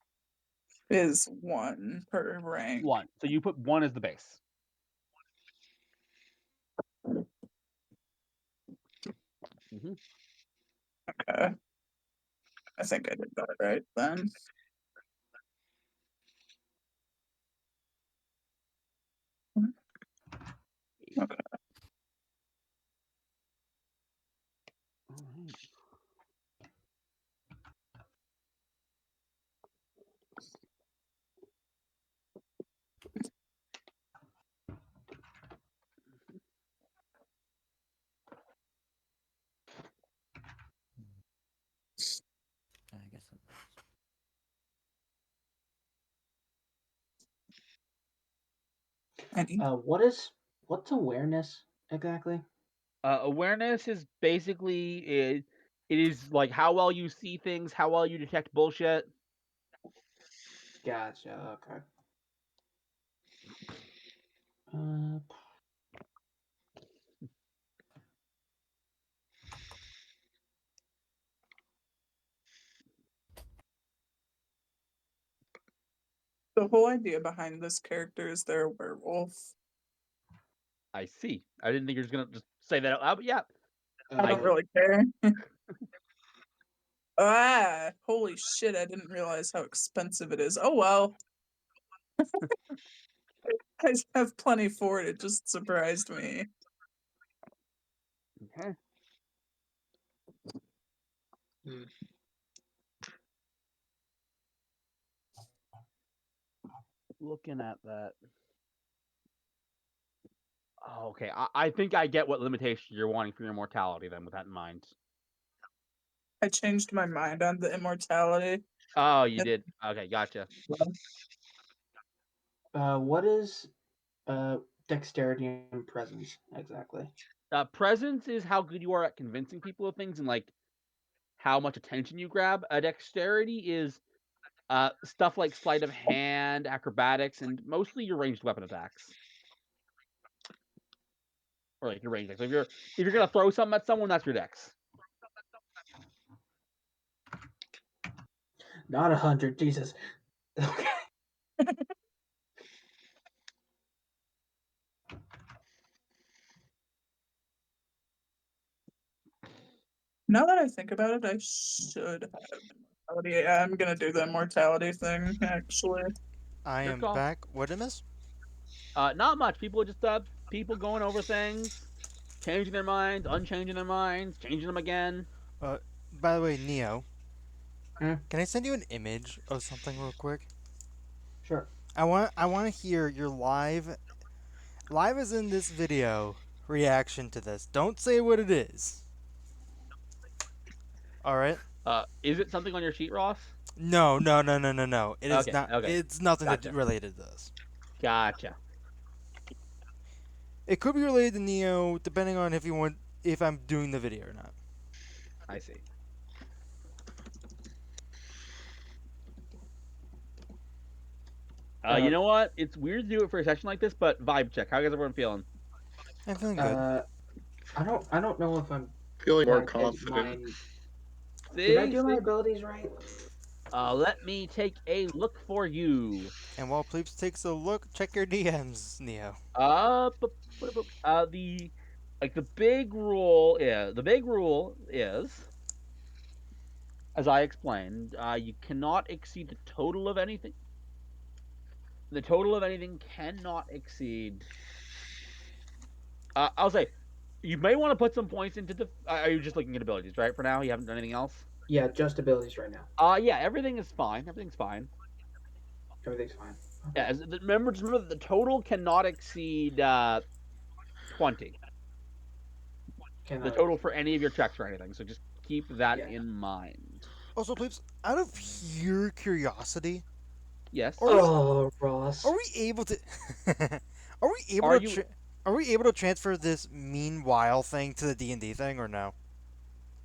Is 1 per rank. 1. So you put 1 as the base. Mm-hmm. Okay. I think I did that right then. Okay. All right. I guess. What's awareness exactly? Awareness is basically it is like how well you see things, how well you detect bullshit. Gotcha. Okay. Uh, The whole idea behind this character is they're a werewolf. I see. I didn't think you were just gonna just say that out loud, but yeah. I don't I- really care. Ah, holy shit, I didn't realize how expensive it is. Oh well. I have plenty for it. It just surprised me. Okay. Hmm. Looking at that. Oh, okay. I think I get what limitation you're wanting for your mortality then with that in mind. I changed my mind on the immortality. Oh, you did. Okay, gotcha. what is dexterity and presence exactly? Presence is how good you are at convincing people of things and like how much attention you grab. Dexterity is stuff like sleight of hand, acrobatics, and mostly your ranged weapon attacks. Or like your ranged attacks. So if you're gonna throw something at someone, that's your dex. Not 100. Jesus. Okay. Now that I think about it, I should have immortality. Yeah, I'm gonna do the immortality thing, actually. I Your am call. back. What did I miss? Not much. People are just people going over things, changing their minds, unchanging their minds, changing them again. Uh, by the way, Neo, Hmm? can I send you an image of something real quick? Sure. I want to hear your live as in this video reaction to this. Don't say what it is. All right. Is it something on your sheet, Ross? No, no, no, no, no, no. It is Okay, not. okay, It's nothing gotcha, related to this. gotcha. It could be related to Neo, depending on if I'm doing the video or not. I see. You Uh, know what? It's weird to do it for a session like this, but vibe check. How is everyone feeling? I'm feeling good. I don't know if I'm Feeling more my confident. did I See, do my see. abilities right? Let me take a look for you. And while Pleeps takes a look, check your DMs, Neo. The like the big rule is, as I explained, you cannot exceed the total of anything. The total of anything cannot exceed. I'll say, you may want to put some points into the. Are you just looking at abilities, right? For now, you haven't done anything else. Yeah, just abilities right now. Yeah, everything is fine. Everything's fine. Everything's fine. Yeah, remember, just remember that the total cannot exceed 20. Can The I? total for any of your checks or anything. So just keep that Yeah. in mind. Also, Pleeps, out of pure curiosity, Yes. Are we- Oh, Ross. are we able to? Are we able Are to? you? Are we able to transfer this meanwhile thing to the D&D thing or no?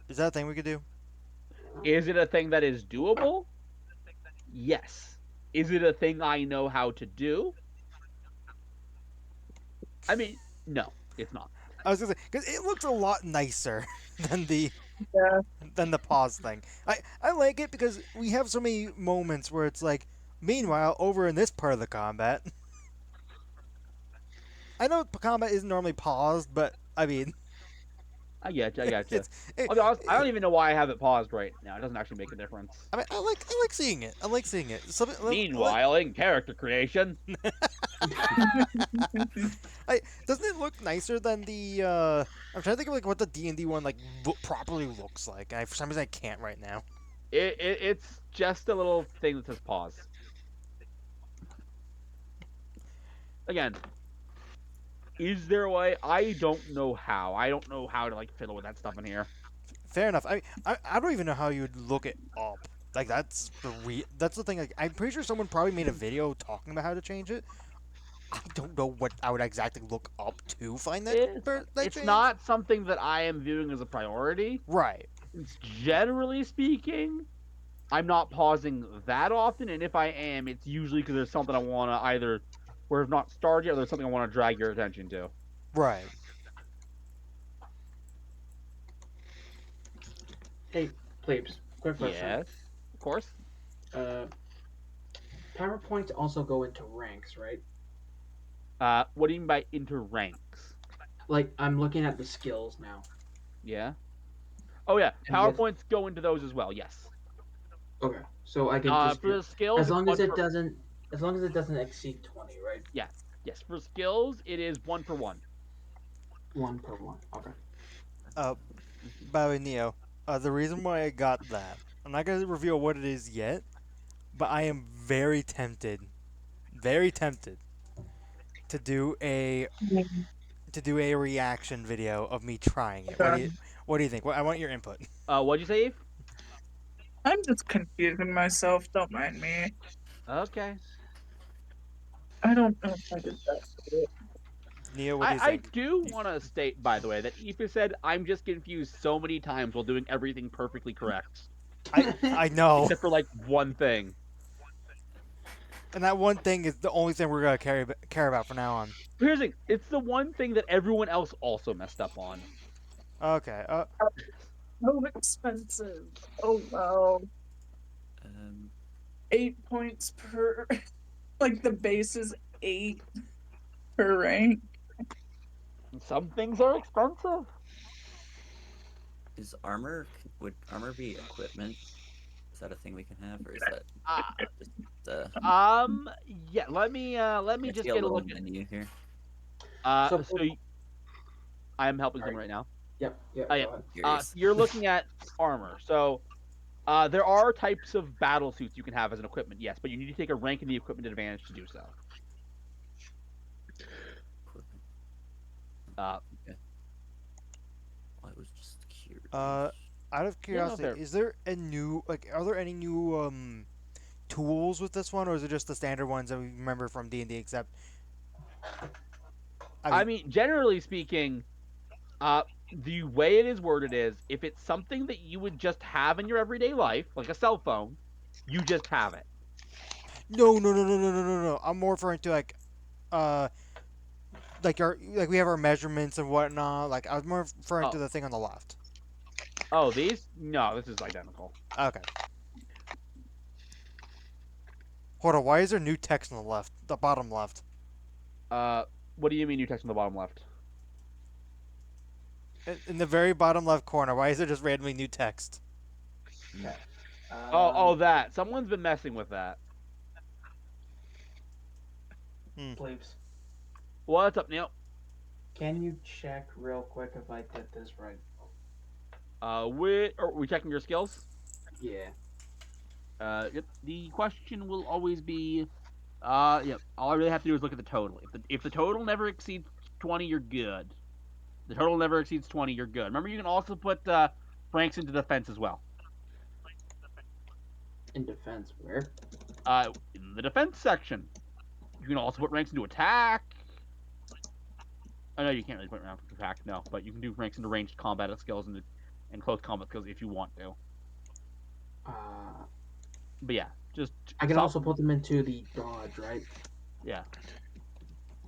Is that a thing we could do? Is it a thing that is doable? Yes. Is it a thing I know how to do? I mean, no, it's not. I was gonna say because it looks a lot nicer than the Yeah. pause thing. I like it because we have so many moments where it's like, meanwhile, over in this part of the combat, I know combat isn't normally paused, but I mean, I get you. I got you. it's it, I'll be honest. I don't it, even know why I have it paused right now. It doesn't actually make a difference. I mean, I like seeing it. I like seeing it. Something like, Meanwhile, in character creation, doesn't it look nicer than the? I'm trying to think of like what the D&D one like properly looks like. For some reason I can't right now. it's just a little thing that says pause. Again, is there a way? I don't know how. I don't know how to like fiddle with that stuff in here. Fair enough. I don't even know how you would look it up. Like that's the thing. Like I'm pretty sure someone probably made a video talking about how to change it. I don't know what I would exactly look up to find that It's change. not something that I am viewing as a priority. Right. It's generally speaking, I'm not pausing that often, and if I am, it's usually because there's something I want to either where I've not started yet, or there's something I want to drag your attention to. Right. Hey, plebes. Quick question. Yes, of course. PowerPoints also go into ranks, right? What do you mean by into ranks? Like I'm looking at the skills now. Yeah. Oh yeah, And with- PowerPoints go into those as well. Yes. Okay, so I can just For the skills, as long as it per, doesn't exceed 20, right? yes, for skills, it is 1 per 1. 1 per 1. Okay. By the way, Neo, the reason why I got that, I'm not gonna reveal what it is yet, but I am very tempted to do a reaction video of me trying it. What do you think? I want your input. What'd you say, Eve? I'm just confusing myself. Don't mind me. Okay. I don't know if I did that. Right. Neo, what do you I think? do want to state, by the way, that Aoife said I'm just confused so many times while doing everything perfectly correct, I know, except for like one thing. and that one thing is the only thing we're gonna care about from now on. Here's the thing: it's the one thing that everyone else also messed up on. Okay. So expensive. Oh wow. Um, 8 points per. Like the base is 8 per rank. Some things are expensive. would armor be equipment? Is that a thing we can have, or is that Uh, just yeah. Let me I just see a get a little look at. menu here? So, So I'm helping sorry. someone right now. Yep. Yep. Oh Go yeah. ahead. Curious. You're looking at armor. So there are types of battle suits you can have as an equipment, yes, but you need to take a rank in the equipment advantage to do so. Equipment. Uh, I was just curious. Out of yeah, no, curiosity, fair. is there a new are there any new tools with this one, or is it just the standard ones that we remember from D&D? Except, I I mean, mean, generally speaking, the way it is worded is if it's something that you would just have in your everyday life, like a cell phone, you just have it. no, no, no, no, no, no, no, no. I'm more referring to uh, we have our measurements and whatnot. Like I was more referring to Oh, the thing on the left. oh, these? No, this is identical. Okay. Hold on. Why is there new text on the left, the bottom left? Uh, what do you mean new text on the bottom left? In the very bottom left corner, why is there just randomly new text? Okay. Oh, that. Someone's been messing with that. Sleeps. What's up, Neil? Can you check real quick if I did this right? Are we checking your skills? Yeah. Yep. The question will always be, yeah. All I really have to do is look at the total. If the total never exceeds 20, you're good. The total never exceeds 20, you're good. Remember, you can also put ranks into defense as well. In defense, where? In the defense section, you can also put ranks into attack. I know you can't really put ranks into attack, no, but you can do ranks into ranged combat skills and close combat skills if you want to. Uh, But yeah, just I can also put them into the dodge, right? Yeah.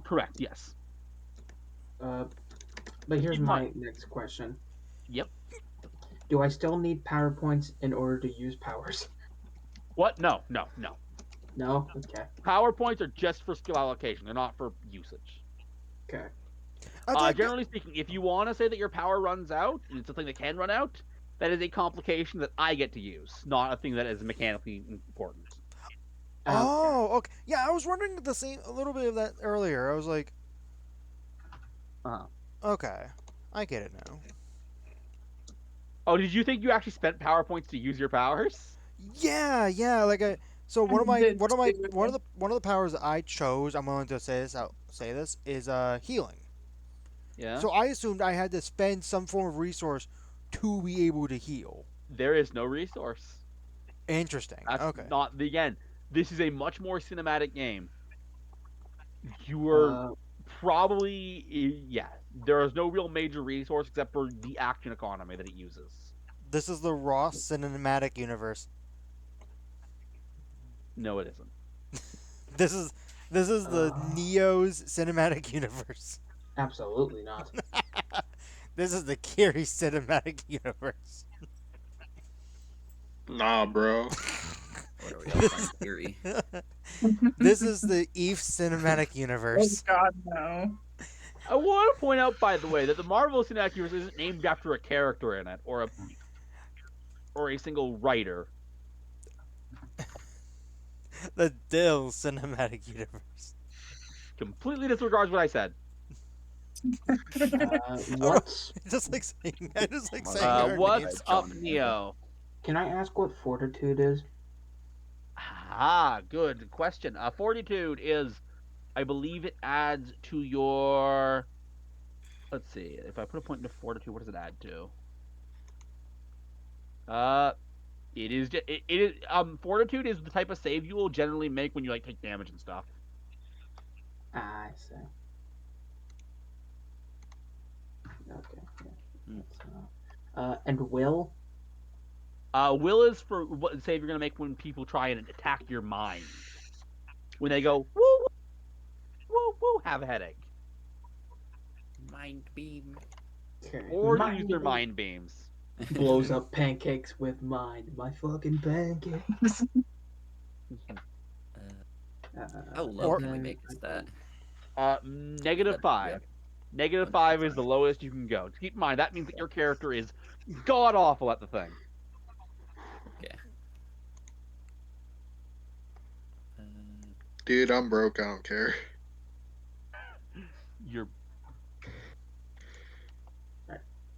Correct. Yes. But here's Keep in mind. my next question: Yep. do I still need power points in order to use powers? What? No. No. No. No. Okay. Power points are just for skill allocation. They're not for usage. Okay. I'd like to, Generally speaking, if you want to say that your power runs out, and it's a thing that can run out, that is a complication that I get to use, not a thing that is mechanically important. Okay. Oh, okay. Yeah, I was wondering a little bit of that earlier. I was like, Uh-huh. okay, I get it now. Oh, did you think you actually spent power points to use your powers? Yeah, yeah. So one of my Did one of my too. one of the powers that I chose, I'm willing to say this. I'll say this is healing. Yeah. So I assumed I had to spend some form of resource to be able to heal. There is no resource. Interesting. That's Okay. not the again. This is a much more cinematic game. You are Uh, probably yeah. There is no real major resource except for the action economy that it uses. This is the Ross cinematic universe. No, it isn't. This is the Neo's cinematic universe. absolutely not. This is the Kiri cinematic universe. Nah, bro. What are we all find theory? This is the Eve cinematic Oh universe. God, no. I want to point out, by the way, that the Marvel Cinematic Universe isn't named after a character in it or a single writer. The Dill cinematic universe. Completely disregards what I said. What's? Just like saying, I just like Uh, saying our What's names. up, John Neo? Can I ask what fortitude is? Good question. Fortitude is, I believe it adds to your. Let's see. If I put a point into fortitude, what does it add to? It is. It is. Fortitude is the type of save you will generally make when you like take damage and stuff. I see. Okay. Yeah. And will? Will is for what save you're gonna make when people try and attack your mind. When they go woo woo woo woo, have a headache, Mind beam. Okay. or use their mind beams. blows up pancakes with mind. My fucking pancakes. How low Or- can we make this that? Negative That- 5. yeah. Negative 5 is the lowest you can go. Keep in mind that means that your character is god awful at the thing. Okay. Dude, I'm broke. I don't care. You're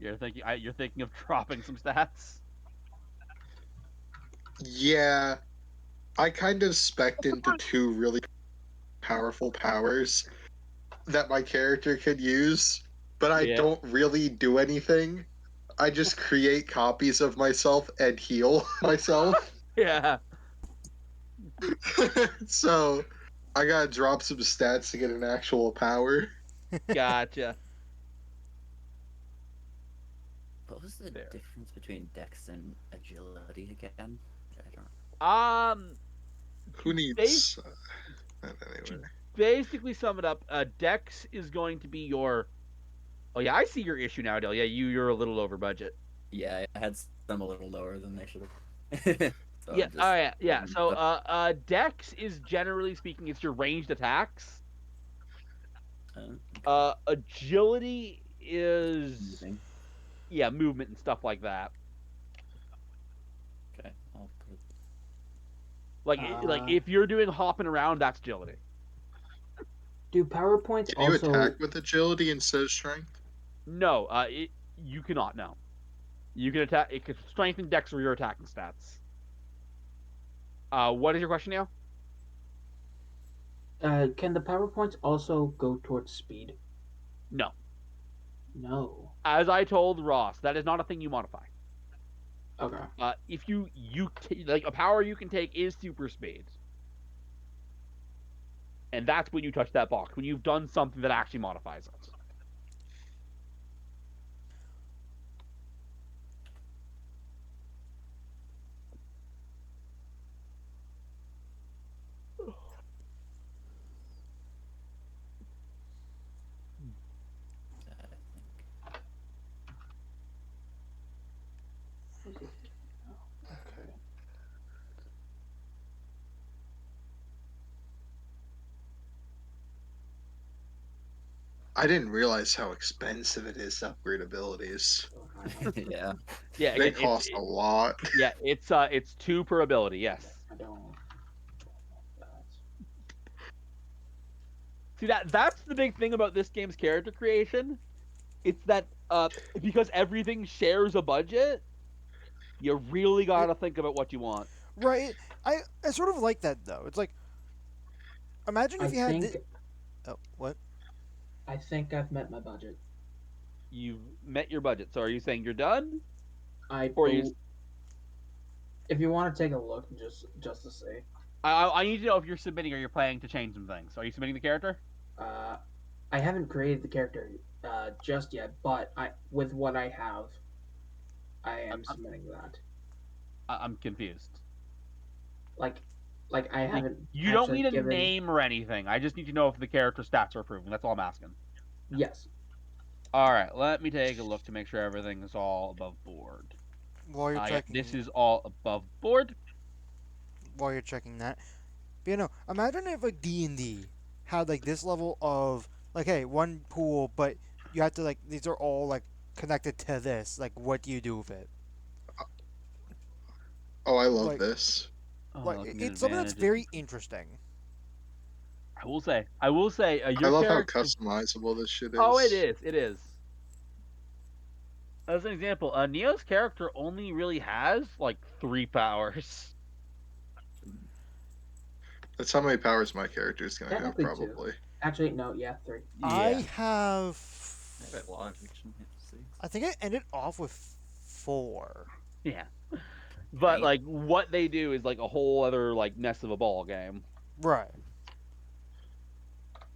You're thinking of dropping some stats. Yeah, I kind of spec'd into two really powerful powers that my character could use, but I Yeah. don't really do anything. I just create copies of myself and heal myself. Yeah. So I gotta drop some stats to get an actual power. Gotcha. What was the There. difference between Dex and agility again? I don't. Who To base needs anyway? to basically sum it up, Dex is going to be your. Oh yeah, I see your issue now, Dale. Yeah, you're a little over budget. Yeah, I had some a little lower than they should have. So Yeah. I'm All just. right. Yeah. So Dex is generally speaking, it's your ranged attacks. Agility is Moving. yeah, movement and stuff like that. Okay, I'll put. Like Uh, if you're doing hopping around, that's agility. do PowerPoints Can you also? attack with agility instead of strength? No, you cannot. No, you can attack. It can strengthen Dex or your attacking stats. What is your question now? Can the PowerPoints also go towards speed? No. No. As I told Ross, that is not a thing you modify. Okay. If like a power you can take is super speed, and that's when you touch that box when you've done something that actually modifies it. That, I think. Okay. I didn't realize how expensive it is to upgrade abilities. Yeah. Yeah, They again, cost a lot. it's 2 per ability. Yes. I don't. See that's the big thing about this game's character creation. It's that because everything shares a budget, you really gotta think about what you want. Right. I sort of like that though. It's like imagine I if you had think oh what? I think I've met my budget. You've met your budget. So are you saying you're done, I or you? if you want to take a look, just to see. I need to know if you're submitting or you're planning to change some things. Are you submitting the character? Uh, I haven't created the character just yet, but I with what I have, I am submitting that. I'm confused. Like, like I Like haven't you don't actually need a given. name or anything. I just need to know if the character stats are approved. That's all I'm asking. Yes. All right, let me take a look to make sure everything is all above board. While you're Yeah, checking this is all above board. while you're checking that. But you know, imagine if like D&D had like this level of like hey, one pool but you have to like these are all like connected to this. Like what do you do with it? Oh, I love Like this. Oh, looking at it's something that's advantages. very interesting. I will say, I your love how character. customizable this shit Oh, it is. is. It is. As an example, Neo's character only really has like 3 powers. That's how many powers my character is gonna have, Technically two. probably. Actually, no. Yeah, 3. I Yeah. have I bet launch action. See. I think I ended off with 4. Yeah. But Right. like what they do is like a whole other like mess of a ball game. Right.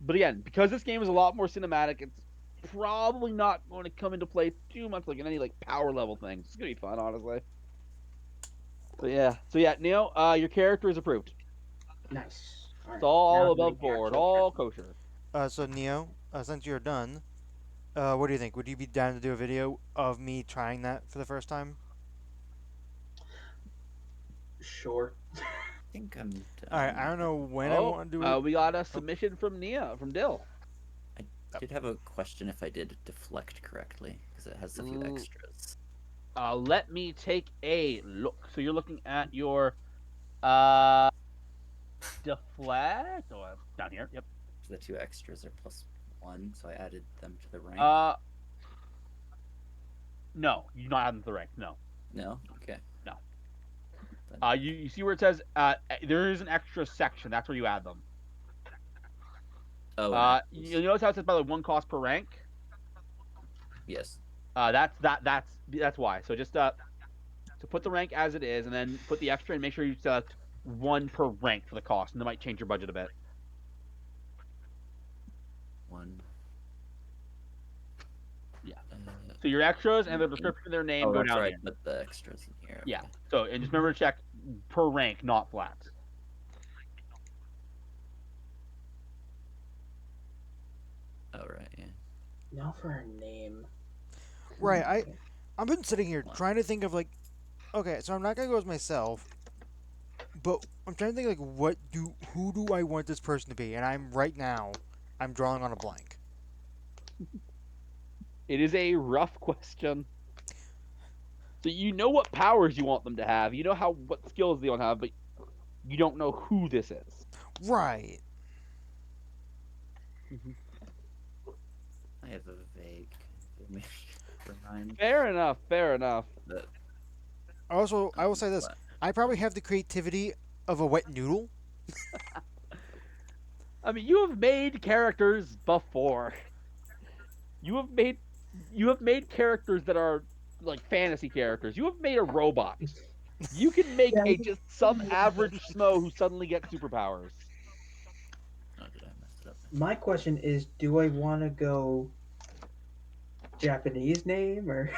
But again, because this game is a lot more cinematic, it's probably not going to come into play too much like in any like power level things. It's gonna be fun, honestly. So yeah, Neo, your character is approved. Nice. All right. It's all Now to above make the board, actual all character. kosher. So Neo, since you're done, what do you think? Would you be down to do a video of me trying that for the first time? Sure. I think I'm done. All right. I don't know when I want to do it. We got a submission from Dill. I did have a question if I did deflect correctly because it has a few Mm. extras. Let me take a look. So you're looking at your uh deflect. Oh, down here. Yep. So the 2 extras are +1, so I added them to the rank. No, you do not add them to the rank. No, No. Okay. no. Then, You see where it says there is an extra section. That's where you add them. oh, and You notice how it says by the one cost per rank. yes. That's why. So just so put the rank as it is, and then put the extra, and make sure you select one per rank for the cost, and that might change your budget a bit. One. Yeah. Uh, So your extras and the description of their name oh, go that's down right. here. Put the extras in here. Yeah. Okay. So and just remember to check per rank, not flat. Oh right. Yeah. Now for a name. Right. I've been sitting here trying to think of like, okay, so I'm not gonna go as myself, but I'm trying to think like who do I want this person to be, and I'm drawing on a blank. It is a rough question. So you know what powers you want them to have. You know what skills they want to have, but you don't know who this is. Right. I have a vague image for mine. Fair enough. Fair enough. But Also, I will say this: I probably have the creativity of a wet noodle. I mean, you have made characters before. You have made characters that are like fantasy characters. You have made a robot. You can make Yeah. just some average Smo who suddenly gets superpowers. oh, did I mess it up? My question is, do I want to go Japanese name or?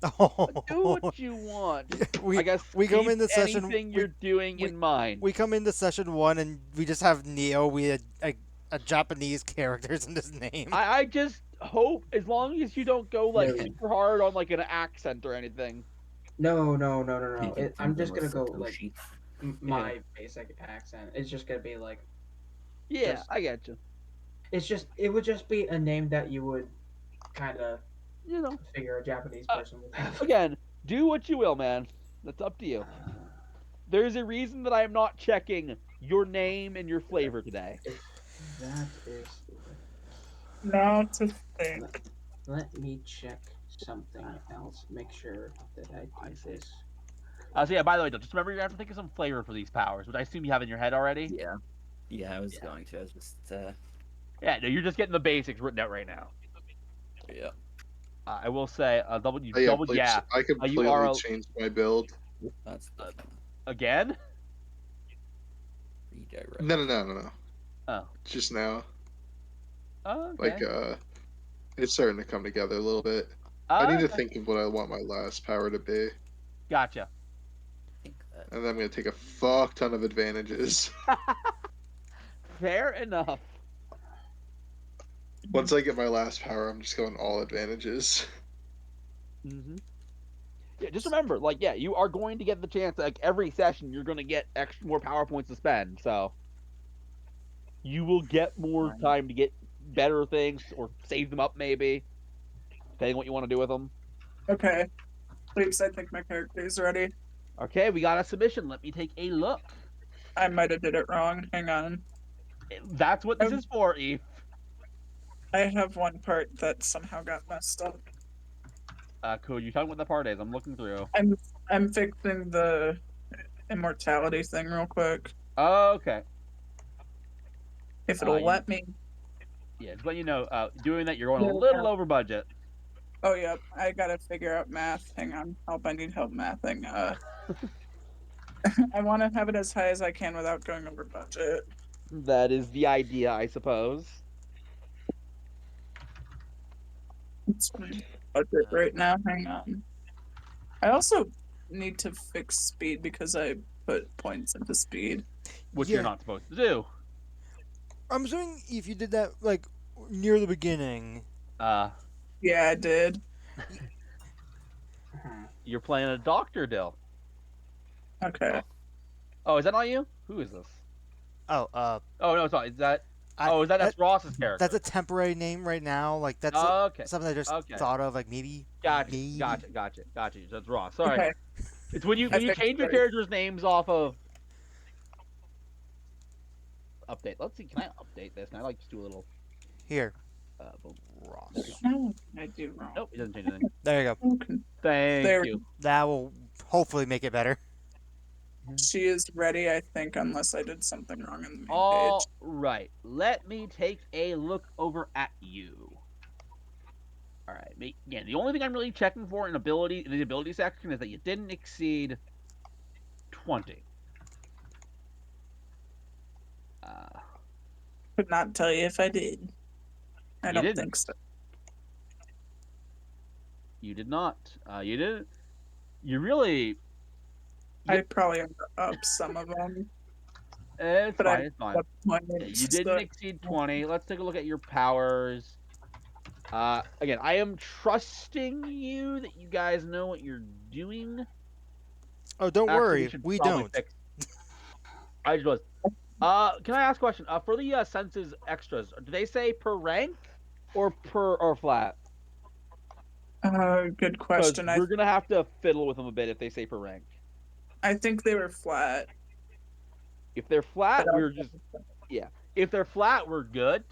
Do what you want. we I guess we come keep into session. anything you're doing in mind. We come into session 1 and we just have Neo. We had a Japanese characters in his name. I just hope, as long as you don't go like No. super hard on like an accent or anything. No. Pikachu I'm just was gonna go like Satoshi. my basic accent. It's just gonna be like Yeah, Just- I get you. it would just be a name that you would kind of You know, figure a Japanese person would have. again, do what you will, man. That's up to you. There's a reason that I am not checking your name and your flavor today. That is. Now to think. Let me check something else. Make sure that I I do see. this. So yeah, by the way, just remember you have to think of some flavor for these powers, which I assume you have in your head already. Yeah. Yeah, I was Yeah. going to. I was just Yeah, no, you're just getting the basics written out right now. yeah. I will say, double Oh, yeah, double please, yeah. I completely are a- changed my build. That's the Again? redirect. No. Oh. Just now. Oh, okay. Like, it's starting to come together a little bit. I need to think of what I want my last power to be. Gotcha. I think that. And then I'm going to take a fuck ton of advantages. Fair enough. Once I get my last power, I'm just going all advantages. Mm-hmm. Yeah, just remember, like, yeah, you are going to get the chance. Like every session, you're going to get more power points to spend. So you will get more Right. time to get better things or save them up, maybe, depending what you want to do with them. Okay. Please, I think my character is ready. Okay, we got a submission. Let me take a look. I might have did it wrong. Hang on. That's what this is for, Eve. I have one part that somehow got messed up. Cool. You tell me what the part is. I'm looking through. I'm fixing the immortality thing real quick. Okay. If it'll you- let me. Yeah, just let you know. Doing that, you're going a Yeah. little over budget. Oh yep, I gotta figure out math. Hang on. Help, I need help mathing. I wanna have it as high as I can without going over budget. That is the idea, I suppose. It's my budget right now. Hang on. I also need to fix speed because I put points into speed. Which Yeah. you're not supposed to do. I'm assuming if you did that like near the beginning. Yeah, I did. You're playing a doctor, Dill. Okay. Oh, is that not you? Who is this? Oh, Oh no, it's not. Is that? I- Oh, that's Ross's character. that's a temporary name right now. Like that's Okay. something I just Okay. thought of. Like maybe. Gotcha. maybe- Gotcha. That's Ross. Sorry. Okay. It's when you I fixed change your it. characters' names off of update. Let's see. Can I update this? Can I like just do a little? Here. roster. No, I do wrong. Nope, it doesn't change anything. There you go. Okay. Thank There. you. That will hopefully make it better. She is ready, I think, unless I did something wrong on the main All page. right, let me take a look over at you. All right, again, the only thing I'm really checking for in the ability section is that you didn't exceed 20. Could not tell you if I did. I You don't didn't. think so. You did not. You didn't. You really. I probably up some of them, It's but fine. I It's fine. up my Yeah, you didn't exceed 20. Let's take a look at your powers. Again, I am trusting you that you guys know what you're doing. Oh, don't Actually, we worry, should we probably don't. fix. I just was. Can I ask a question? For the senses extras, do they say per rank or flat? Good Because question. we're gonna have to fiddle with them a bit if they say per rank. I think they were flat. If they're but flat, we're just If they're flat, we're good.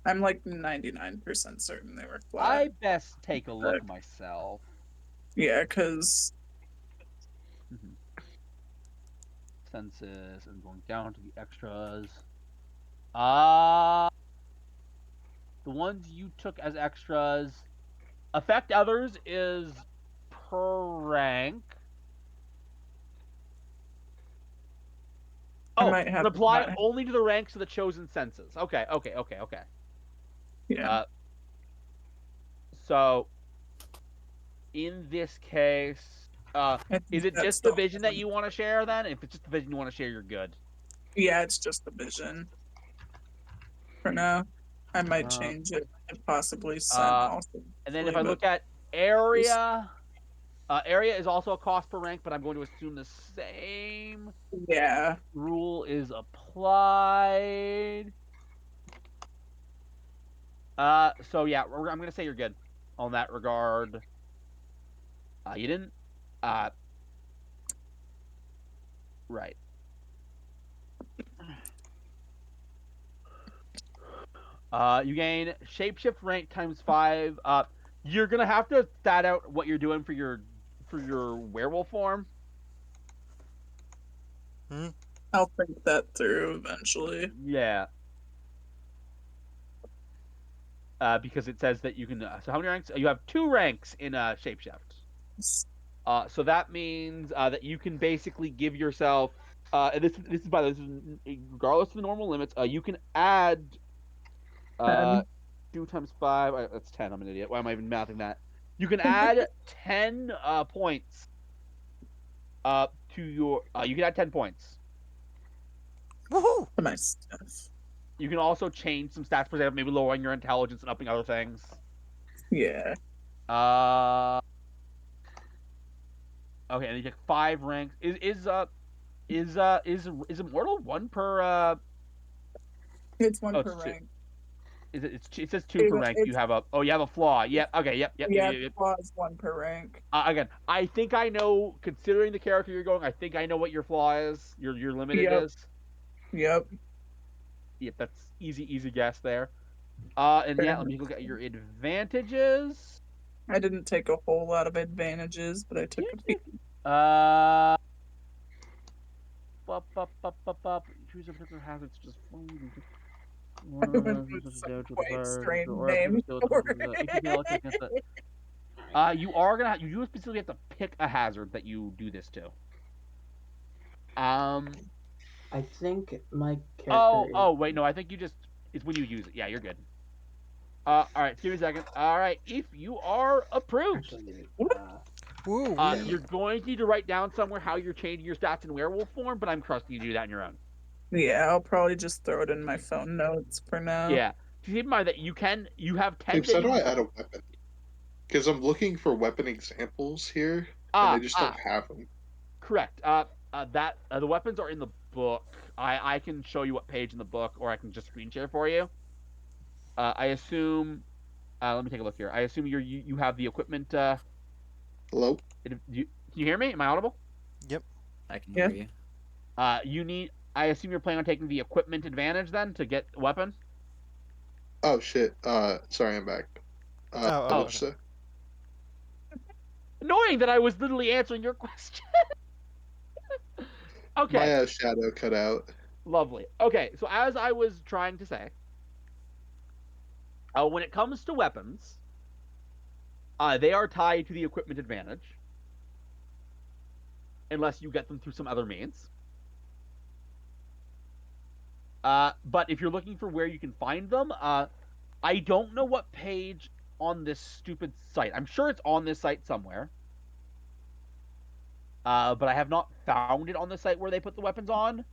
I'm like 99% certain they were flat. I best take a look But- myself. Yeah, because Census and going down to the extras. The ones you took as extras. Affect others is per rank. I Oh, might have apply not- only to the ranks of the chosen senses. Okay. Yeah. So, in this case, I think is it that's just the the vision that only- you want to share then? If it's just the vision you want to share, you're good. Yeah, it's just the vision. For now, I might Uh, change it to possibly scent also. And then if I look at area, area is also a cost per rank, but I'm going to assume the same Yeah. rule is applied. So yeah, I'm gonna say you're good on that regard. You didn't. Right. You gain shapeshift rank ×5. You're gonna have to stat out what you're doing for your werewolf form. I'll think that through eventually. Yeah. Because it says that you can. So how many ranks? You have 2 ranks in shapeshift. So that means that you can basically give yourself. And this is by the way, regardless of the normal limits. You can add. 10. 2 × 5. That's 10. I'm an idiot. Why am I even mathing that? You can add 10 points. To your. You can add 10 points. Woohoo! To my stuff. You can also change some stats, for example, maybe lowering your intelligence and upping other things. Yeah. Okay, and you get 5 ranks. Is immortal 1 per? It's one Oh, per it's 2. rank. It says 2 per rank. You have a flaw. Yep. Okay. Yep. Yeah, flaw is 1 per rank. Again, I think I know. Considering the character you're going, I think I know what your flaw is. Your limited is. Yep. Yep. That's easy guess there. And Fair yeah, let me look at your advantages. I didn't take a whole lot of advantages, but I took a few. Choose a particular hazard such as Some quite strange names for it. you do specifically have to pick a hazard that you do this to. I think my character. Oh, wait, no, I think it's when you use it. Yeah, you're good. All right, give me a second. All right, if you are approved, Actually, Woo! you're going to need to write down somewhere how you're changing your stats in werewolf form, but I'm trusting you to do that on your own. Yeah, I'll probably just throw it in my phone notes for now. Yeah. Keep in mind that you have 10 James, how do I days. add a weapon? Because I'm looking for weapon examples here, and I just don't have them. Correct. The weapons are in the book. I can show you what page in the book, or I can just screen share for you. I assume. Let me take a look here. I assume you have the equipment. Hello? Can you hear me? Am I audible? Yep. I can Yeah. hear you. I assume you're planning on taking the equipment advantage then to get a weapon. Oh shit. Sorry, I'm back. Oh, What'd okay. you say? Annoying that I was literally answering your question. Okay, My shadow cut out. lovely. Okay, so as I was trying to say, when it comes to weapons, they are tied to the equipment advantage, unless you get them through some other means. But if you're looking for where you can find them, I don't know what page on this stupid site. I'm sure it's on this site somewhere. But I have not found it on the site where they put the weapons on.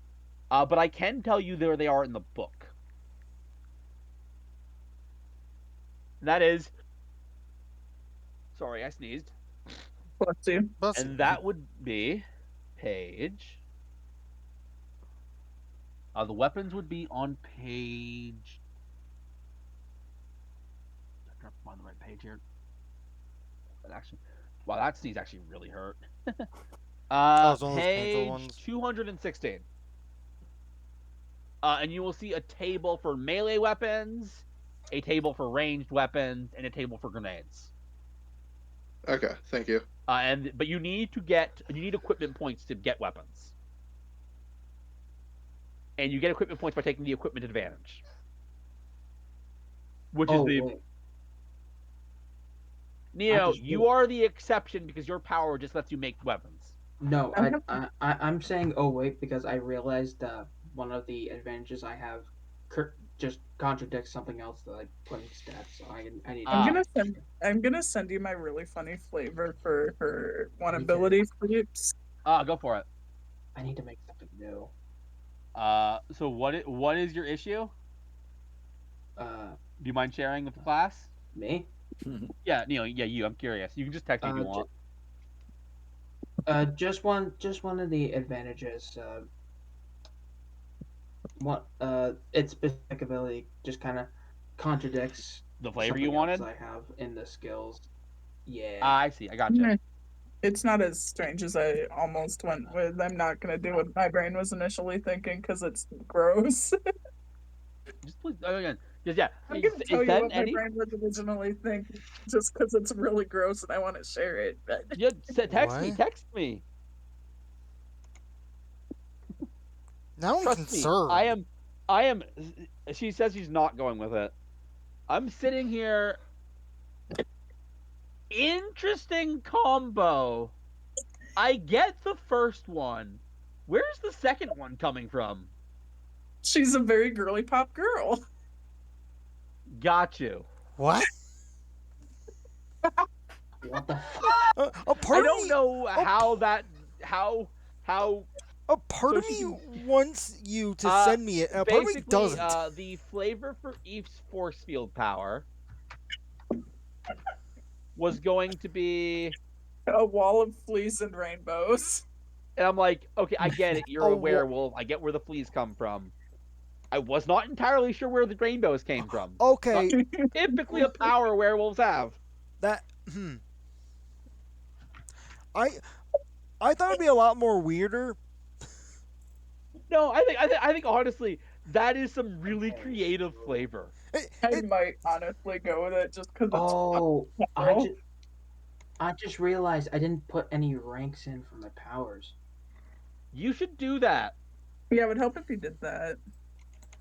But I can tell you where they are in the book. And that is. Sorry, I sneezed. Bless you. Bless you. And that would be page. The weapons would be on page. I'm trying to find the right page here. That actually, wow, that sneeze actually really hurt. Oh, it's one of those painful Page ones. 216. And you will see a table for melee weapons, a table for ranged weapons, and a table for grenades. Okay, thank you. But you need equipment points to get weapons, and you get equipment points by taking the equipment advantage, which is Oh the wait, I Neo. just You are the exception because your power just lets you make weapons. no. I'm having, I'm saying oh wait because I realized one of the advantages I have just contradicts something else that I put instead. So I need to I'm Ah, gonna change. send I'm gonna send you my really funny flavor for her one Me too. ability flips. go for it. I need to make something new. So what is your issue? Uh, Do you mind sharing with the class? me. Yeah, Neo. Yeah, you. I'm curious. You can just text me if you J- want. just one of the advantages. What its specific ability just kind of contradicts The flavor you something else wanted. I have in the skills. Yeah. I see. I gotcha. It's not as strange as I almost went with. I'm not gonna do what my brain was initially thinking because it's gross. Just please again. Just yeah. I'm gonna tell Is you that what my any? brain was originally thinking just because it's really gross and I want to share it. But Yeah, text me. What? Text me. Now I'm Trust me. I concerned. am. I am. She says she's not going with it. I'm sitting here. Interesting combo. I get the first one. Where's the second one coming from? she's a very girly pop girl. Got you. What? What the? F- A I part of don't me, know a, how that how a part so of she me can wants you to uh send me it, and a part of me basically doesn't. the flavor for Eve's force field power was going to be, A wall of fleas and rainbows. and I'm like, okay, I get it, you're a Oh, werewolf, I get where the fleas come from. I was not entirely sure where the rainbows came from. Not okay, typically a power werewolves have. that. I I thought it'd be a lot more weirder. No, I think honestly that is some really creative flavor. It, I it, might honestly go with it just because it's oh, cool. I just realized I didn't put any ranks in for my powers. You should do that. Yeah, it would help if you did that.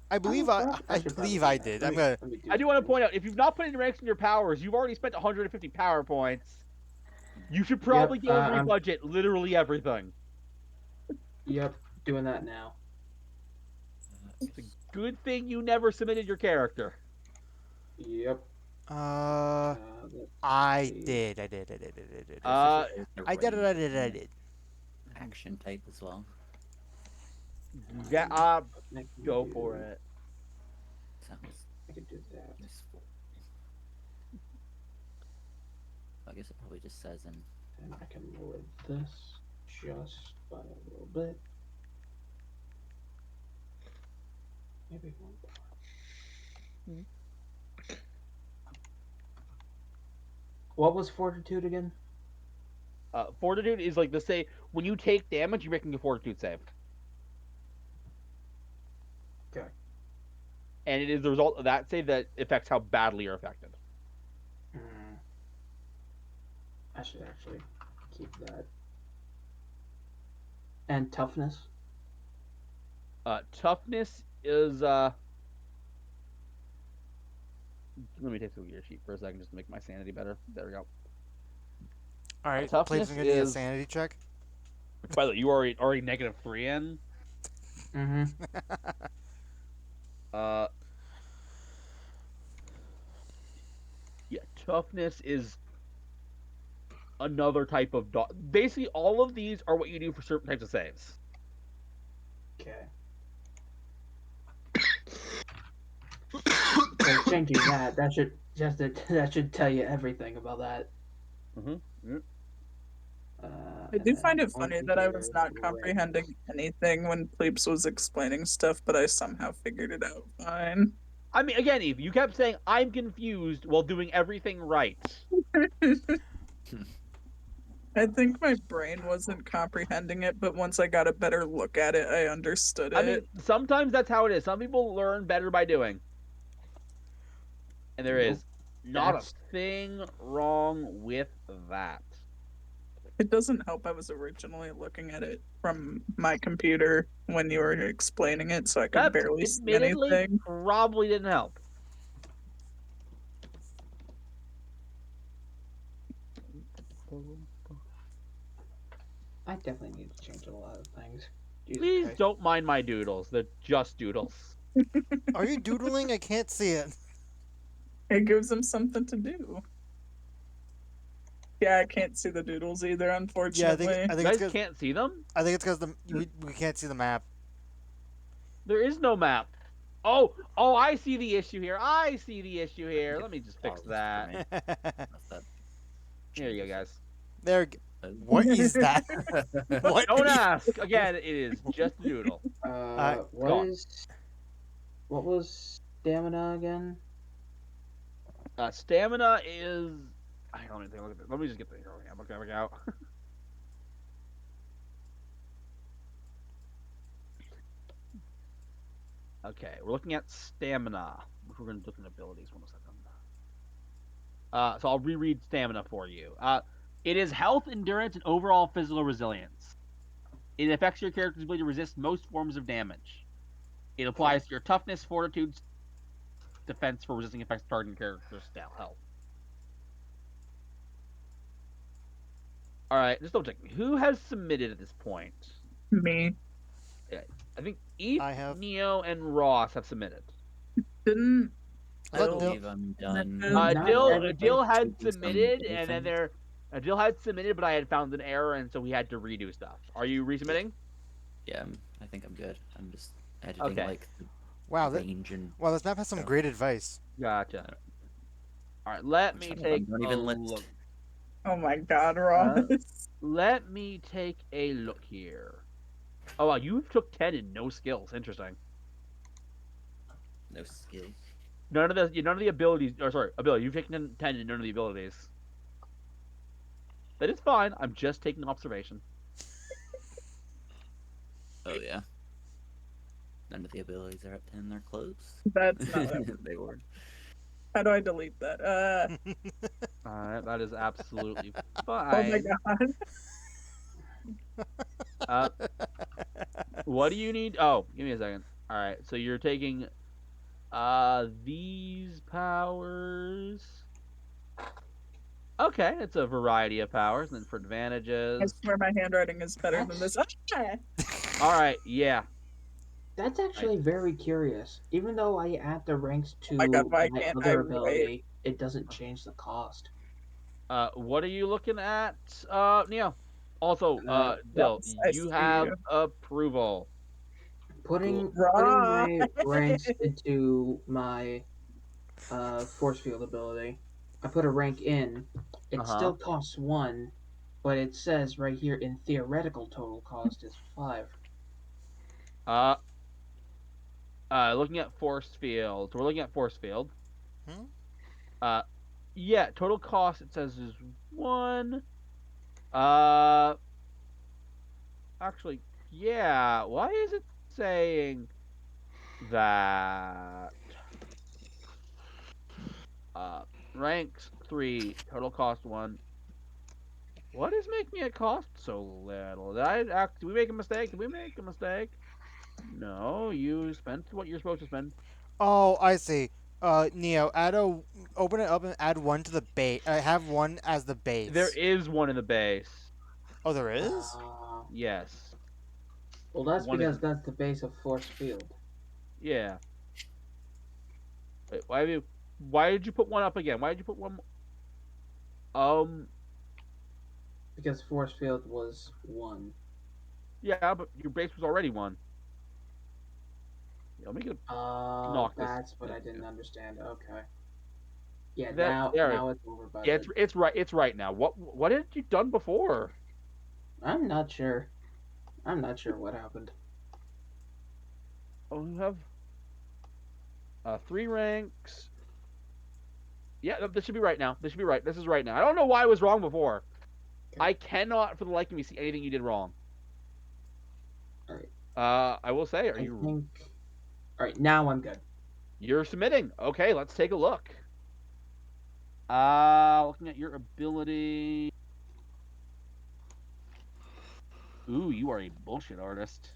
I believe I Should probably believe do I that. did. I'm gonna. Let me do I that. do want to point out, if you've not put any ranks in your powers, you've already spent 150 power points. You should probably Yep. go and I'm. rebudget literally everything. Yep. Doing that now. It's a good thing you never submitted your character. Yep. Let's I see. did. I did. I did. I did. I did. Uh, I did it. I did. I did. Action type as well. yeah, I can go do- for it. Sounds I can do that. useful. I guess it probably just says in. And I can lower this just by a little bit. Maybe one. What was fortitude again? Fortitude is like the say when you take damage, you're making a fortitude save. Okay. and it is the result of that save that affects how badly you're affected. Mm, I should actually keep that. And toughness. Toughness is let me take the gear sheet for a second just to make my sanity better. There we go. All right, Plate's Toughness gonna need a is, sanity check. by the way, you already -3 in. Mm-hmm. Uh, yeah, toughness is another type of basically all of these are what you do for certain types of saves. Okay. So changing that that should tell you everything about that. Mm-hmm. I And do then find it going funny to that I was here, not ranks. comprehending anything when Plebes was explaining stuff, but I somehow figured it out fine. I mean, again, Eve, you kept saying I'm confused while doing everything right. I think my brain wasn't comprehending it, but once I got a better look at it, I understood I mean, it. sometimes that's how it is. Some people learn better by doing, and there Nope. is not a That's thing wrong with that. It doesn't help I was originally looking at it from my computer when you were explaining it, so I could That barely see admittedly anything. probably didn't help. I definitely need to change a lot of things. Jesus Please Christ. don't mind my doodles. They're just doodles. Are you doodling? I can't see it. It gives them something to do. Yeah, I can't see the doodles either, Yeah, unfortunately. I You think it's guys because can't see them? we can't see the map. There is no map. Oh, I see the issue here. I see the issue I think here. it Let me just fix paused for that. me. Unless that Here you go, changes it. guys. There. Oh. What is that? What? Don't ask. Again, it is just a doodle. What gone. is what was stamina again? Stamina is. I don't even look at this. Let me just get the hero handbook out. Okay, we're looking at stamina. We're going to look at abilities. 1 second. So I'll reread stamina for you. It is health, endurance, and overall physical resilience. It affects your character's ability to resist most forms of damage. It applies to your toughness, fortitude, defense for resisting effects targeting character's health. All right, just double checking. Who has submitted at this point? Me. Okay. I think Eve, I have. Neo, and Ross have submitted. Didn't I I thought Bill Dil- believe I'm done. Not everything. Dill had Tweaking some submitted, little and then things. Dill had submitted, but I had found an error, and so we had to redo stuff. Are you resubmitting? Yeah, I think I'm good. I'm just editing Okay. like the Wow. range and Wow. This map has some stuff. great advice. Gotcha. All right, let I'm me trying to take find a don't even look. list. Oh my god, Ross. Let me take a look here. Oh wow, you took 10 and no skills. Interesting. No skills. None of the abilities. Or sorry, ability. You've taken 10 and none of the abilities. That is fine. I'm just taking observation. Oh yeah. None of the abilities are at 10. They're close. That's not it. They were. How do I delete that? All right, that is absolutely Oh my fine. god. What do you need? Oh, give me a second. All right, so you're taking these powers. Okay, it's a variety of powers, and then for I advantages. swear my handwriting is better than this. All right, yeah. That's actually very curious. Even though I add the ranks Oh my god, to why my can't I other write? ability, it doesn't change the cost. What are you looking at, Neo? Also, Dill, Yes, I you see have you. approval. Putting Raw. my ranks into my force field ability, I put a rank in. Uh It huh. still costs 1, but it says right here in theoretical total cost is 5. Uh, looking at force field. So we're looking at force field. Hmm? Uh, yeah, total cost it says is 1. Uh, actually, yeah. Why is it saying that? Uh, ranks 3, total cost 1. What is making it cost so little? Did we make a mistake? Did we make a mistake? No, you spent what you're supposed to spend. Oh, I see. Neo, open it up and add one to the base. Have one as the There base. is one in the base. Oh, there is? Uh, Yes. well, that's One is because that's the base of force field. yeah. Wait, why did you put one up again? Why did you put one? Um. Because force field was 1. Yeah, but your base was already one. Yeah, let me get knock this. That's what I didn't understand. Okay. Yeah, That there. now it's over Yeah, budget. it's right now. What had you done before? I'm not sure. I'm not sure what happened. Oh, you have 3 ranks. Yeah, this should be right now. This should be right. This is right now. I don't know why I was wrong before. Okay. I cannot, for the life of me, see anything you did wrong. Alright. I will say, I think. Alright, now I'm good. you're submitting? Okay, let's take a look. Looking at your ability. Ooh, you are a bullshit artist.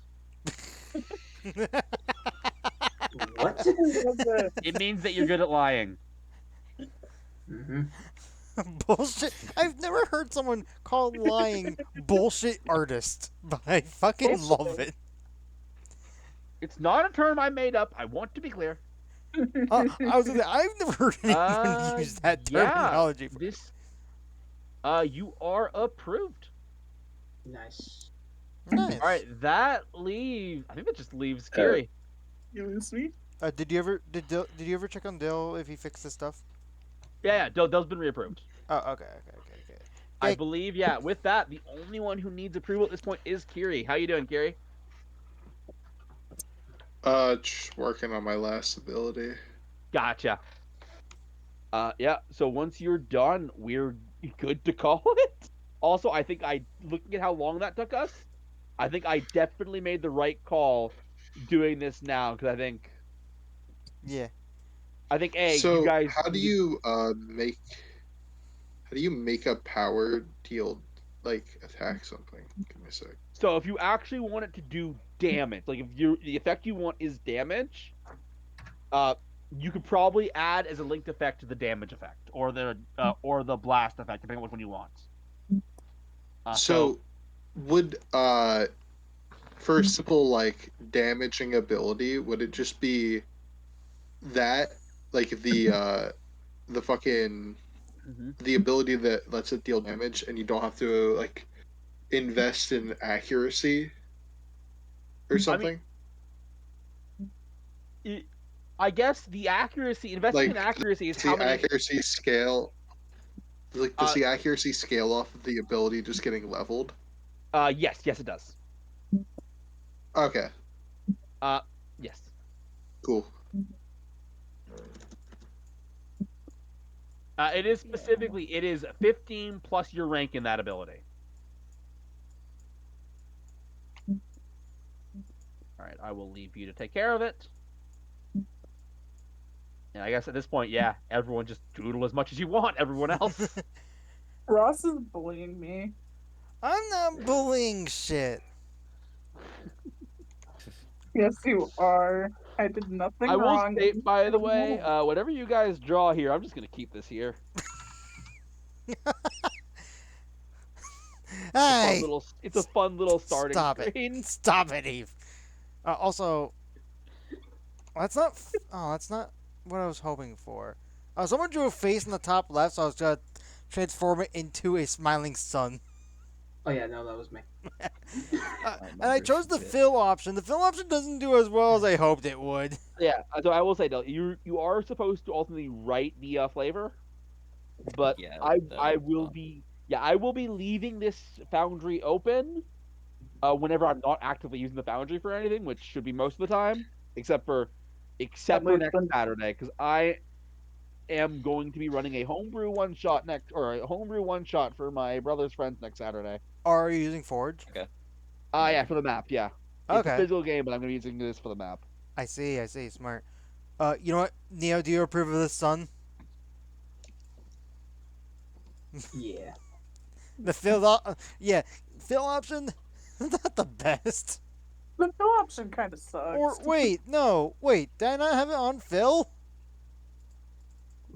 What? It means that you're good at lying. Mm-hmm. Bullshit. I've never heard someone call lying bullshit artist, but I fucking love it. It's not a term I made up. I want to be clear. I was gonna say, I've never heard anyone use that terminology. This. You are approved. Nice. Nice. All right, that leaves. I think that just leaves Kiri. You lose me? Did you ever check on Dill if he fixed his stuff? Yeah, Dell's been reapproved. Oh, okay. I Hey. believe, yeah. With that, the only one who needs approval at this point is Kiri. How you doing, Kiri? Just working on my last ability. Gotcha. Yeah. So once you're done, we're good to call it. Also, I think looking at how long that took us, I think I definitely made the right call doing this now because Yeah. So you guys. how do you make a power deal like attack something? Give me a sec. So if you actually want it to do damage, like if the effect you want is damage, you could probably add as a linked effect to the damage effect or the blast effect, depending on which one you want. So would for a simple like damaging ability, would it just be that like the fucking Mhm. the ability that lets it deal damage and you don't have to like invest in accuracy or something? I guess the investing in Like accuracy is does how the many. accuracy scale like does the accuracy scale off of the ability just getting leveled? Yes, it does. Okay, Yes. cool. It is specifically, it is 15 plus your rank in that ability. All right, I will leave you to take care of it. And I guess at this point, yeah, everyone just doodle as much as you want. Everyone else. Ross is bullying me. I'm not bullying shit. Yes, you are. I did nothing I will wrong. state, by the way, whatever you guys draw here, I'm just gonna keep this here. Hey, It's a fun little starting screen. it! Stop it, Eve. Also, that's not what I was hoping for. Someone drew a face in the top left, so I was gonna transform it into a smiling sun. Oh yeah, no, that was me. And I chose the fill option. The fill option doesn't do as well as I hoped it would. Yeah, so I will say, Del, you are supposed to ultimately write the flavor, but Yeah, I will be leaving this foundry open whenever I'm not actively using the foundry for anything, which should be most of the time, except for next Saturday, because I am going to be running a homebrew one shot for my brother's friends next Saturday. Are you using Forge? Okay. Yeah, for the map, yeah. It's a Okay. physical game, but I'm going to be using this for the map. I see. Smart. You know what, Neo? Do you approve of this, son? Yeah. The yeah, fill option, not the best. The fill option kind of Or sucks. wait, did I not have it on fill?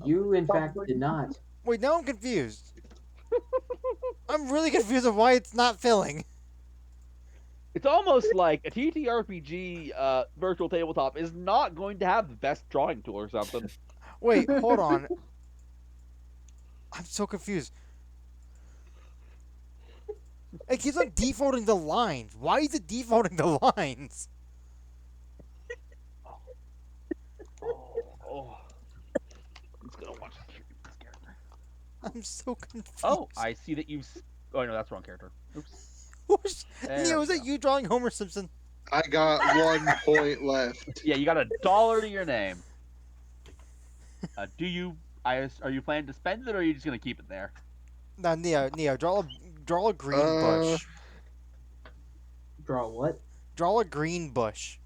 You, in fact, Probably. did not. Wait, now I'm confused. I'm really confused of why it's not filling. It's almost like a TTRPG virtual tabletop is not going to have the best drawing tool or something. Wait, hold on. I'm so confused. It keeps on defaulting the lines. Why is it defaulting the lines? Oh. It's gonna watch this character. I'm so confused. Oh, I see that you've. Oh no, that's the wrong character. Oops. Neo, we is that go. you drawing Homer Simpson? I got 1 point left. Yeah, you got $1 to your name. Do you? Are you planning to spend it, or are you just gonna keep it there? Now, Neo, draw a green Uh, bush. Draw what? Draw a green bush.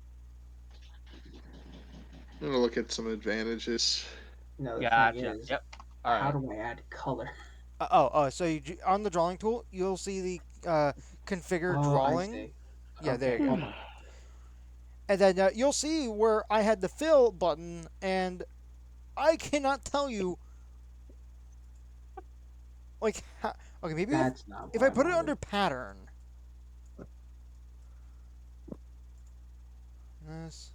I'm gonna look at some advantages. No, the thing Gotcha. is, Yep. All how right. do I add color? So on the drawing tool, you'll see the configure Oh, I drawing. see. Yeah, there Okay, you go. hold on. And then you'll see where I had the fill button, and I cannot tell you. Like, okay, maybe That's not if what I I put it wanted. under pattern. This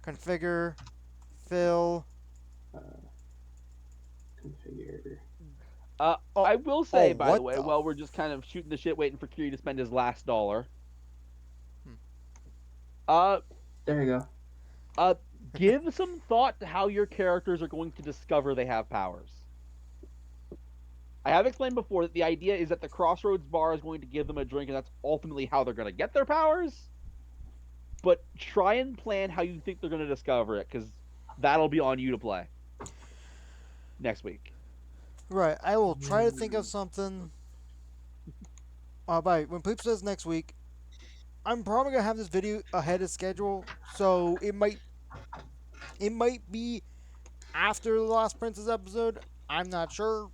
configure fill. Uh, configure. Oh, I will say, by the what way, the while we're just kind of shooting the shit, waiting for Kiri to spend his last dollar. Hmm. Uh, There you go. give some thought to how your characters are going to discover they have powers. I have explained before that the idea is that the Crossroads bar is going to give them a drink, and that's ultimately how they're going to get their powers. But try and plan how you think they're going to discover it, because that'll be on you to play next week. Right, I will try to think of something. When Poop says next week, I'm probably gonna have this video ahead of schedule, so it might be after the Last Princess episode. I'm not sure.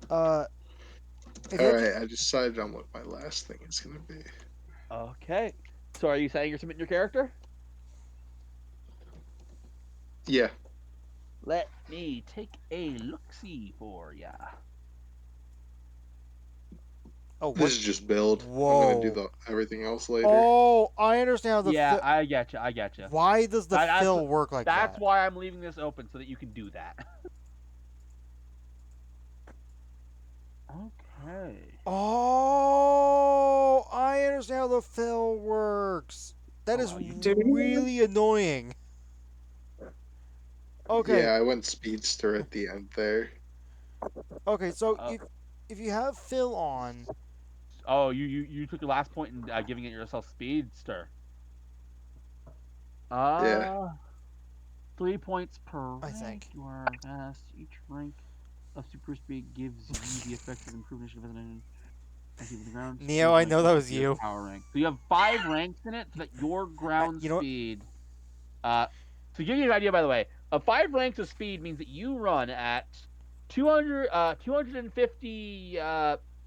Uh, if you All have right, I decided on what my last thing is gonna be. Okay. So are you saying you're submitting your character? Yeah, Let me take a look-see for ya. oh this what? is just build. I'm gonna do Whoa. everything else later. Oh, I understand how the Yeah, fill. I get you. I get you. Why does the fill work like That's that? why I'm leaving this open so that you can do that. Okay. Oh, I understand how the fill works. That is Oh, you really annoying. Okay, Yeah, I went speedster at the end there. okay. So Uh, if you have fill on, you took your last point in giving it yourself speedster. Yeah. 3 points per I rank. think. You are fast. Each rank of super speed gives you the effect of improved initiative and active the ground. Neo, Speed I rank know that equals was your you. power rank. So you have 5 ranks in it, so that your ground You know what? speed. To give you an idea, by the way, 5 ranks of speed means that you run at 250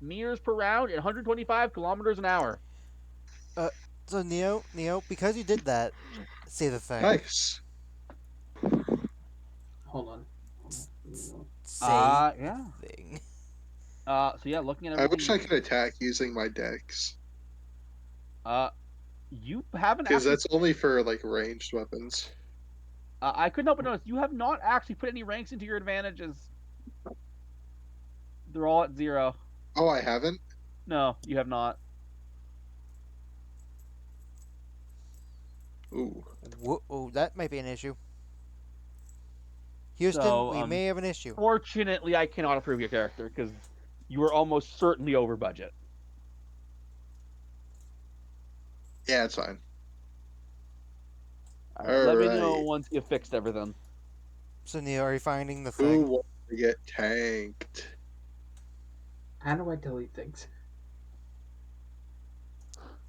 meters per round and 125 kilometers an hour. So Neo, because you did that, say the thing. Nice. Hold on. Hold on. Say Yeah. the thing. So yeah, looking at I everything. wish I could attack using my dex. You haven't Because actually. that's only for like ranged weapons. I couldn't help but notice you have not actually put any ranks into your advantages. They're all at 0. Oh, I haven't? No, you have not. Ooh. Whoa, that might be an issue. Houston, So, we may have an issue. Fortunately, I cannot approve your character because you were almost certainly over budget. Yeah, it's fine. All right, let me know Alright. once you've fixed everything. So Neo, are you finding the Who thing? wants to get tanked? How do I delete things?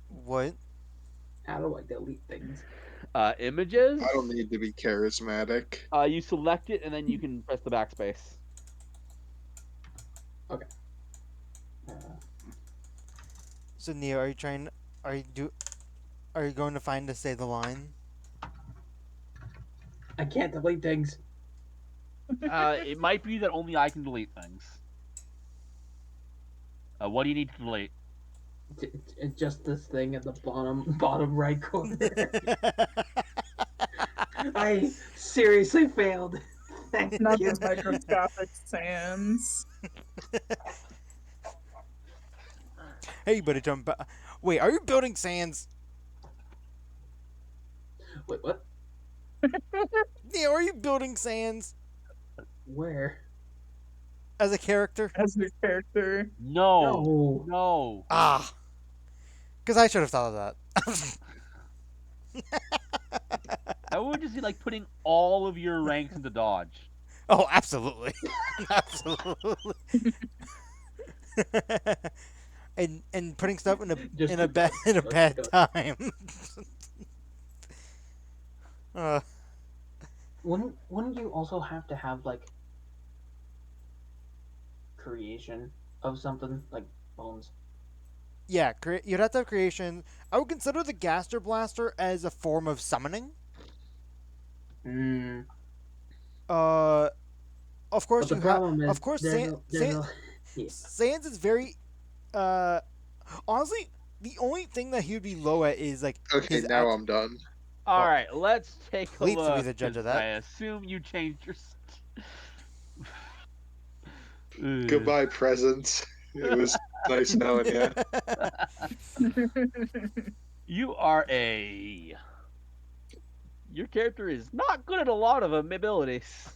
What? How do I delete things? Images. I don't need to be charismatic. You select it and then you can press the backspace. Okay. So Neo, are you trying? Are Are you going to find to say the line? I can't delete things. It might be that only I can delete things. What do you need to delete? It's just this thing at the bottom right corner. I seriously failed. Thank Not you. the microscopic sands. Hey, buddy, jump back. Wait, are you building sands? Wait, what? Neo, are you building sands Where? as a character? As a character. No. No. Ah, because I should have thought of that. That would just be like putting all of your ranks into dodge. Oh, absolutely, absolutely. and putting stuff in Just in a because. bad Just time. uh, Wouldn't you also have to have like creation of something like bones? yeah, you'd have to have creation. I would consider the Gaster Blaster as a form of summoning. Hmm. Uh, of course But the you have. problem is Of course, there's a yeah. Sans is very. Uh, honestly, the only thing that he would be low at is like Okay, his now I'm done. All Well, right, let's take a please to be look. the judge of 'cause that. I assume you changed your. Goodbye, presents. It was nice knowing you. You are a. Your character is not good at a lot of abilities.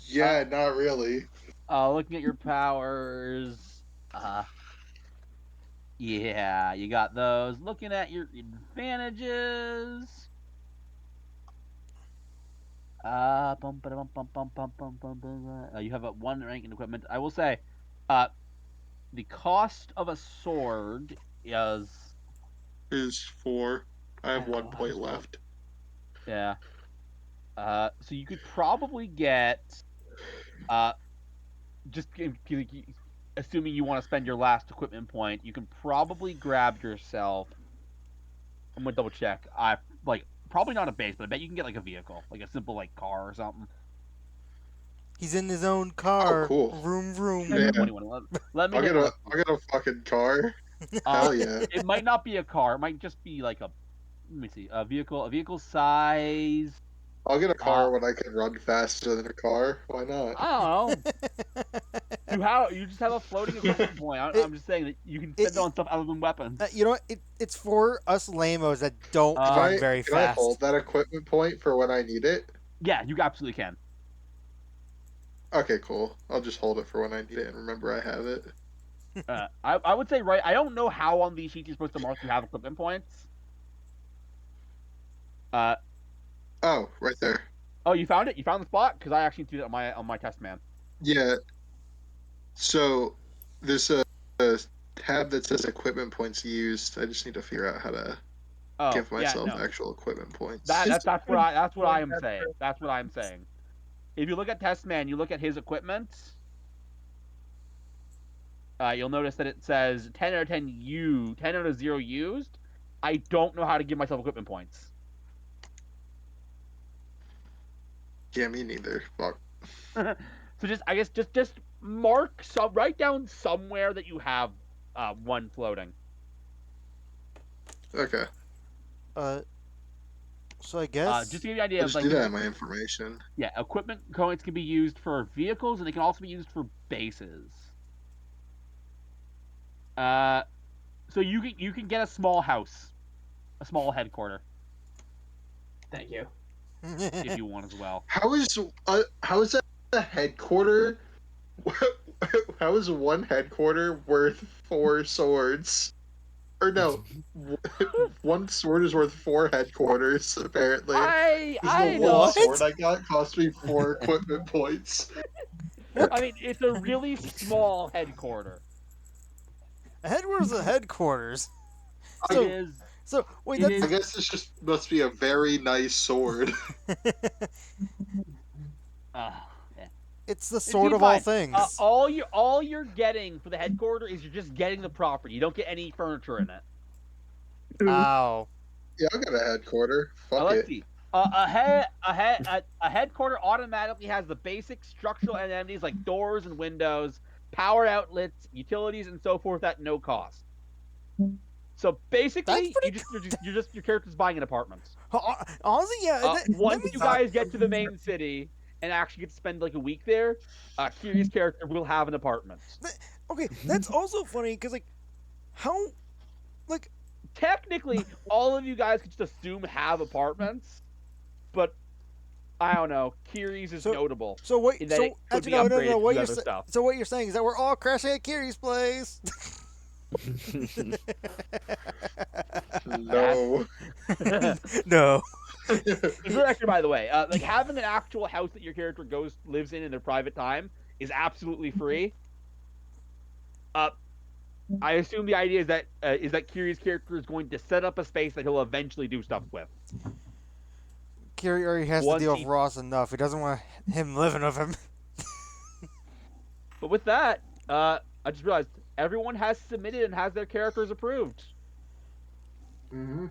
Yeah, not really. Looking at your powers. Yeah, you got those. Looking at your advantages. You have a 1 rank in equipment. I will say, the cost of a sword Is 4. I have I 1 know, I point was left. yeah. So you could probably get, just assuming you want to spend your last equipment point, you can probably grab yourself. I'm gonna double check. Probably not a base, but I bet you can get like a vehicle, like a simple like car or something. He's in his own Oh, car. cool. Vroom vroom. Yeah. 21. Let me I'll take get a a look. I'll get a fucking car. Hell yeah. It might not be a car. It might just be like a. Let me see. A vehicle size. I'll get a car when I can run faster than a car. Why not? I don't know. You just have a floating equipment point. I'm just saying that you can spend it on stuff other than weapons. You know what? It's for us lamos that don't run very Can I fast. hold that equipment point for when I need it? Yeah, you absolutely can. Okay, cool. I'll just hold it for when I need it and remember I have it. I would say I don't know how on these sheets you're supposed to mark you have equipment points. Oh, right there. Oh, you found it? You found the spot? Because I actually do that on my test man. Yeah. So there's a tab that says equipment points used. I just need to figure out how to give myself actual equipment points. That's what I am saying. That's what I'm saying. If you look at test man, you look at his equipment. You'll notice that it says 10 out of 10 10 out of 0 used. I don't know how to give myself equipment points. Yeah, me neither. Fuck. So just mark write down somewhere that you have 1 floating. Okay. So I guess just to give you an idea I'll of just do that in my information. Yeah, equipment points can be used for vehicles and they can also be used for bases. So you can get a small house, a small headquarter Thank you. if you want as well. How is that a headquarter? How is 1 headquarter worth 4 swords? Or no, 1 sword is worth 4 headquarters. Apparently, I the know. one sword I got cost me 4 equipment points. I mean, it's a really small headquarter. a headquarters is a headquarters. It So is. So wait, It I that's is. guess this just must be a very nice sword. Yeah. it's the See, sword of all fine. things. All you're getting for the headquarter is you're just getting the property. You don't get any furniture in it. Ooh. Ow. Yeah, I'll get a headquarter. Fuck Let's it. see. A headquarter automatically has the basic structural amenities like doors and windows, power outlets, utilities, and so forth at no cost. So That's basically, pretty. your character's buying an apartment. Honestly, yeah. That Once means you guys get to the main city and actually get to spend like a week there, Kiri's character will have an apartment. okay. That's also funny because like how like Technically, all of you guys could just assume have apartments, but I don't know. Kiri's is so notable so what in that it so could actually be no upgraded to what do you're other stuff. so what you're saying is that we're all crashing at Kiri's place. No. No. For the record, by the way, like having an actual house that your character lives in their private time is absolutely free. I assume the idea is that Kiri's character is going to set up a space that he'll eventually do stuff with. Kiri already has to Once deal with he, Ross enough. He doesn't want him living with him. but with that, I just realized everyone has submitted and has their characters approved. Mm-hmm.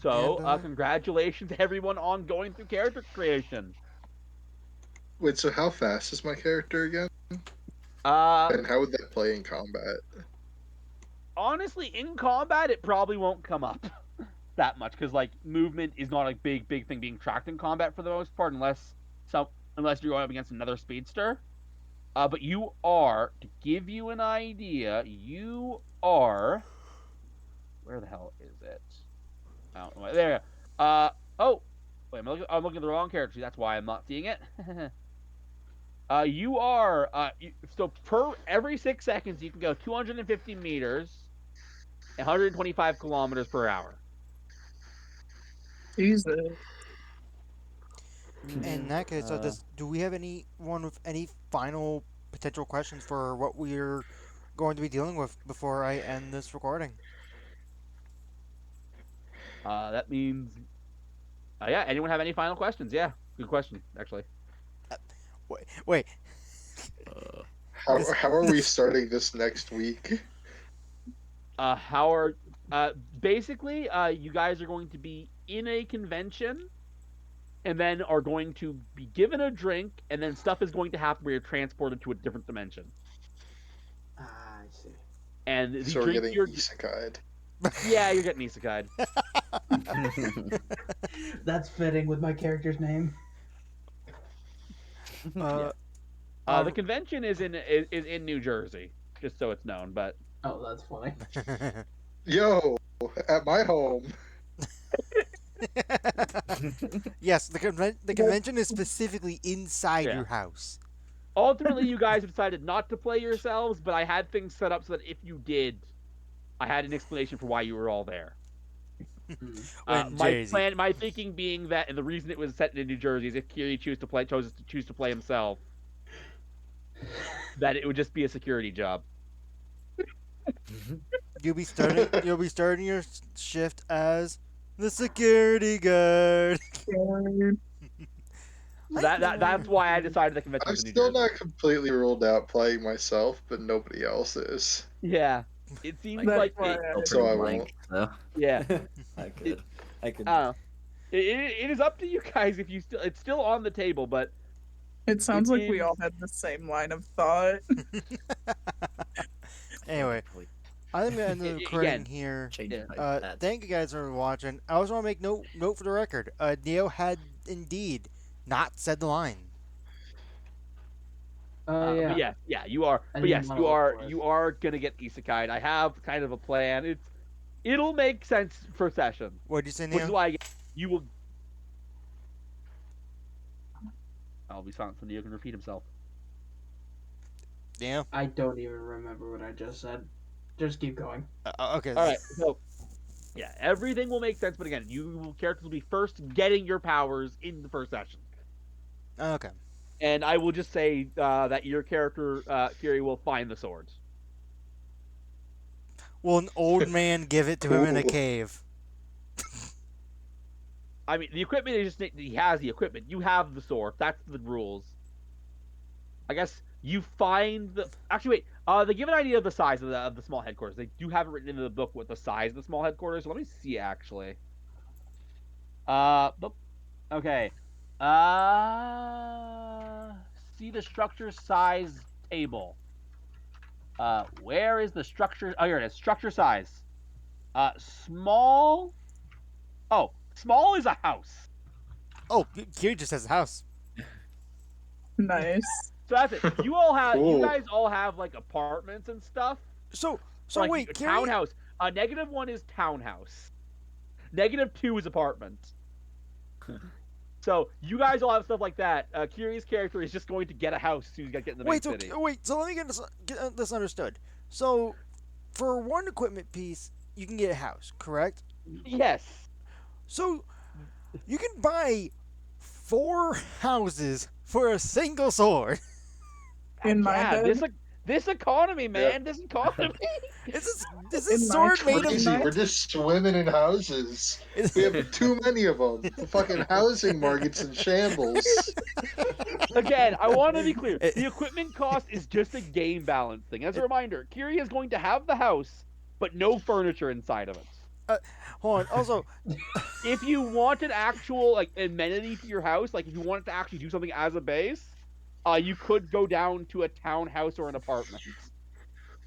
So, And, congratulations to everyone on going through character creation. Wait, so how fast is my character again? Uh, And how would that play in combat? honestly, in combat, it probably won't come up that much because like movement is not a big thing being tracked in combat for the most part, unless you're going up against another speedster. But you are, to give you an idea, you are. Where the hell is it? I don't know. There. Oh, wait. I'm looking at the wrong character. That's why I'm not seeing it. You are. So per every 6 seconds, you can go 250 meters, 125 kilometers per hour. Jesus. in that case, do we have anyone with any final potential questions for what we're going to be dealing with before I end this recording? That means. Yeah. Anyone have any final questions? Yeah. Good question, actually. Wait. How are we starting this next week? How are basically you guys are going to be in a convention and then are going to be given a drink and then stuff is going to happen where you're transported to a different dimension. I see. And the So we're drink getting you're isekai'd. yeah, you're getting isekai'd. That's fitting with my character's name. Uh, The convention is in New Jersey, just so it's known, but Oh, that's funny. Yo, at my home. yes, the convention is specifically inside Yeah. your house. ultimately you guys have decided not to play yourselves, but I had things set up so that if you did, I had an explanation for why you were all there. When My thinking being that, and the reason it was set in New Jersey is if Kiri chose to play himself, that it would just be a security job. you'll be starting your shift as the security guard. That's why I decided the convention I'm was in New still Jersey. not completely ruled out playing myself, but nobody else is. Yeah, it seems That's like why it, I- So I blank, so yeah. I could. It is up to you guys if you still. It's still on the table, but It sounds like we is- all had the same line of thought. Anyway, I think I'm gonna end the Again, recording here. Change Yeah. my hat. Thank you guys for watching. I also want to make note for the record. Neo had indeed not said the line. Oh yeah. But yeah, you are. I But didn't yes, wanna you look are. for it. You are gonna get isekai'd. I have kind of a plan. It'll make sense for session, What did you say, which is Neo? why you will. I'll be silent so Neo can repeat himself. Neo? I don't even remember what I just said. Just keep going. Okay. All right, so yeah, everything will make sense. But again, characters will be first getting your powers in the first session. Okay. And I will just say that your character, Kiri, will find the swords. Will an old man give it to him in a Cool. cave? I mean, the equipment is just he has the equipment. You have the sword. That's the rules. I guess you find the. Actually, wait. They give an idea of the size of the small headquarters. They do have it written into the book what the size of the small headquarters. So let me see actually. Boop. Okay. See the structure size table. Where is the structure? Oh, here it is. Structure size. Small. Oh, small is a house. Oh, Kiri just has a house. Nice. So that's it. You all have. You Cool. guys all have like apartments and stuff. So Like wait, a Kiri. townhouse. -1 is townhouse. -2 is apartment. So you guys all have stuff like that. Kiri's character is just going to get a house as soon as you guys get in the main Wait, city. so let me get this understood. So, for one equipment piece, you can get a house, correct? Yes. So, you can buy 4 houses for a single sword. In my head, This economy, man. This economy. Is this In my sword made of? Crazy. We're just swimming in houses. We have too many of them. The fucking housing market's in shambles. Again, I want to be clear. The equipment cost is just a game balance thing. As a reminder, Kiri is going to have the house, but no furniture inside of it. Hold on. Also, If you want an actual like amenity to your house, like if you wanted to actually do something as a base, you could go down to a townhouse or an apartment.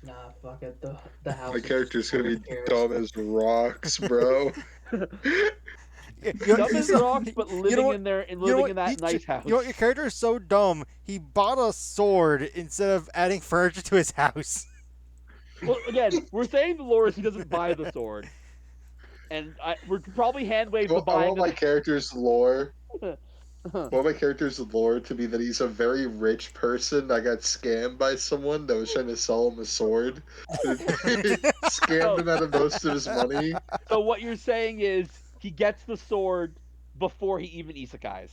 Nah, fuck it. The house. My is character's gonna be fucking dumb as rocks, bro. you Dumb as rocks, but you know living what- in there and you know living what? in that nice house. You know what? Your character is so dumb. He bought a sword instead of adding furniture to his house. Well, again, we're saying the lore is he doesn't buy the sword, and we're probably hand wave the I buying. want my character's lore. The... I want my character's lore to be that he's a very rich person that got scammed by someone that was trying to sell him a sword. Scammed him out of most of his money. So what you're saying is he gets the sword before he even isekais.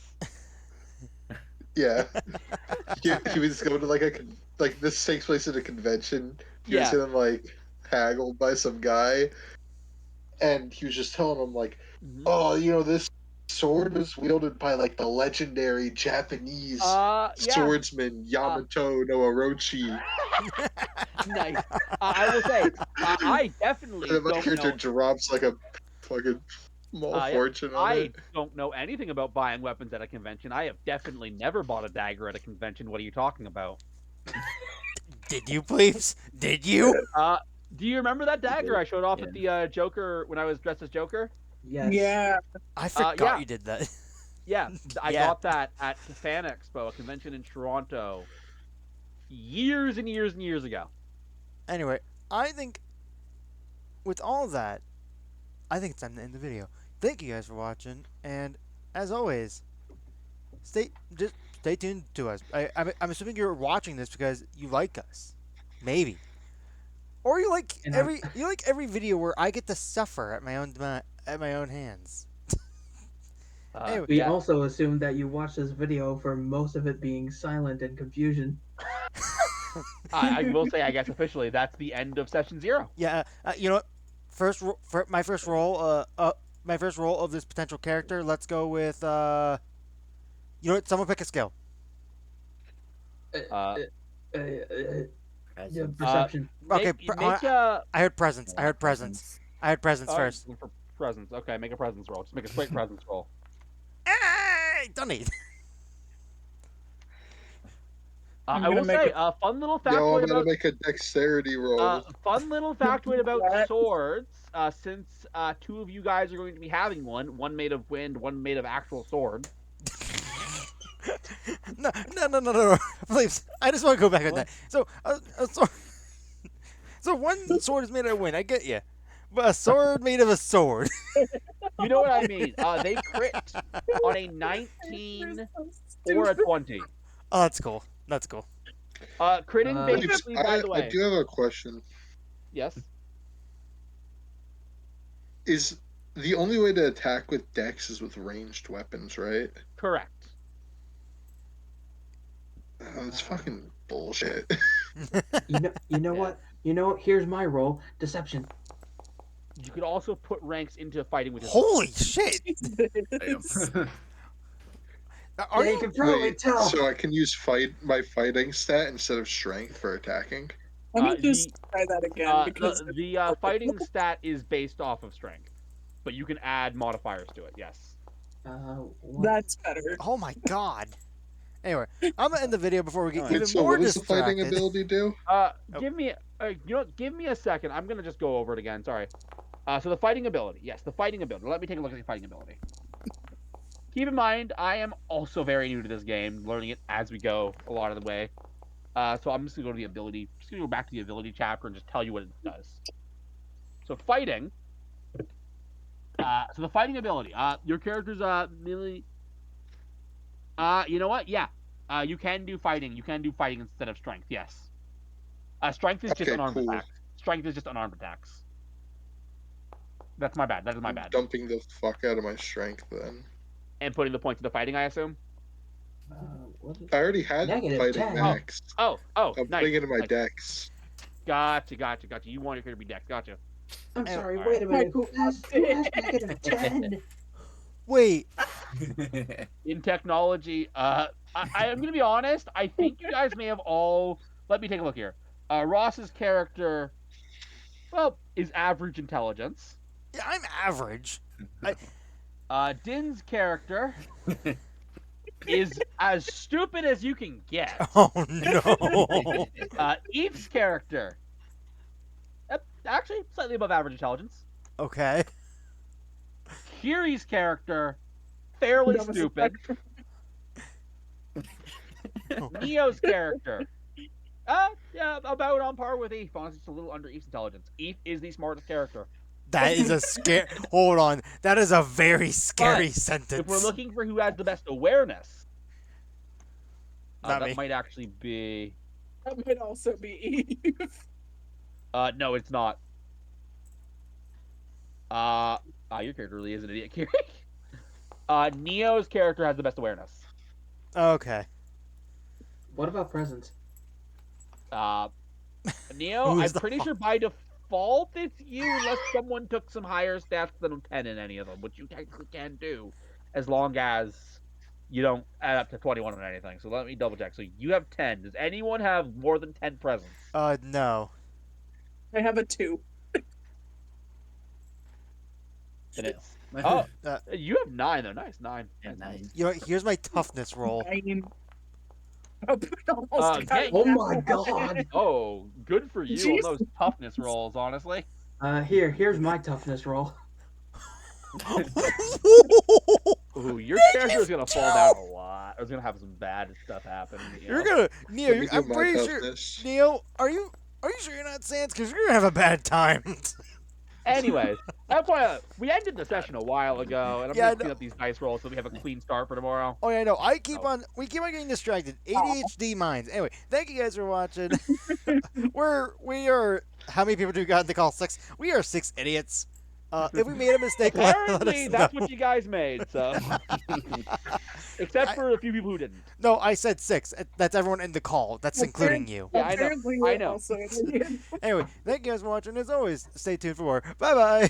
Yeah. He was going to like this takes place at a convention. He was Yeah. getting like haggled by some guy, and he was just telling him like, "Oh, this sword was wielded by like the legendary Japanese Yeah. swordsman Yamato no Orochi." Nice. I will say, I definitely And then my don't character know. drops like a fucking small fortune on I it. don't know anything about buying weapons at a convention. I have definitely never bought a dagger at a convention. What are you talking about? Did you, please? Did you? Do you remember that dagger I showed off at the Joker when I was dressed as Joker? Yes. yeah. I forgot yeah. you did that. Yeah, I Yeah. got that at the Fan Expo, a convention in Toronto, years and years and years ago. Anyway, I think with all that, I think it's time to end the video. Thank you guys for watching, and as always, stay tuned to us. I'm assuming you're watching this because you like us, maybe, or you like And every video where I get to suffer at my own hands. Anyway, We Yeah. also assume that you watched this video for most of it being silent and confusion. I will say, I guess officially, that's the end of session 0. Yeah, you know what? My first roll of this potential character. Let's go with you know what? Someone pick a skill. Uh, Yeah, perception. Okay, make I heard presence. I heard presence. I heard presence oh, first. for presence. Okay, make a presence roll. Just make a straight presence roll. Hey, done it. I'm I gonna will make say, a- fun little No, I'm factoid gonna about make a dexterity roll. fun little factoid about What? swords. Since 2 of you guys are going to be having one made of wind, one made of actual sword. No. Please, I just want to go back on that. So, so one sword is made out of wind. I get you, but a sword made of a sword. You know what I mean? They crit on a 19 or a 20. Oh, that's cool. That's cool. Critting Uh, basically, by the I way. do have a question. Yes. Is the only way to attack with dex is with ranged weapons, right? Correct. That's fucking bullshit. You know what? You know, here's my role: deception. You could also put ranks into fighting with Holy shit! Jesus. Are Yeah, you you? can probably Wait, tell. so I can use my fighting stat instead of strength for attacking? Let me just The try that again because fighting stat is based off of strength, but you can add modifiers to it. Yes. What? that's better. Oh my god. Anyway, I'm gonna end the video before we get Alright. even Wait, so more what does the fighting distracted. ability do? Oh. Give me give me a second. I'm gonna just go over it again. Sorry. So the fighting ability. Yes, the fighting ability. Let me take a look at the fighting ability. Keep in mind, I am also very new to this game, learning it as we go a lot of the way. So I'm just gonna go to the ability. Just gonna go back to the ability chapter and just tell you what it does. So fighting. So the fighting ability. Your character's melee. You know what? Yeah. You can do fighting. You can do fighting instead of strength. Yes. Strength is just Okay, unarmed cool. attacks. Strength is just unarmed attacks. That's my bad. That is my I'm bad. dumping the fuck out of my strength then. And putting the points into fighting, I assume. What is... I already had fighting -10. max. Oh, I'm nice. putting it in my Nice. dex. Gotcha. You want your character to be dex. Gotcha. I'm Anyway, sorry. all Wait a minute. Michael, Who has -10? Wait. In technology, I am gonna be honest. I think you guys may have all. Let me take a look here. Ross's character, well, is average intelligence. Yeah, I'm average. Din's character is as stupid as you can get. Oh no. Eve's character, actually slightly above average intelligence. Okay. Kiri's character, fairly That was stupid. Neo's character, yeah, about on par with Eve. Honestly, just a little under Eve's intelligence. Eve is the smartest character. That is a scare. Hold on. That is a very scary sentence. If we're looking for who has the best awareness, Not that me. might actually be. That might also be Eve. No, it's not. Your character really is an idiot, Kiri. Neo's character has the best awareness. Okay. What about presence? Neo, Who I'm is the pretty sure by default it's you, unless someone took some higher stats than 10 in any of them, which you technically can do, as long as you don't add up to 21 or anything. So let me double check. So you have 10. Does anyone have more than 10 presents? No. I have a 2. Then it's. Oh, Uh, you have 9 though. Nice, 9. Yeah, nice. You know what? Here's my toughness roll. 9. Almost got it Oh now. my god. Oh, good for you Jeez. on those toughness rolls, honestly. Here's my toughness roll. Ooh, your character's gonna fall down a lot. It's gonna have some bad stuff happen. You're gonna Neo. Let me do I'm my pretty sure. toughness. Neo, are you sure you're not Sans? Because you're gonna have a bad time. Anyways, that's why we ended the session a while ago, and I'm Yeah, I gonna clean up these dice rolls so we have a clean start for tomorrow. Oh yeah, I know. We keep on getting distracted. ADHD minds. Anyway, thank you guys for watching. we are. How many people do we got to call 6? We are 6 idiots. If we made a mistake, let Apparently, us that's know. what you guys made. So, except for a few people who didn't. No, I said 6. That's everyone in the call. That's including you. Yeah, I know. Apparently, I we're know. also an idiot. Anyway, thank you guys for watching. As always, stay tuned for more. Bye bye.